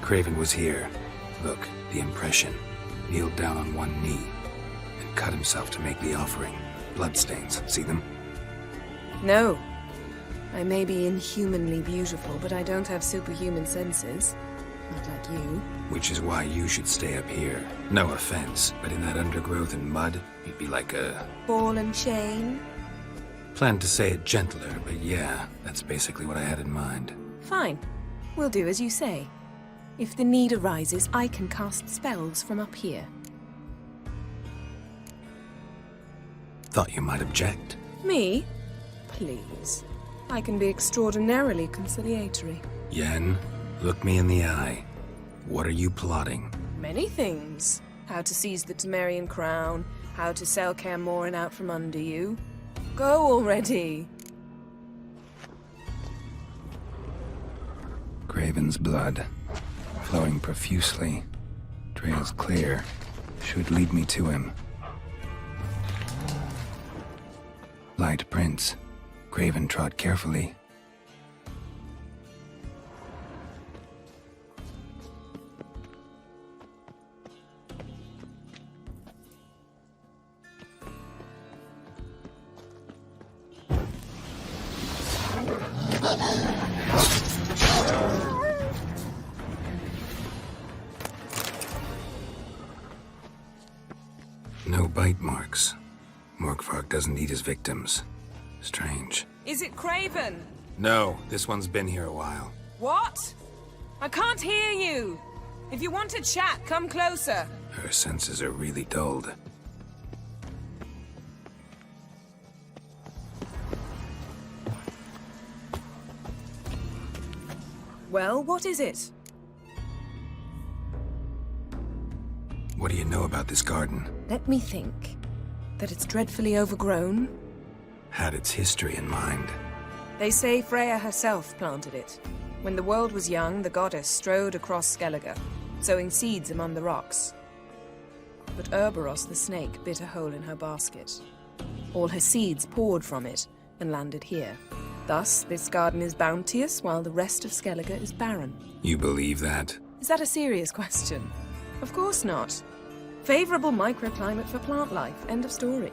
Craven was here. Look, the impression. Kneeled down on one knee and cut himself to make the offering. Bloodstains, see them? No. I may be inhumanly beautiful, but I don't have superhuman senses. Not like you. Which is why you should stay up here. No offense, but in that undergrowth and mud, you'd be like a... Ball and chain? Planned to say it gentler, but yeah, that's basically what I had in mind. Fine. We'll do as you say. If the need arises, I can cast spells from up here. Thought you might object. Me? Please. I can be extraordinarily conciliatory. Yen, look me in the eye. What are you plotting? Many things. How to seize the Temerian crown, how to sell Kaer Morhen out from under you. Go already! Craven's blood, flowing profusely, trails clear, should lead me to him. Light prints. Craven trod carefully. No bite marks. Morkvark doesn't eat his victims. Strange. Is it Craven? No, this one's been here a while. What? I can't hear you! If you want to chat, come closer. Her senses are really dulled. Well, what is it? What do you know about this garden? Let me think. That it's dreadfully overgrown? Had its history in mind. They say Freya herself planted it. When the world was young, the goddess strode across Skellige, sowing seeds among the rocks. But Urboros the snake bit a hole in her basket. All her seeds poured from it and landed here. Thus, this garden is bounteous while the rest of Skellige is barren. You believe that? Is that a serious question? Of course not. Favorable microclimate for plant life. End of story.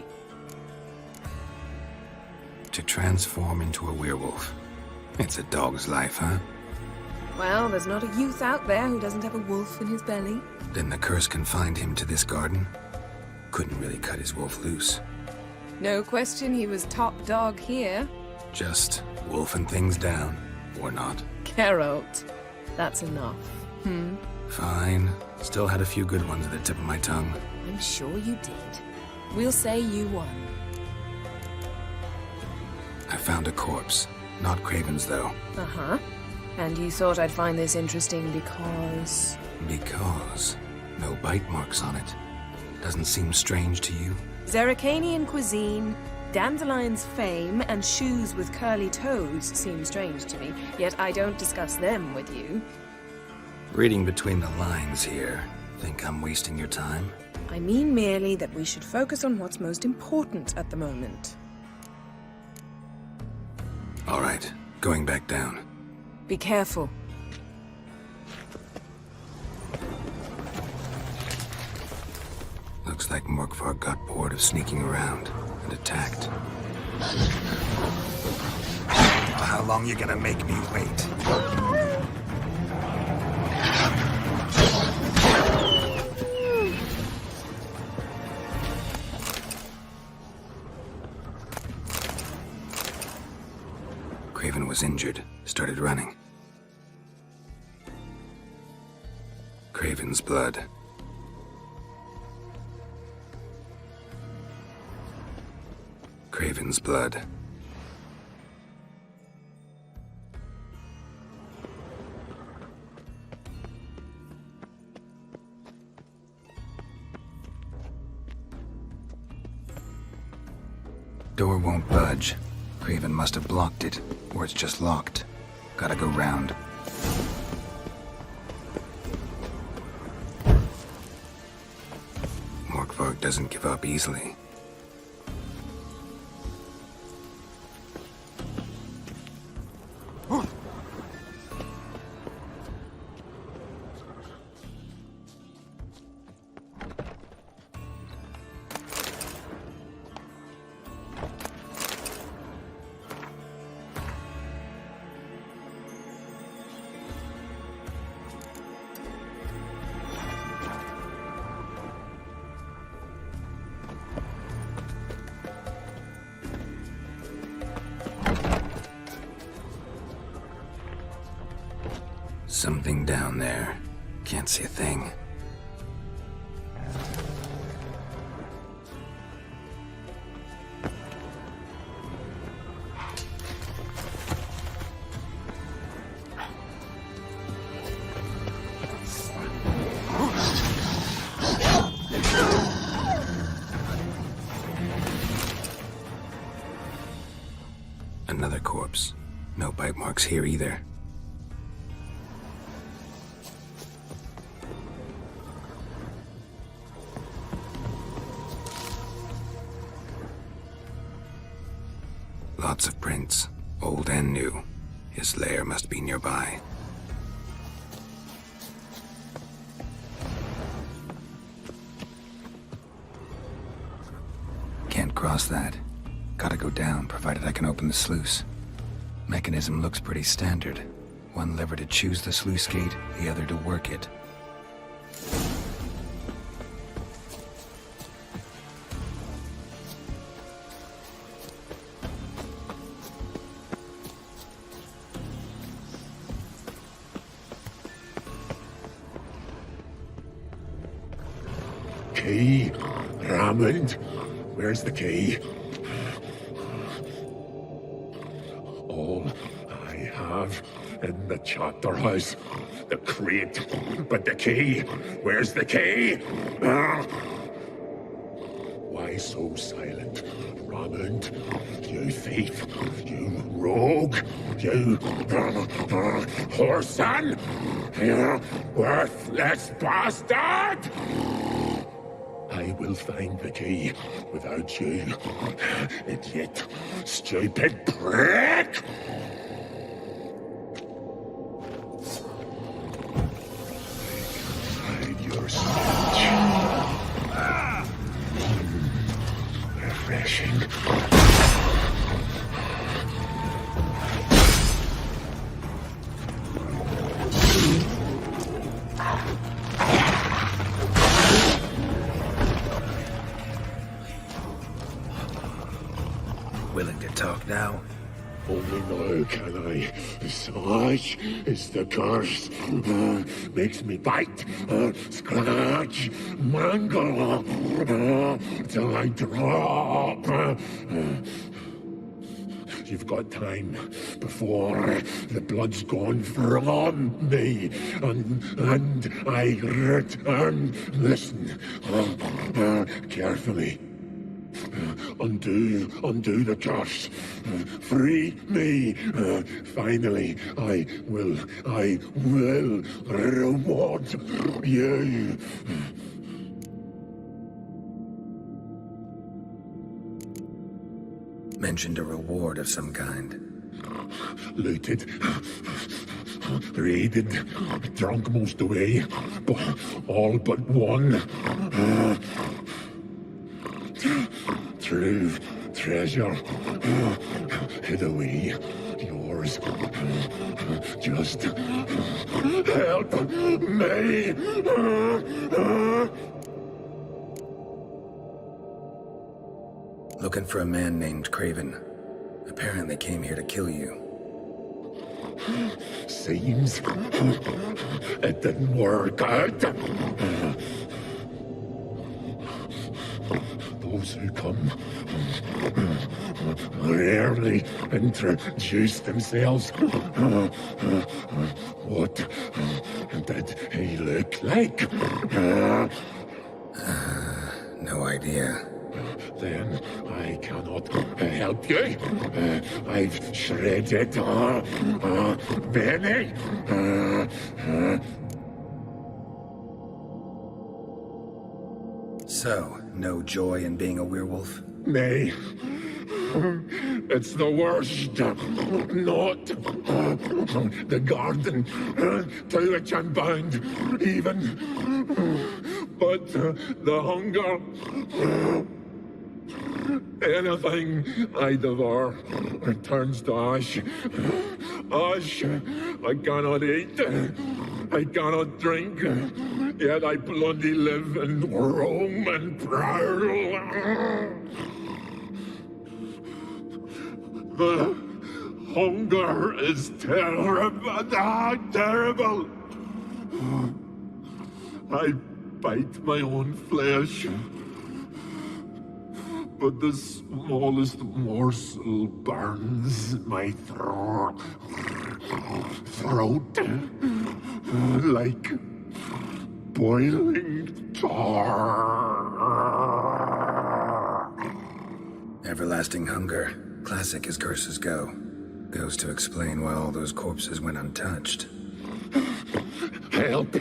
To transform into a werewolf. It's a dog's life, huh? Well, there's not a youth out there who doesn't have a wolf in his belly. Then the curse confined him to this garden? Couldn't really cut his wolf loose. No question he was top dog here. Just wolfing things down, or not. Geralt. That's enough. Fine. Still had a few good ones at the tip of my tongue. I'm sure you did. We'll say you won. I found a corpse. Not Craven's, though. Uh-huh. And you thought I'd find this interesting because... Because no bite marks on it. Doesn't seem strange to you? Zerrikanian cuisine, Dandelion's fame, and shoes with curly toes seem strange to me, yet I don't discuss them with you. Reading between the lines here. Think I'm wasting your time? I mean merely that we should focus on what's most important at the moment. All right, going back down. Be careful. Looks like Morkvark got bored of sneaking around and attacked. How long you gonna make me wait? Craven was injured, started running. Craven's blood. Craven's blood. Door won't budge. Craven must have blocked it, or it's just locked. Gotta go round. Morkvark doesn't give up easily. Something down there. Can't see a thing. Another corpse. No bite marks here either. Lots of prints, old and new. His lair must be nearby. Can't cross that. Gotta go down, provided I can open the sluice. Mechanism looks pretty standard. One lever to choose the sluice gate, the other to work it. Key? Raymond? Where's the key? All I have in the chapter house. The crate. But the key? Where's the key? Why so silent? Raymond, you thief, you rogue, you whoreson, you worthless bastard! I will find the key without you, idiot, stupid prick! Hide your speech. Refreshing. Willing to talk now? Only now can I. Such is the curse. Makes me bite, scratch, mangle, till I drop. You've got time before the blood's gone from me, and I return. Listen, carefully. Undo the curse. Free me. Finally, I will reward you. Mentioned a reward of some kind. Looted, raided, drunk most away, but all but one. True treasure hid away. Yours. Just help me. Looking for a man named Craven. Apparently came here to kill you. Seems it didn't work out. Those who come rarely introduce themselves. What did he look like? No idea. Then I cannot help you. I've shredded many. So, no joy in being a werewolf? Nay. It's the worst. Not the garden to which I'm bound, even. But the hunger. Anything I devour turns to ash. Ash I cannot eat. I cannot drink. Yet I bloody live and roam and prowl. The hunger is terrible. Terrible. I bite my own flesh. But the smallest morsel burns my throat. Like boiling tar. Everlasting hunger, classic as curses go. Goes to explain why all those corpses went untouched. Help,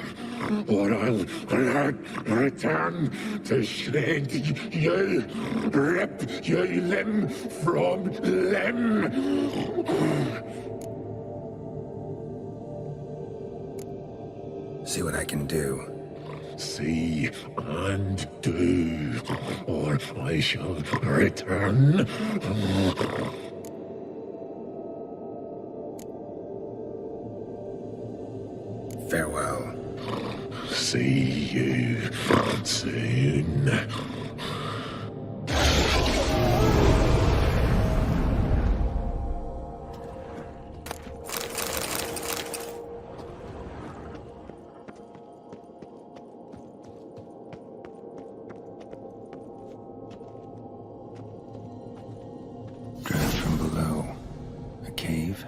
or I'll return to shred you, rip you limb from limb. See what I can do. See and do, or I shall return. Farewell. See you soon. Draft from below. A cave?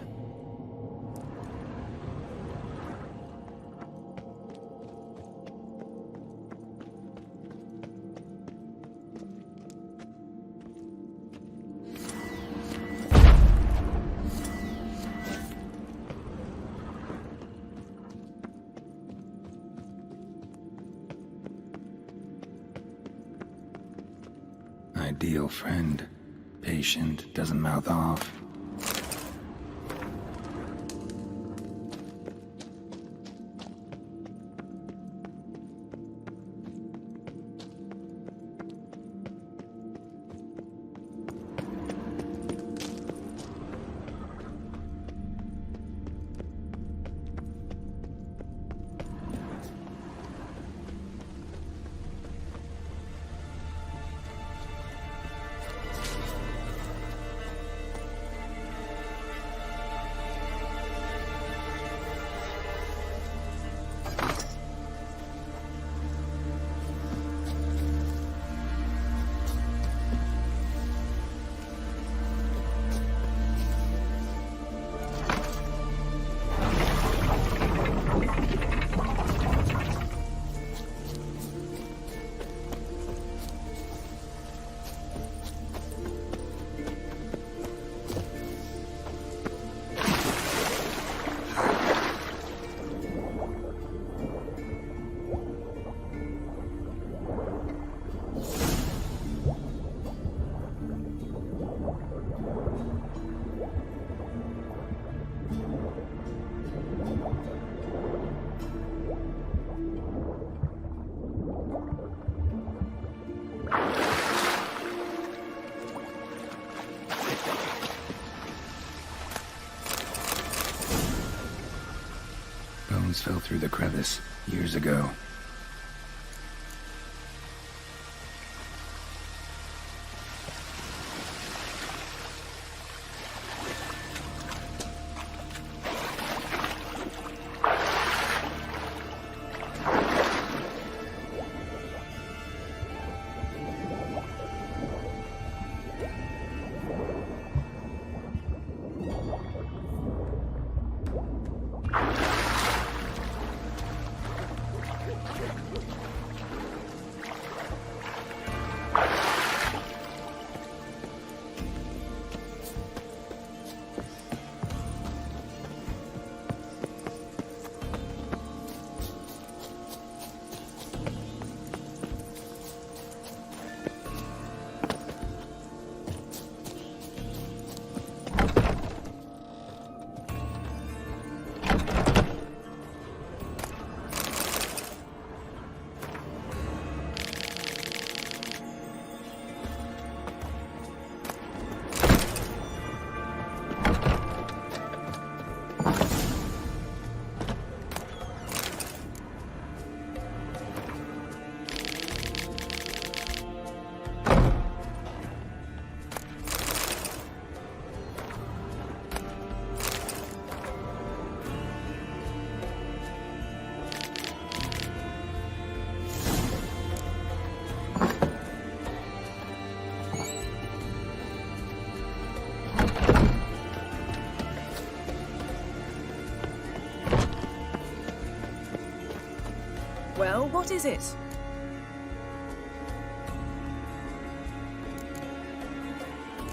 Ideal friend. Patient, doesn't mouth off. Bones fell through the crevice years ago. Well, what is it?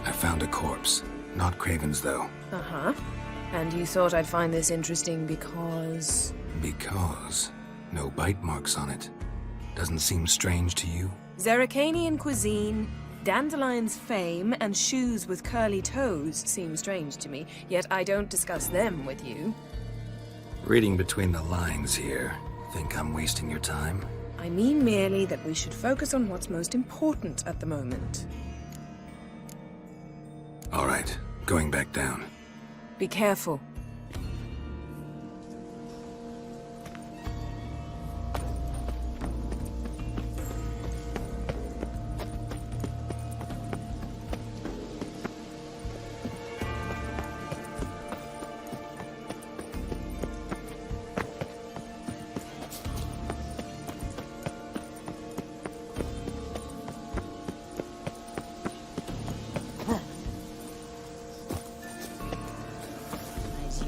I found a corpse. Not Craven's, though. Uh-huh. And you thought I'd find this interesting because... Because no bite marks on it. Doesn't seem strange to you? Zerrikanian cuisine, Dandelion's fame, and shoes with curly toes seem strange to me, yet I don't discuss them with you. Reading between the lines here, think I'm wasting your time? I mean merely that we should focus on what's most important at the moment. All right, going back down. Be careful.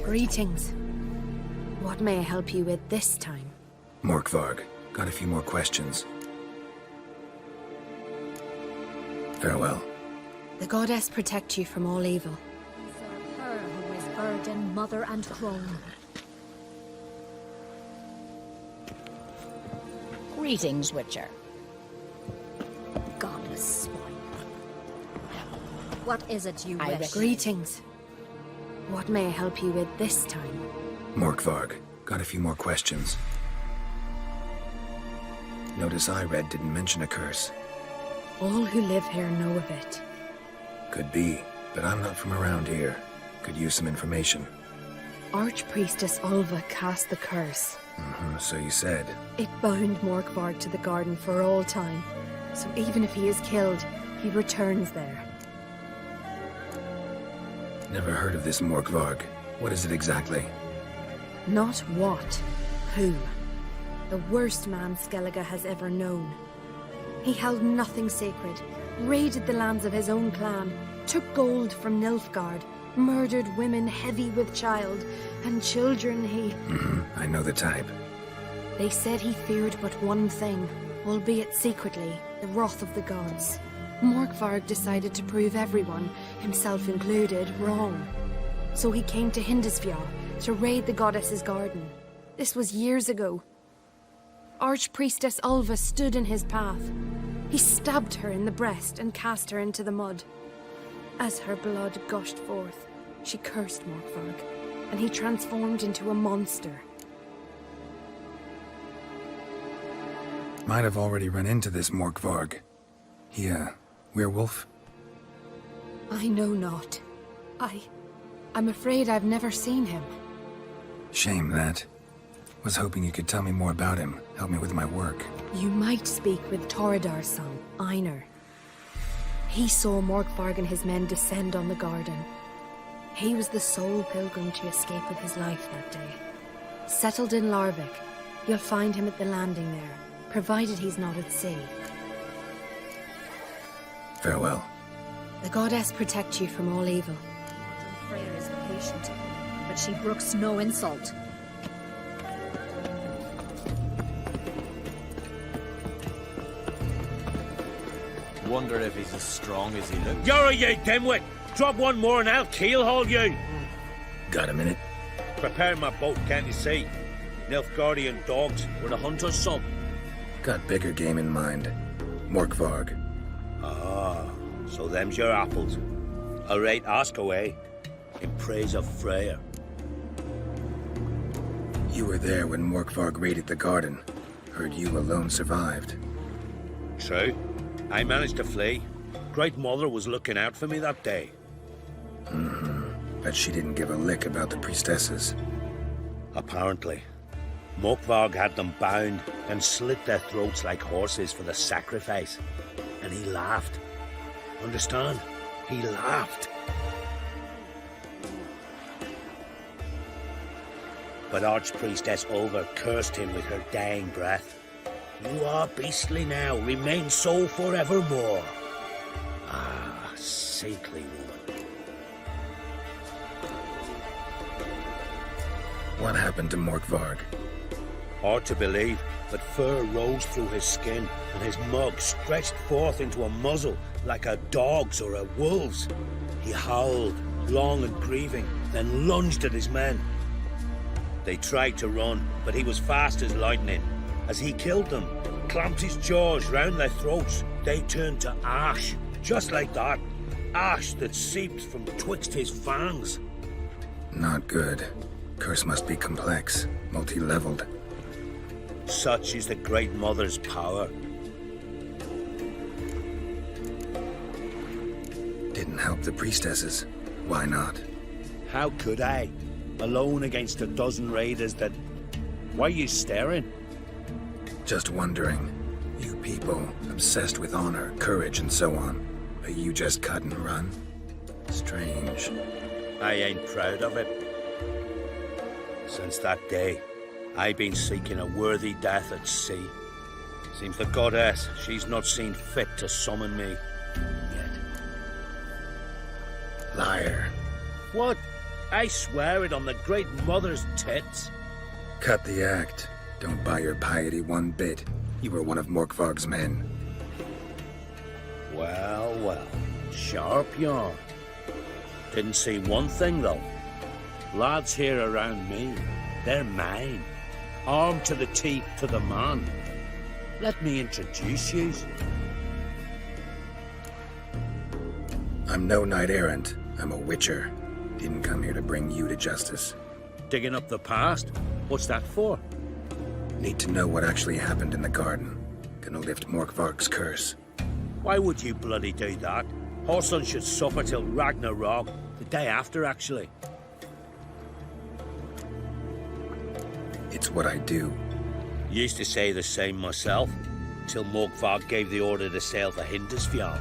Greetings. What may I help you with this time? Morkvarg, got a few more questions. Farewell. The goddess protect you from all evil. Serve her who is virgin, mother, and crone. Greetings, Witcher. Godless swine. What is it you wish? Greetings. What may I help you with this time? Morkvarg, got a few more questions. Notice I read didn't mention a curse. All who live here know of it. Could be, but I'm not from around here. Could use some information. Archpriestess Ulva cast the curse. So you said. It bound Morkvarg to the garden for all time. So even if he is killed, he returns there. Never heard of this Morkvarg. What is it exactly? Not what, who. The worst man Skellige has ever known. He held nothing sacred, raided the lands of his own clan, took gold from Nilfgaard, murdered women heavy with child, and children he... I know the type. They said he feared but one thing, albeit secretly, the wrath of the gods. Morkvarg decided to prove everyone, himself included, wrong. So he came to Hindisfjall to raid the goddess's garden. This was years ago. Archpriestess Ulva stood in his path. He stabbed her in the breast and cast her into the mud. As her blood gushed forth, she cursed Morkvarg, and he transformed into a monster. Might have already run into this Morkvarg. He, werewolf? I know not. I'm afraid I've never seen him. Shame that. Was hoping you could tell me more about him, help me with my work. You might speak with Toradar's son, Einar. He saw Morkvarg and his men descend on the garden. He was the sole pilgrim to escape with his life that day. Settled in Larvik, you'll find him at the landing there, provided he's not at sea. Farewell. The goddess protect you from all evil. Freya is patient, but she brooks no insult. Wonder if he's as strong as he looks. You're you dimwit! Drop one more and I'll keelhaul you! Got a minute? Prepare my boat, can't you see? Nilfgaardian dogs were the hunter's son. Got bigger game in mind. Morkvarg. Ah, so them's your apples. All right, ask away. In praise of Freya. You were there when Morkvarg raided the garden. Heard you alone survived. True. I managed to flee. Great Mother was looking out for me that day. But she didn't give a lick about the priestesses. Apparently. Morkvarg had them bound and slit their throats like horses for the sacrifice. And he laughed. Understand? He laughed. But Archpriestess Ulva cursed him with her dying breath. You are beastly now, remain so forevermore. Ah, saintly woman. What happened to Morkvarg? Hard to believe. but fur rose through his skin, and his mug stretched forth into a muzzle like a dog's or a wolf's. He howled, long and grieving, then lunged at his men. They tried to run, but he was fast as lightning. As he killed them, clamped his jaws round their throats, they turned to ash, just like that. Ash that seeped from twixt his fangs. Not good. Curse must be complex, multi-leveled. Such is the Great Mother's power. Didn't help the priestesses. Why not? How could I? Alone against a dozen raiders that... Why are you staring? Just wondering. You people, obsessed with honor, courage, and so on. But you just cut and run? Strange. I ain't proud of it. Since that day, I've been seeking a worthy death at sea. Seems the goddess, she's not seen fit to summon me yet. Liar. What? I swear it on the Great Mother's tits. Cut the act. Don't buy your piety one bit. You were one of Morkvarg's men. Well, well. Sharp yarn. Didn't see one thing, though. Lads here around me, they're mine. Armed to the teeth to the man. Let me introduce you. I'm no knight-errant. I'm a witcher. Didn't come here to bring you to justice. Digging up the past? What's that for? Need to know what actually happened in the garden. Gonna lift Morkvarg's curse. Why would you bloody do that? Horson should suffer till Ragnarok. The day after, actually. It's what I do. Used to say the same myself, till Morkvarg gave the order to sail for Hindisfjall.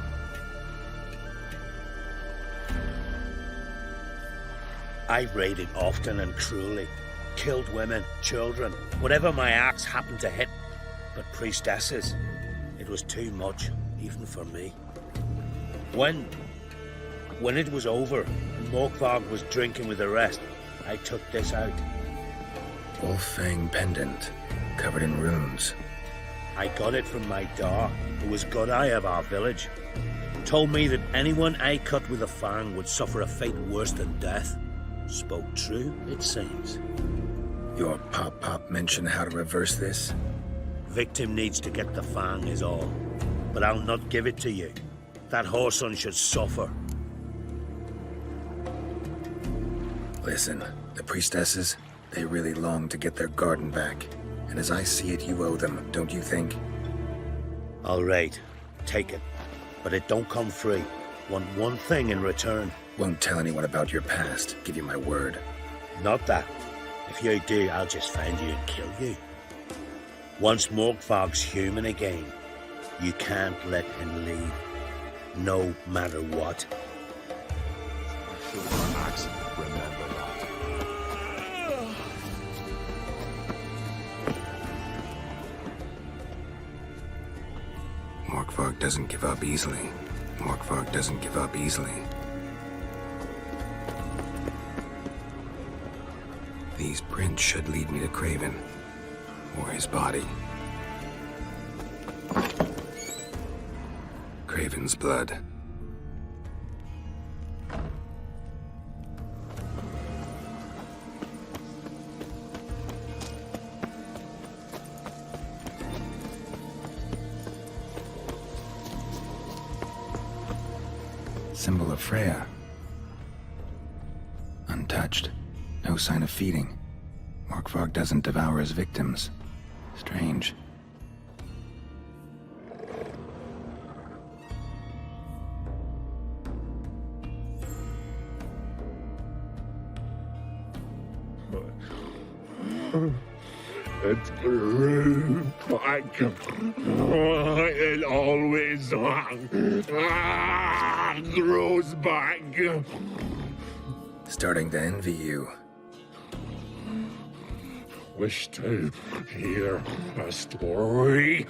I've raided often and cruelly. Killed women, children, whatever my axe happened to hit. But priestesses, it was too much, even for me. When it was over, and Morkvarg was drinking with the rest, I took this out. Wolf-fang pendant, covered in runes. I got it from my da, who was Godai of our village. Told me that anyone I cut with a fang would suffer a fate worse than death. Spoke true, it seems. Your pop-pop mentioned how to reverse this? Victim needs to get the fang is all. But I'll not give it to you. That Horson should suffer. Listen, the priestesses, they really long to get their garden back. And as I see it, you owe them, don't you think? All right, take it. But it don't come free. Want one thing in return. Won't tell anyone about your past, give you my word. Not that. If you do, I'll just find you and kill you. Once Morkvarg's human again, you can't let him leave. No matter what. Remember that. Morkvarg doesn't give up easily. Morkvarg doesn't give up easily. These prints should lead me to Craven. Or his body. Craven's blood. Symbol of Freya. Untouched. No sign of feeding. Morkvarg doesn't devour his victims. Strange. It grew back. It always grows back. Starting to envy you. Wish to hear a story?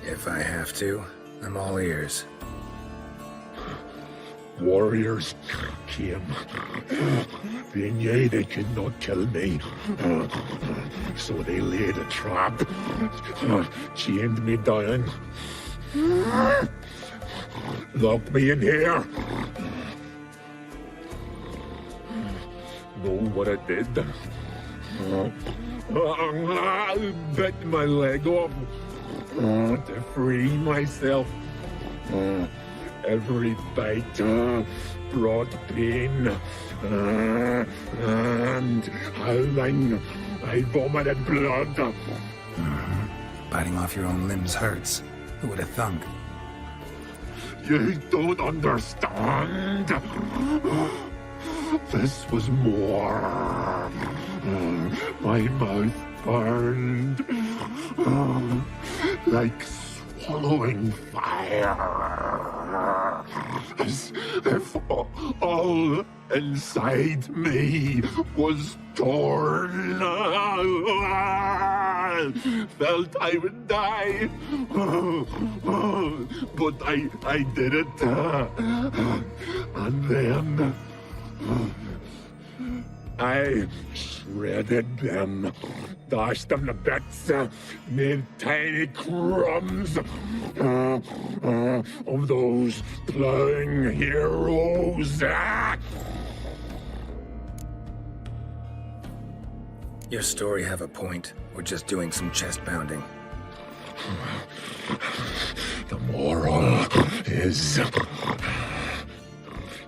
If I have to, I'm all ears. warriors came. They knew they could not kill me, so they laid a trap, chained me down, locked me in here. Know what I did? I bit my leg off to free myself. Every bite brought pain, and howling, I vomited blood. Biting off your own limbs hurts. Who would have thunk? You don't understand. This was more. My mouth burned like swallowing fire, as if all inside me was torn. Felt I would die, but I did it. And then I shredded them, dashed them to bits, made tiny crumbs of those plowing heroes. Your story have a point. We're just doing some chest pounding. The moral is...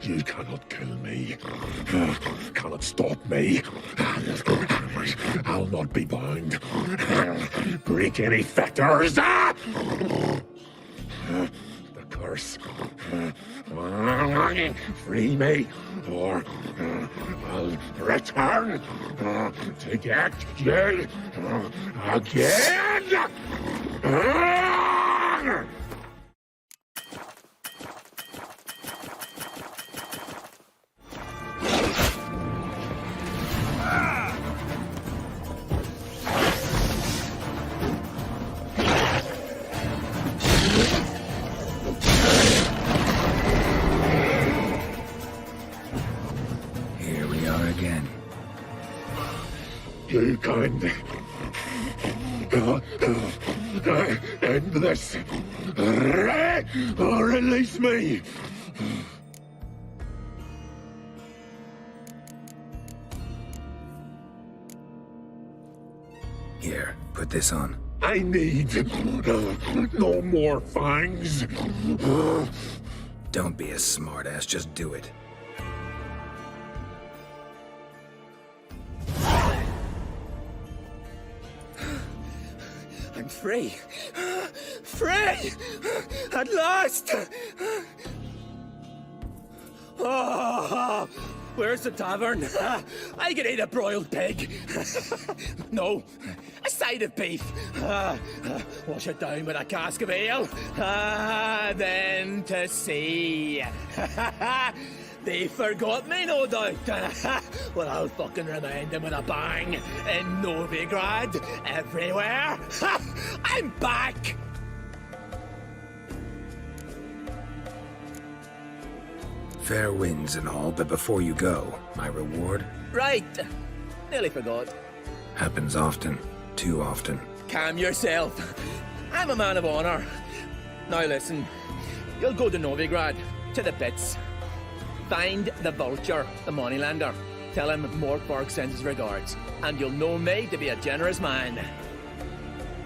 you cannot kill me, cannot stop me. I'll not be bound. Break any fetters. The curse. Free me, or I'll return to get you again. Here we are again. You can't end this. Release me. Here, put this on. I need no more fangs. Don't be a smartass, just do it. I'm free. Free! At last! Oh, where's the tavern? I can eat a broiled pig. No, a side of beef. Wash it down with a cask of ale. Then to sea. They forgot me, no doubt. Well, I'll fucking remind them with a bang. In Novigrad, everywhere. I'm back! Fair winds and all, but before you go, my reward Right. Nearly forgot. happens often. Too often. Calm yourself. I'm a man of honor. Now listen. You'll go to Novigrad, to the pits. Find the Vulture, the moneylender. Tell him Morkborg sends his regards, and you'll know me to be a generous man.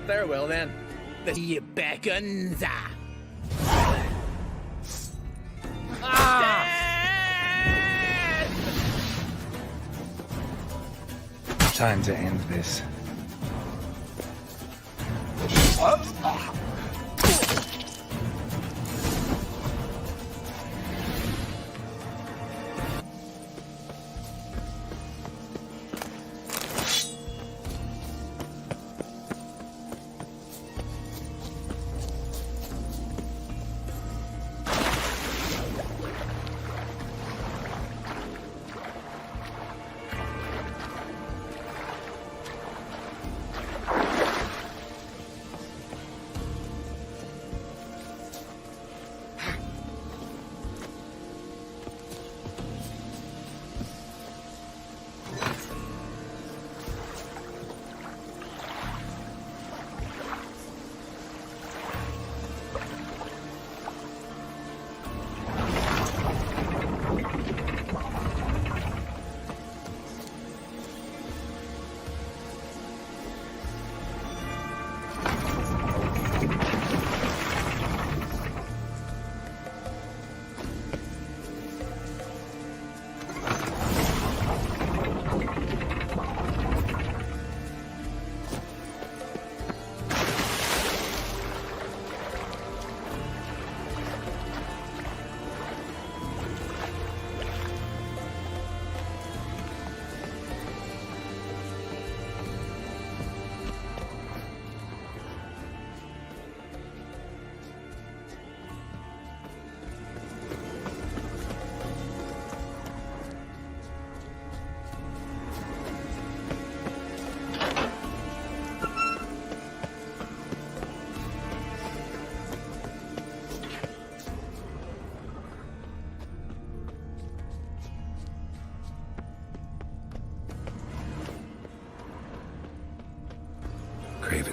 Farewell, then. The sea beckons. Time to end this.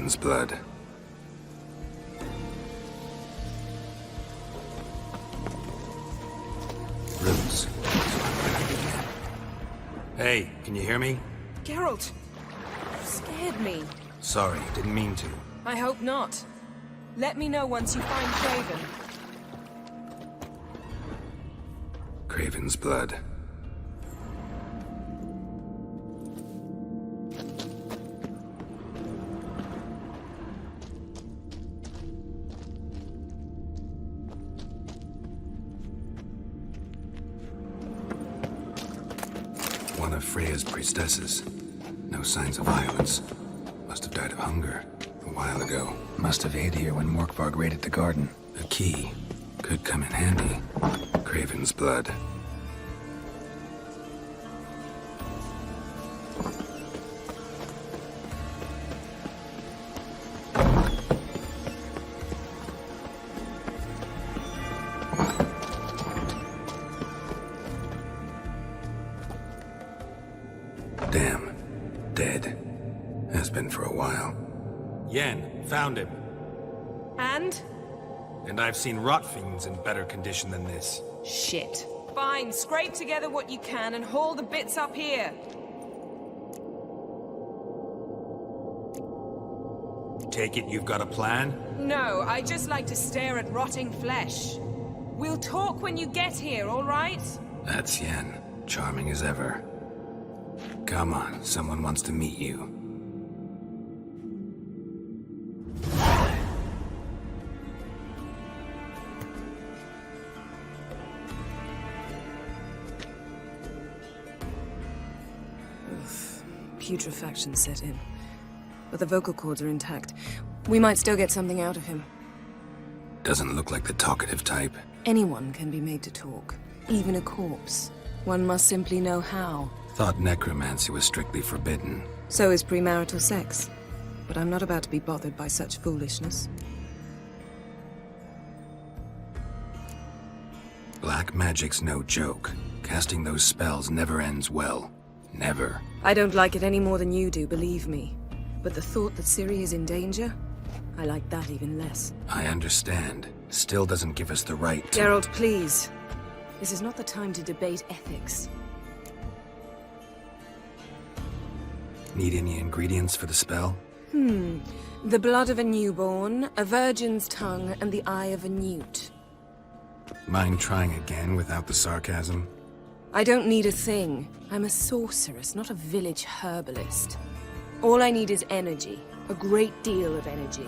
Craven's blood. Roots. Hey, can you hear me? Geralt! You scared me. Sorry, didn't mean to. I hope not. Let me know once you find Craven. Craven's blood. One of Freya's priestesses. No signs of violence. Must have died of hunger a while ago. Must have hid here when Morkvarg raided the garden. A key. Could come in handy. Craven's blood. Damn. Dead. Has been for a while. Yen, found him. And? And I've seen rot fiends in better condition than this. Shit. Fine, scrape together what you can and haul the bits up here. Take it you've got a plan? No, I just like to stare at rotting flesh. We'll talk when you get here, all right? That's Yen. Charming as ever. Come on, someone wants to meet you. Putrefaction set in. But the vocal cords are intact. We might still get something out of him. Doesn't look like the talkative type. Anyone can be made to talk. Even a corpse. One must simply know how. Thought necromancy was strictly forbidden. So is premarital sex. But I'm not about to be bothered by such foolishness. Black magic's no joke. Casting those spells never ends well. Never. I don't like it any more than you do, believe me. But the thought that Ciri is in danger, I like that even less. I understand. Still doesn't give us the right to— Geralt, please. This is not the time to debate ethics. Need any ingredients for the spell? The blood of a newborn, a virgin's tongue, and the eye of a newt. Mind trying again without the sarcasm? I don't need a thing. I'm a sorceress, not a village herbalist. All I need is energy. A great deal of energy.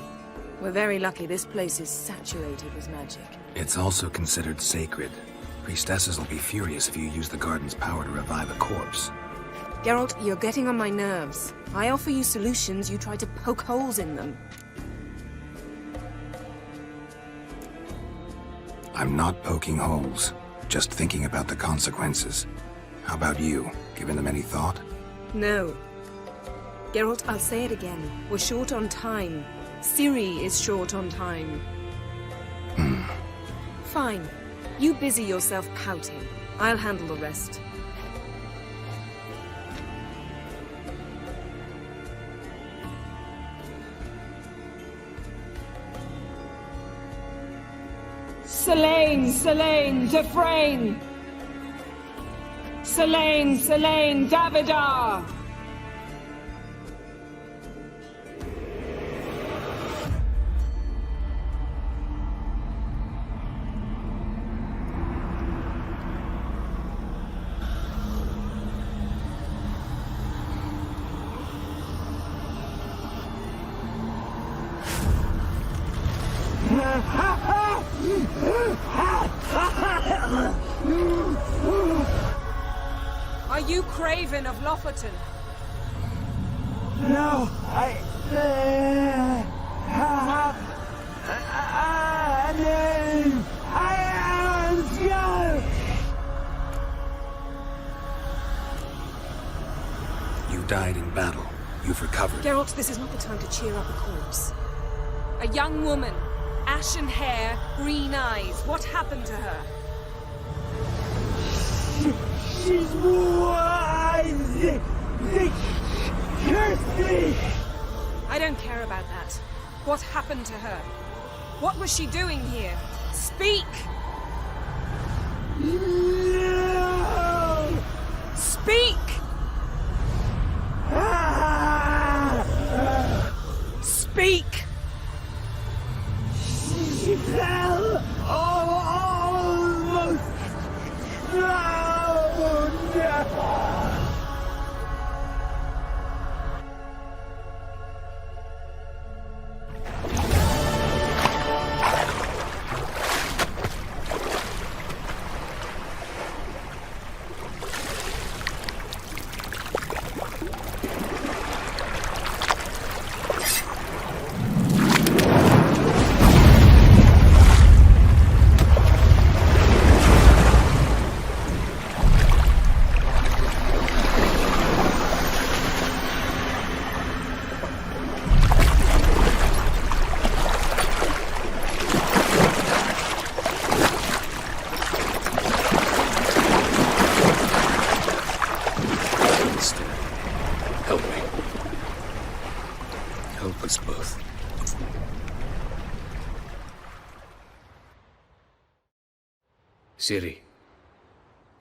We're very lucky this place is saturated with magic. It's also considered sacred. Priestesses will be furious if you use the garden's power to revive a corpse. Geralt, you're getting on my nerves. I offer you solutions, you try to poke holes in them. I'm not poking holes. Just thinking about the consequences. How about you? Given them any thought? No. Geralt, I'll say it again. We're short on time. Ciri is short on time. Fine. You busy yourself pouting. I'll handle the rest. Selene, Selene, Defrain! Selene, Selene, Davidar! Are you Craven of Lofoten? No, I have a name. I am Joe. You died in battle. You've recovered. Geralt, this is not the time to cheer up a corpse. A young woman. Ashen hair, green eyes. What happened to her? She's wise. They cursed me. I don't care about that. What happened to her? What was she doing here? Speak! No! Speak! Speak! She fell! Almost drowned! Help me. Help us both. Siri.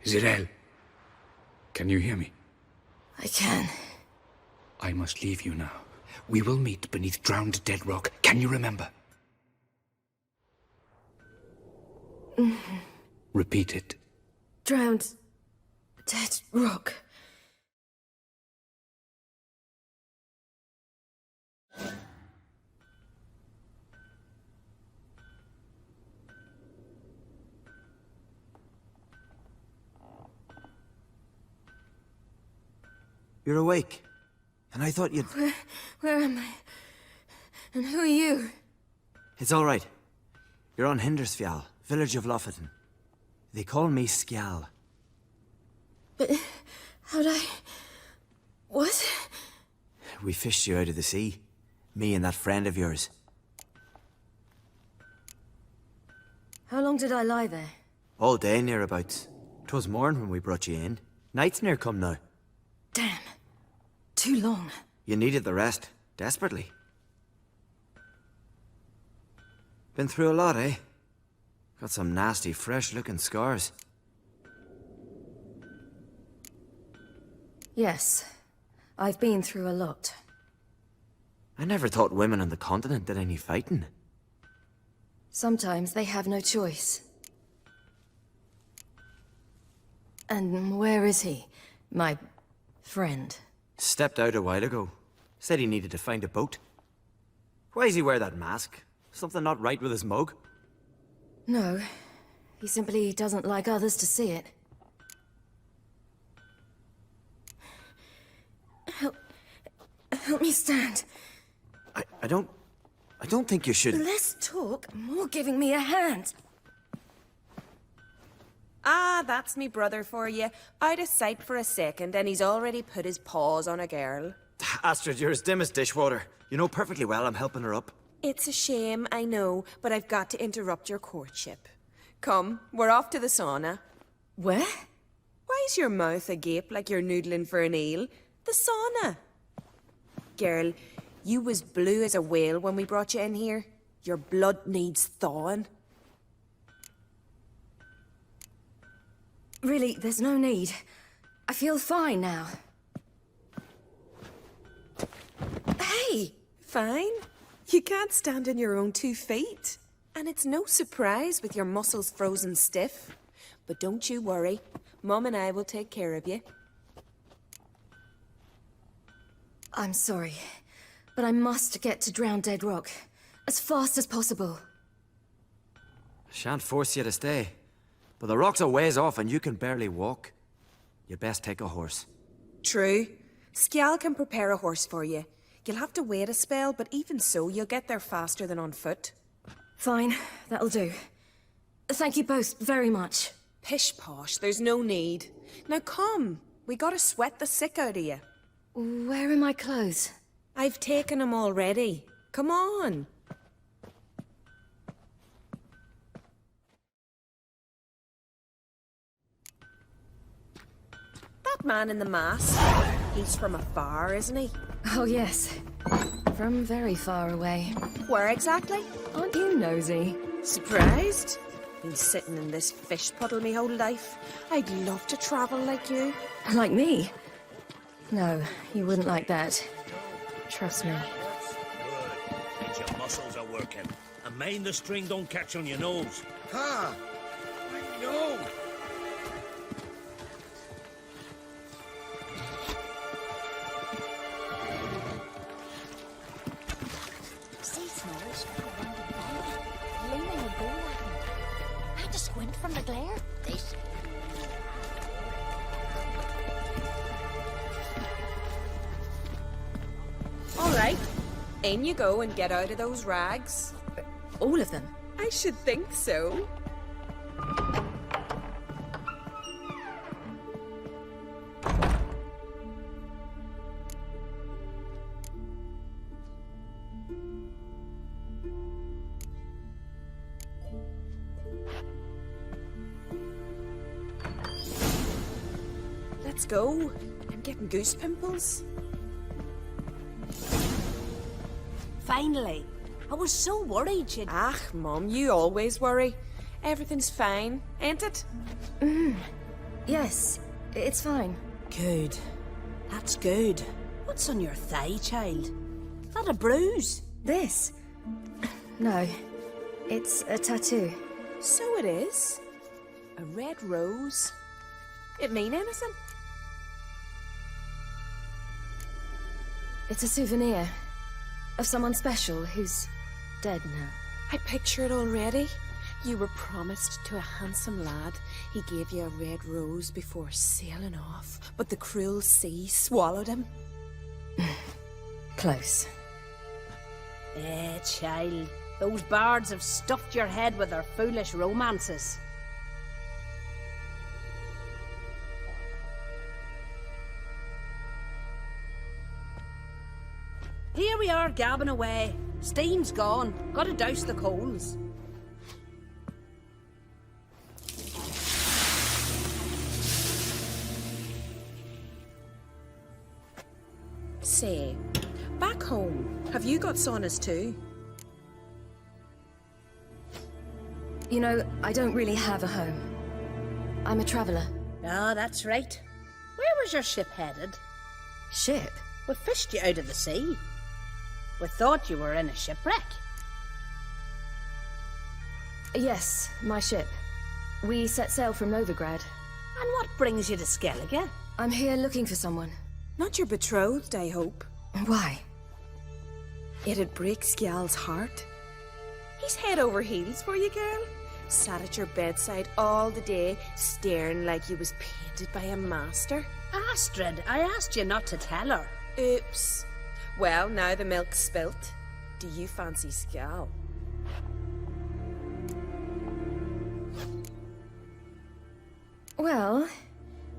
Zirel. Can you hear me? I can. I must leave you now. We will meet beneath drowned dead rock. Can you remember? Repeat it. Drowned. Dead rock. You're awake. And I thought you'd... Where am I? And who are you? It's all right. You're on Hindersfjall, village of Lofoten. They call me Skjal. But how'd I... What? We fished you out of the sea. Me and that friend of yours. How long did I lie there? All day nearabouts. 'Twas morn when we brought you in. Night's near come now. Damn. Too long. You needed the rest. Desperately. Been through a lot, eh? Got some nasty, fresh-looking scars. Yes. I've been through a lot. I never thought women on the continent did any fighting. Sometimes they have no choice. And where is he? My friend. Stepped out a while ago. Said he needed to find a boat. Why does he wear that mask? Something not right with his mug? No. He simply doesn't like others to see it. Help me stand. I don't think you should... Less talk, more giving me a hand. Ah, that's me brother for you. Out of sight for a second, and he's already put his paws on a girl. Astrid, you're as dim as dishwater. You know perfectly well I'm helping her up. It's a shame, I know, but I've got to interrupt your courtship. Come, we're off to the sauna. Where? Why is your mouth agape like you're noodling for an eel? The sauna. Girl, you was blue as a whale when we brought you in here. Your blood needs thawing. Really, there's no need. I feel fine now. Hey, fine. You can't stand on your own 2 feet. And it's no surprise with your muscles frozen stiff. But don't you worry. Mom and I will take care of you. I'm sorry, but I must get to Drowned Dead Rock. As fast as possible. Shan't force you to stay. But the rock's a ways off and you can barely walk. You'd best take a horse. True. Skjal can prepare a horse for you. You'll have to wait a spell, but even so, you'll get there faster than on foot. Fine, that'll do. Thank you both very much. Pish-posh, there's no need. Now come, we gotta sweat the sick out of you. Where are my clothes? I've taken them already. Come on. That man in the mask, he's from afar, isn't he? Oh, yes. From very far away. Where exactly? Aren't you nosy? Surprised? Been sitting in this fish puddle me whole life. I'd love to travel like you. Like me? No, you wouldn't like that. Trust me. And your muscles are working. And mind the string don't catch on your nose. Ha! I know! See Smalls leaning a goal at him. I had to squint from the glare. This. All right. In you go and get out of those rags. All of them? I should think so. Let's go. I'm getting goose pimples. Finally. I was so worried you'd... Ah, Mum, you always worry. Everything's fine, ain't it? Yes, it's fine. Good. That's good. What's on your thigh, child? Is that a bruise? This? No, it's a tattoo. So it is. A red rose. It mean anything? It's a souvenir of someone special who's dead now. I picture it already. You were promised to a handsome lad. He gave you a red rose before sailing off, but the cruel sea swallowed him. Close. Child. Those bards have stuffed your head with their foolish romances. Here we are, gabbing away. Steam's gone. Gotta douse the coals. Say, back home, have you got saunas too? You know, I don't really have a home. I'm a traveller. Ah, that's right. Where was your ship headed? Ship? We fished you out of the sea. We thought you were in a shipwreck. Yes, my ship. We set sail from Novigrad. And what brings you to Skellige? I'm here looking for someone. Not your betrothed, I hope. Why? It'd break Skjal's heart. He's head over heels for you, girl. Sat at your bedside all the day, staring like he was painted by a master. Astrid, I asked you not to tell her. Oops. Well, now the milk's spilt. Do you fancy Skjal? Well,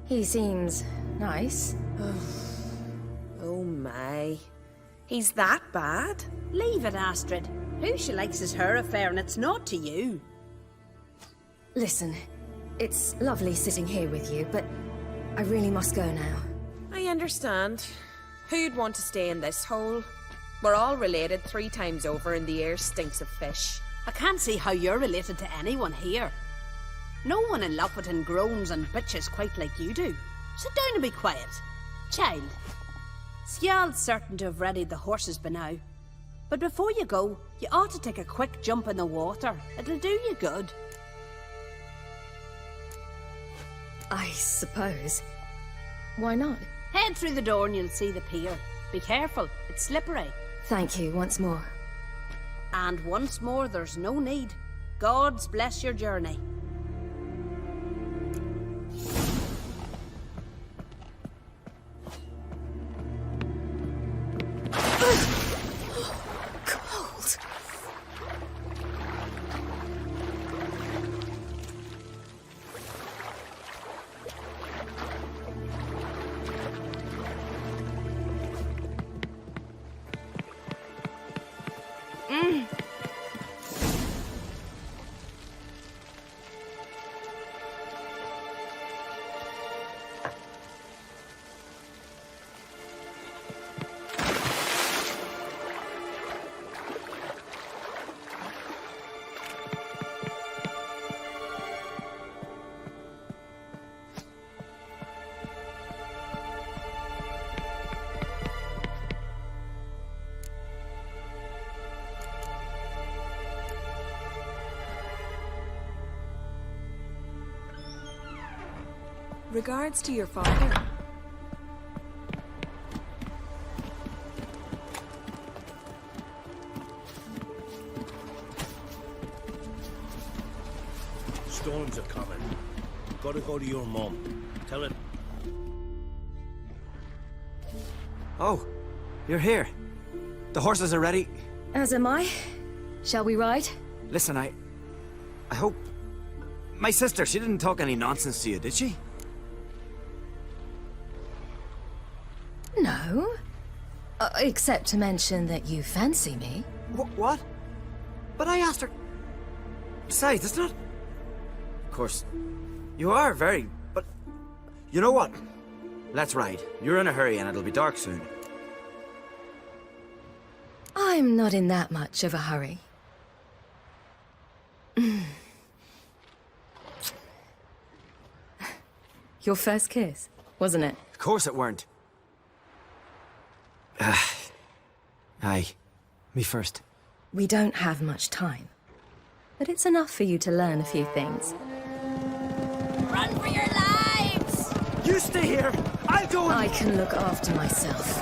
he seems nice. Oh my. He's that bad? Leave it, Astrid. Who she likes is her affair, and it's not to you. Listen, it's lovely sitting here with you, but I really must go now. I understand. Who'd want to stay in this hole? We're all related 3 times over and the air stinks of fish. I can't see how you're related to anyone here. No one in Lofoten groans and bitches quite like you do. Sit down and be quiet. Child, Skjal's certain to have readied the horses by now. But before you go, you ought to take a quick jump in the water. It'll do you good. I suppose. Why not? Head through the door and you'll see the pier. Be careful, it's slippery. Thank you once more. And once more, there's no need. God's bless your journey. Cold. Regards to your father. Storms are coming. Gotta go to your mum. Tell her. Oh, you're here. The horses are ready. As am I. Shall we ride? Listen, I hope... My sister, she didn't talk any nonsense to you, did she? No. Except to mention that you fancy me. What? But I asked her... Besides, it's not... Of course, you are very... But... You know what? Let's ride. You're in a hurry and it'll be dark soon. I'm not in that much of a hurry. Your first kiss, wasn't it? Of course it weren't. Aye. Me first. We don't have much time. But it's enough for you to learn a few things. Run for your lives! You stay here! I'll go and... I can look after myself.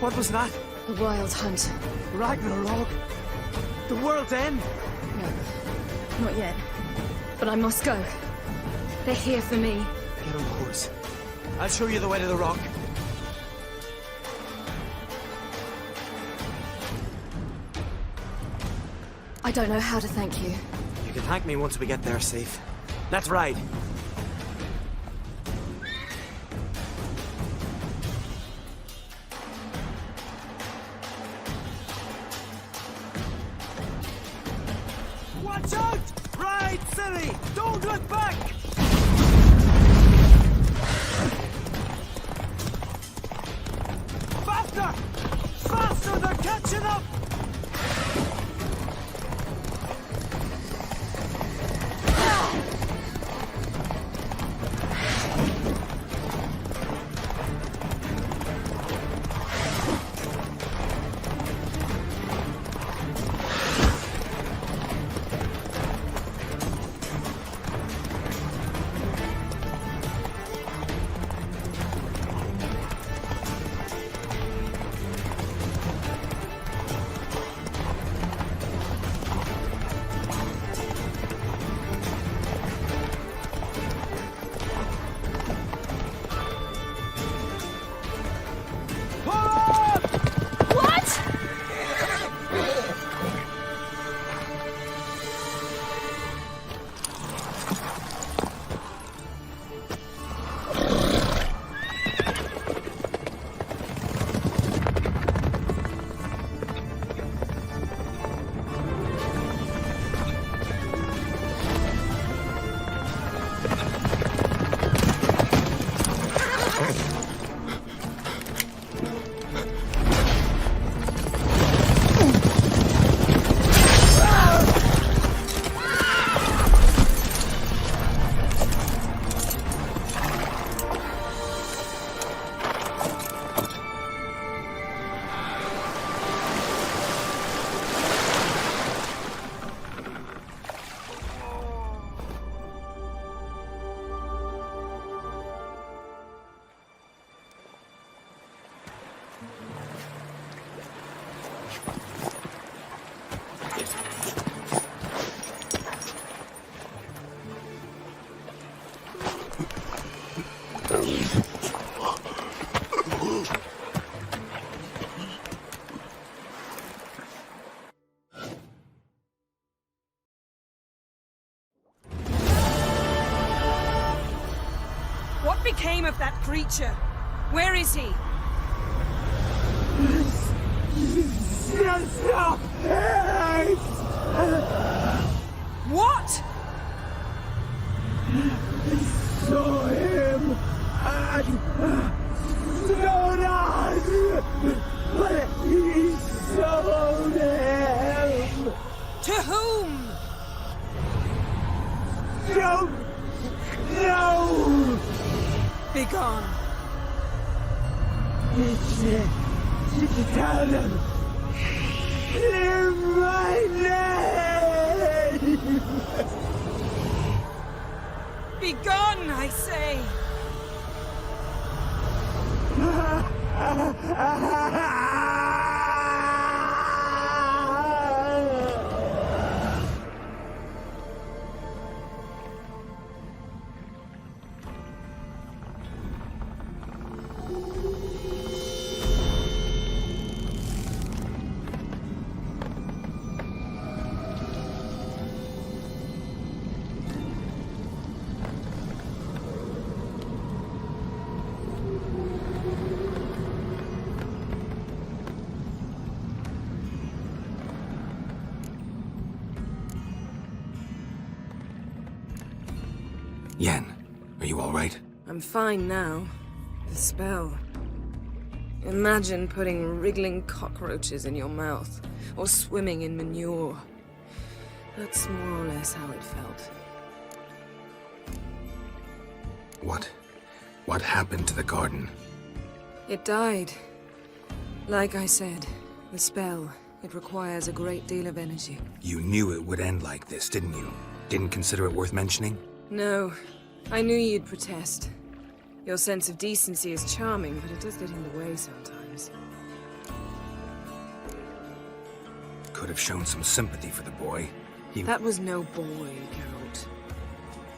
What was that? The Wild Hunt. Ragnarok? The world's end? No, not yet. But I must go. They're here for me. Get on the horse. I'll show you the way to the rock. I don't know how to thank you. You can thank me once we get there safe. Let's ride. Watch out! Ride, silly! Don't look back! Faster! Faster! They're catching up! name of that creature? Where is he? What? Saw him and sold us, but he sold him. To whom? Don't know. Begone. Tell them. Clear my name. Begone, I say. Yen, are you all right? I'm fine now. The spell. Imagine putting wriggling cockroaches in your mouth, or swimming in manure. That's more or less how it felt. What happened to the garden? It died. Like I said, the spell, it requires a great deal of energy. You knew it would end like this, didn't you? Didn't consider it worth mentioning? No, I knew you'd protest. Your sense of decency is charming, but it does get in the way sometimes. Could have shown some sympathy for the boy. That was no boy, Geralt.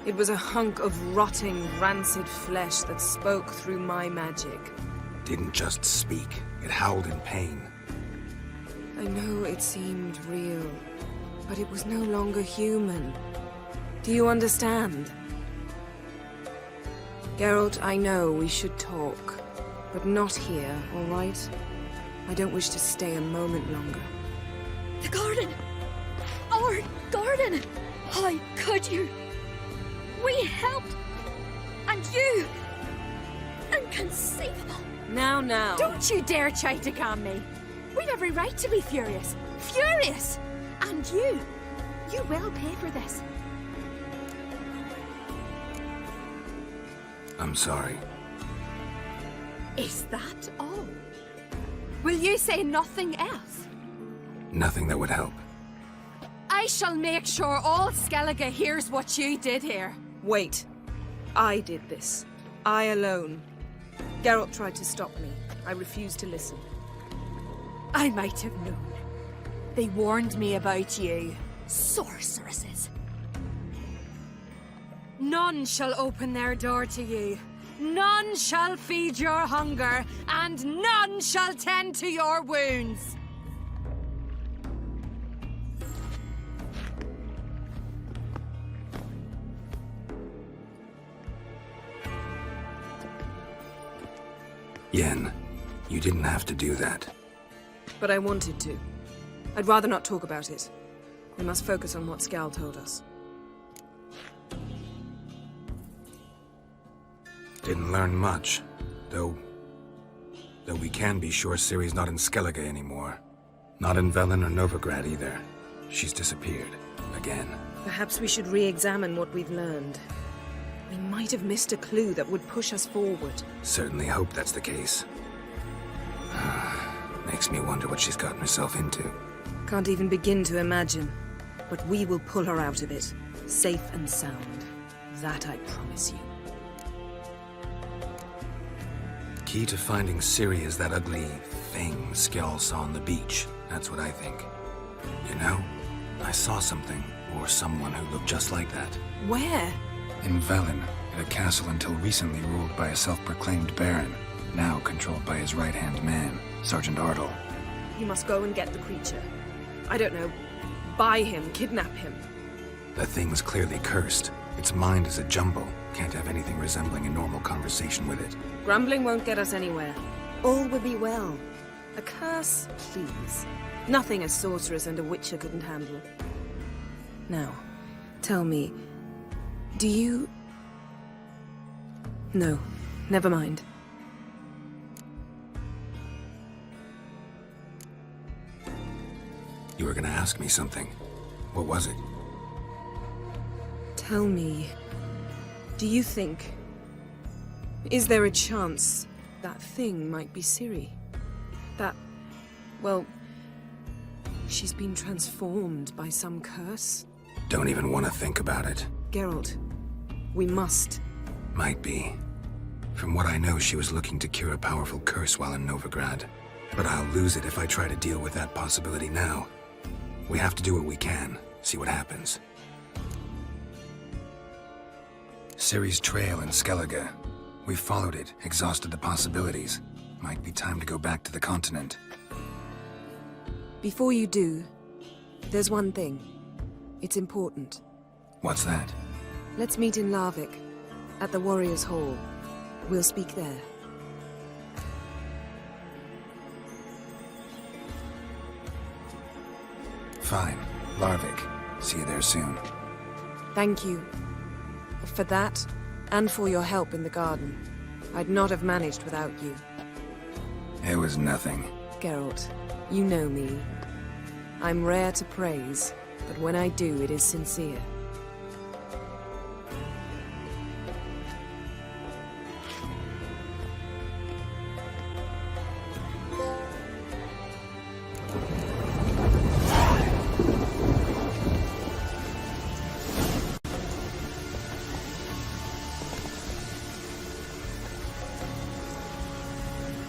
It was a hunk of rotting, rancid flesh that spoke through my magic. Didn't just speak. It howled in pain. I know it seemed real, but it was no longer human. Do you understand? Geralt, I know we should talk, but not here, all right? I don't wish to stay a moment longer. The garden! Our garden! How could you? We helped! And you! Inconceivable! Now. Don't you dare try to calm me. We've every right to be furious. Furious! And you will pay for this. I'm sorry. Is that all? Will you say nothing else? Nothing that would help. I shall make sure all Skellige hears what you did here. Wait. I did this. I alone. Geralt tried to stop me. I refused to listen. I might have known. They warned me about you. Sorceresses. None shall open their door to you. None shall feed your hunger, and none shall tend to your wounds. Yen, you didn't have to do that. But I wanted to. I'd rather not talk about it. We must focus on what Skal told us. Didn't learn much, though we can be sure Ciri's not in Skellige anymore. Not in Velen or Novigrad either. She's disappeared. Again. Perhaps we should re-examine what we've learned. We might have missed a clue that would push us forward. Certainly hope that's the case. Makes me wonder what she's gotten herself into. Can't even begin to imagine. But we will pull her out of it. Safe and sound. That I promise you. Key to finding Ciri is that ugly thing Skjall saw on the beach. That's what I think. You know, I saw something, or someone who looked just like that. Where? In Velen, at a castle until recently ruled by a self-proclaimed baron, now controlled by his right-hand man, Sergeant Ardle. You must go and get the creature. I don't know, buy him, kidnap him. The thing's clearly cursed. Its mind is a jumble. Can't have anything resembling a normal conversation with it. Grumbling won't get us anywhere. All will be well. A curse, please. Nothing a sorceress and a witcher couldn't handle. Now, tell me, do you... No, never mind. You were gonna ask me something. What was it? Tell me, do you think... Is there a chance that thing might be Ciri? That... well... she's been transformed by some curse? Don't even want to think about it. Geralt, we must. Might be. From what I know, she was looking to cure a powerful curse while in Novigrad. But I'll lose it if I try to deal with that possibility now. We have to do what we can, see what happens. Ciri's trail in Skellige. We've followed it, exhausted the possibilities. Might be time to go back to the continent. Before you do, there's one thing. It's important. What's that? Let's meet in Larvik, at the Warriors' Hall. We'll speak there. Fine. Larvik. See you there soon. Thank you. For that, and for your help in the garden. I'd not have managed without you. It was nothing. Geralt, you know me. I'm rare to praise, but when I do, it is sincere.